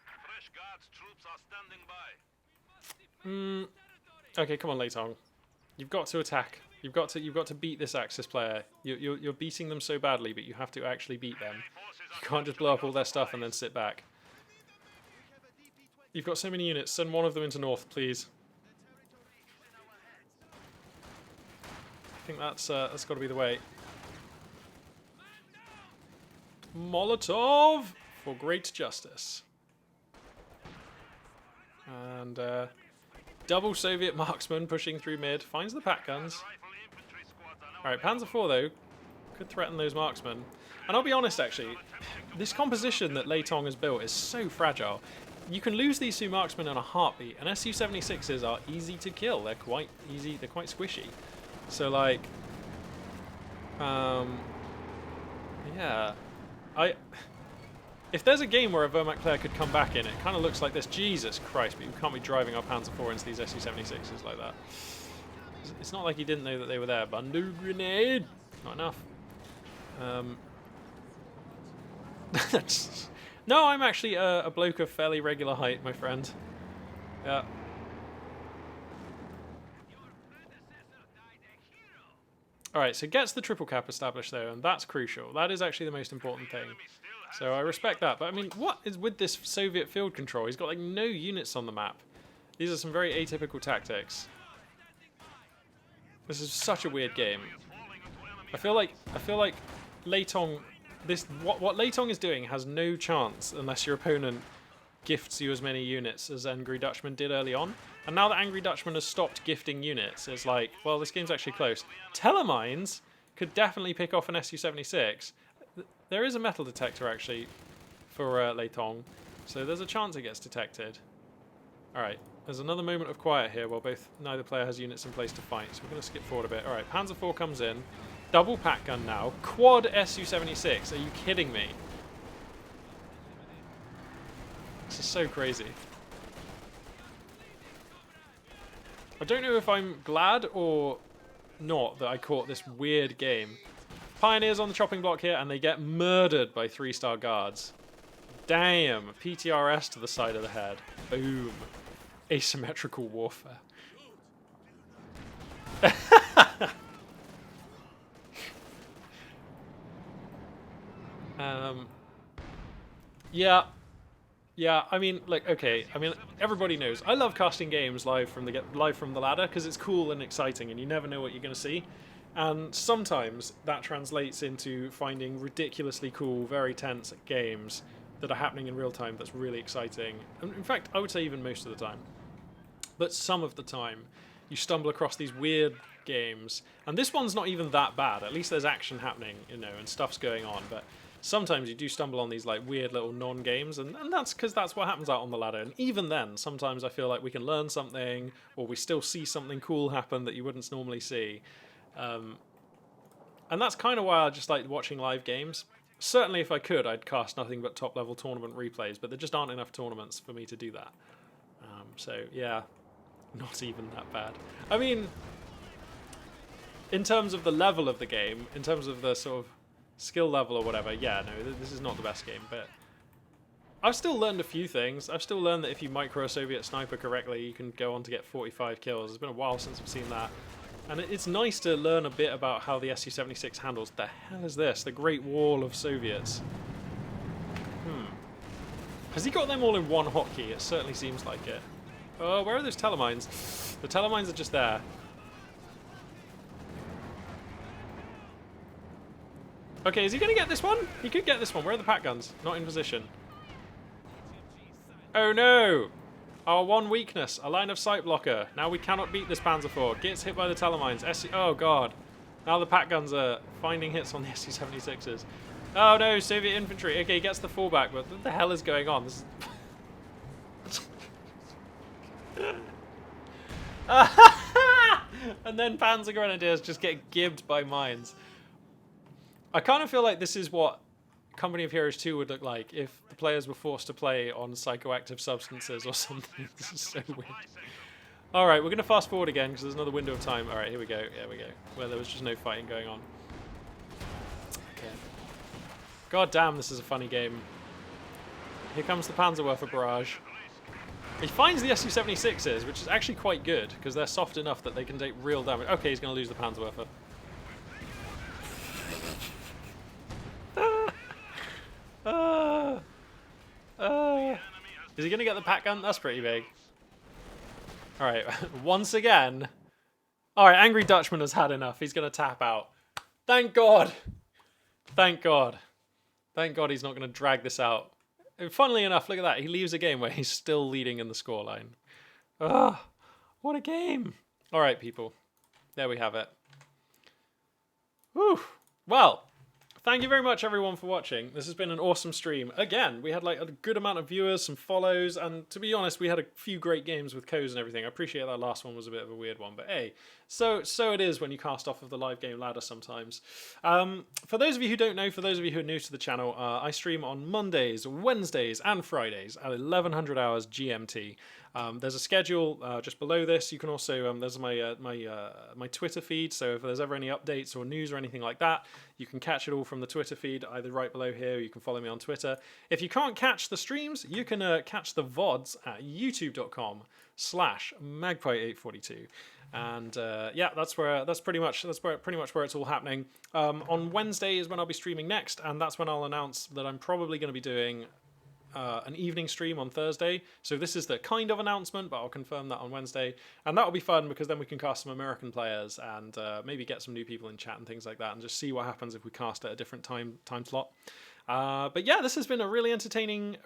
Fresh guards troops are standing by. Okay, come on, Leitong. You've got to attack. You've got to beat this Axis player. You're beating them so badly, but you have to actually beat them. You can't just blow up all their stuff and then sit back. You've got so many units. Send one of them into north, please. I think that's got to be the way. Molotov for great justice. And double Soviet marksman pushing through mid. Finds the pack guns. Alright, Panzer IV though could threaten those marksmen. And I'll be honest actually, this composition that Leitong has built is so fragile. You can lose these two marksmen in a heartbeat, and Su-76s are easy to kill. They're quite easy, they're quite squishy. So like, yeah. If there's a game where a Wehrmacht player could come back in, it kind of looks like this. Jesus Christ, but you can't be driving our Panzer IV into these Su-76s like that. It's not like he didn't know that they were there. Bundu grenade! Not enough. No, I'm actually a bloke of fairly regular height, my friend. Yeah. Alright, so gets the triple cap established though, and that's crucial. That is actually the most important thing. So I respect that. But I mean, what is with this Soviet field control? He's got like no units on the map. These are some very atypical tactics. This is such a weird game. I feel like Leitong, what Leitong is doing has no chance unless your opponent gifts you as many units as Angry Dutchman did early on. And now that Angry Dutchman has stopped gifting units, it's like, well, this game's actually close. Telemines could definitely pick off an Su-76. There is a metal detector actually for Leitong, so there's a chance it gets detected. Alright, there's another moment of quiet here while neither player has units in place to fight, so we're going to skip forward a bit. Alright, Panzer IV comes in. Double pack gun now. Quad Su-76. Are you kidding me? This is so crazy. I don't know if I'm glad or not that I caught this weird game. Pioneers on the chopping block here, and they get murdered by 3-star guards. Damn. PTRS to the side of the head. Boom. Asymmetrical warfare. Yeah, I mean, like, okay, I mean, everybody knows. I love casting games live from the ladder because it's cool and exciting and you never know what you're going to see. And sometimes that translates into finding ridiculously cool, very tense games that are happening in real time that's really exciting. And in fact, I would say even most of the time. But some of the time, you stumble across these weird games. And this one's not even that bad. At least there's action happening, you know, and stuff's going on. But sometimes you do stumble on these like weird little non-games, and that's because that's what happens out on the ladder. And even then, sometimes I feel like we can learn something, or we still see something cool happen that you wouldn't normally see. And that's kind of why I just like watching live games. Certainly if I could, I'd cast nothing but top-level tournament replays, but there just aren't enough tournaments for me to do that. So, yeah, not even that bad. I mean, in terms of the level of the game, in terms of the sort of skill level or whatever, yeah, no, this is not the best game, but I've still learned a few things. I've still learned that if you micro a Soviet sniper correctly, you can go on to get 45 kills. It's been a while since I've seen that. And it's nice to learn a bit about how the Su-76 handles. The hell is this? The Great Wall of Soviets. Has he got them all in one hotkey? It certainly seems like it. Oh, where are those telemines? The telemines are just there. Okay, is he going to get this one? He could get this one. Where are the pack guns? Not in position. Oh no! Our one weakness, a line of sight blocker. Now we cannot beat this Panzer IV. Gets hit by the telemines. Oh god. Now the pack guns are finding hits on the Su-76s. Oh no, Soviet infantry. Okay, he gets the fallback, but what the hell is going on? This is... And then Panzer Grenadiers just get gibbed by mines. I kind of feel like this is what Company of Heroes 2 would look like if the players were forced to play on psychoactive substances or something. This is so weird. Alright, we're going to fast forward again because there's another window of time. Alright, here we go. Here we go. Where there was just no fighting going on. Okay. God damn, this is a funny game. Here comes the Panzerwerfer barrage. He finds the Su-76s, which is actually quite good because they're soft enough that they can take real damage. Okay, he's going to lose the Panzerwerfer. Is he going to get the pack gun? That's pretty big. Alright, once again. Alright, Angry Dutchman has had enough. He's going to tap out. Thank God. Thank God. Thank God he's not going to drag this out. And funnily enough, look at that. He leaves a game where he's still leading in the scoreline. Ah, what a game. All right, people. There we have it. Whew. Well, thank you very much, everyone, for watching. This has been an awesome stream. Again, we had like a good amount of viewers, some follows, and to be honest, we had a few great games with codes and everything. I appreciate that last one was a bit of a weird one, but hey, so it is when you cast off of the live game ladder sometimes. For those of you who don't know, for those of you who are new to the channel, I stream on Mondays, Wednesdays, and Fridays at 1100 hours GMT. There's a schedule just below this. You can also there's my Twitter feed. So if there's ever any updates or news or anything like that, you can catch it all from the Twitter feed, either right below here. Or you can follow me on Twitter. If you can't catch the streams, you can catch the VODs at youtube.com/magpie842. And yeah, that's pretty much where it's all happening. On Wednesday is when I'll be streaming next, and that's when I'll announce that I'm probably going to be doing an evening stream on Thursday. So this is the kind of announcement, but I'll confirm that on Wednesday. And that'll be fun because then we can cast some American players and maybe get some new people in chat and things like that, and just see what happens if we cast at a different time slot. But yeah, this has been a really entertaining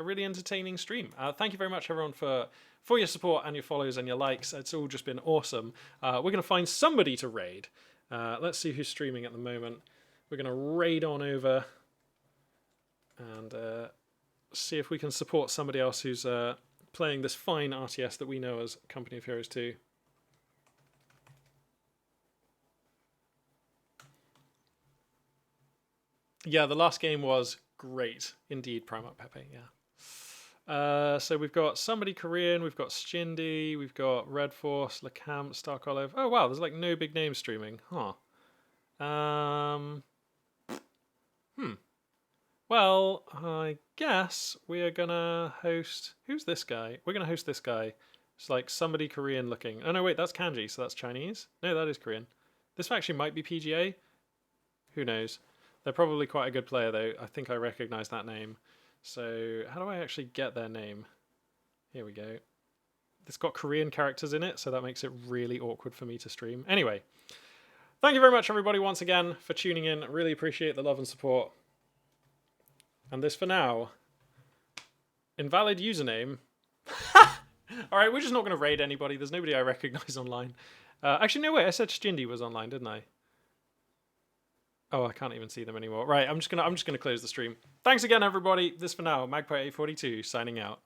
stream. Thank you very much, everyone, for your support and your follows and your likes. It's all just been awesome. We're going to find somebody to raid. Let's see who's streaming at the moment. We're going to raid on over and see if we can support somebody else who's playing this fine RTS that we know as Company of Heroes 2. Yeah, the last game was great indeed, Primarch Pepe, yeah. So we've got somebody Korean, we've got Shindy, we've got Red Force, LeCamp, Stark Olive. Oh wow, there's like no big names streaming, huh? Well, I guess we are gonna host. Who's this guy? We're gonna host this guy. It's like somebody Korean looking. Oh no, wait, that's kanji, so that's Chinese. No, that is Korean. This actually might be PGA. Who knows? They're probably quite a good player though. I think I recognize that name. So how do I actually get their name? Here we go. It's got Korean characters in it, so that makes it really awkward for me to stream. Anyway, thank you very much, everybody, once again for tuning in. Really appreciate the love and support. And this for now. Invalid username. Alright, we're just not going to raid anybody. There's nobody I recognize online. Actually, no, wait. I said Shindy was online, didn't I? Oh, I can't even see them anymore. Right, I'm just gonna close the stream. Thanks again, everybody. This for now. Magpie842 signing out.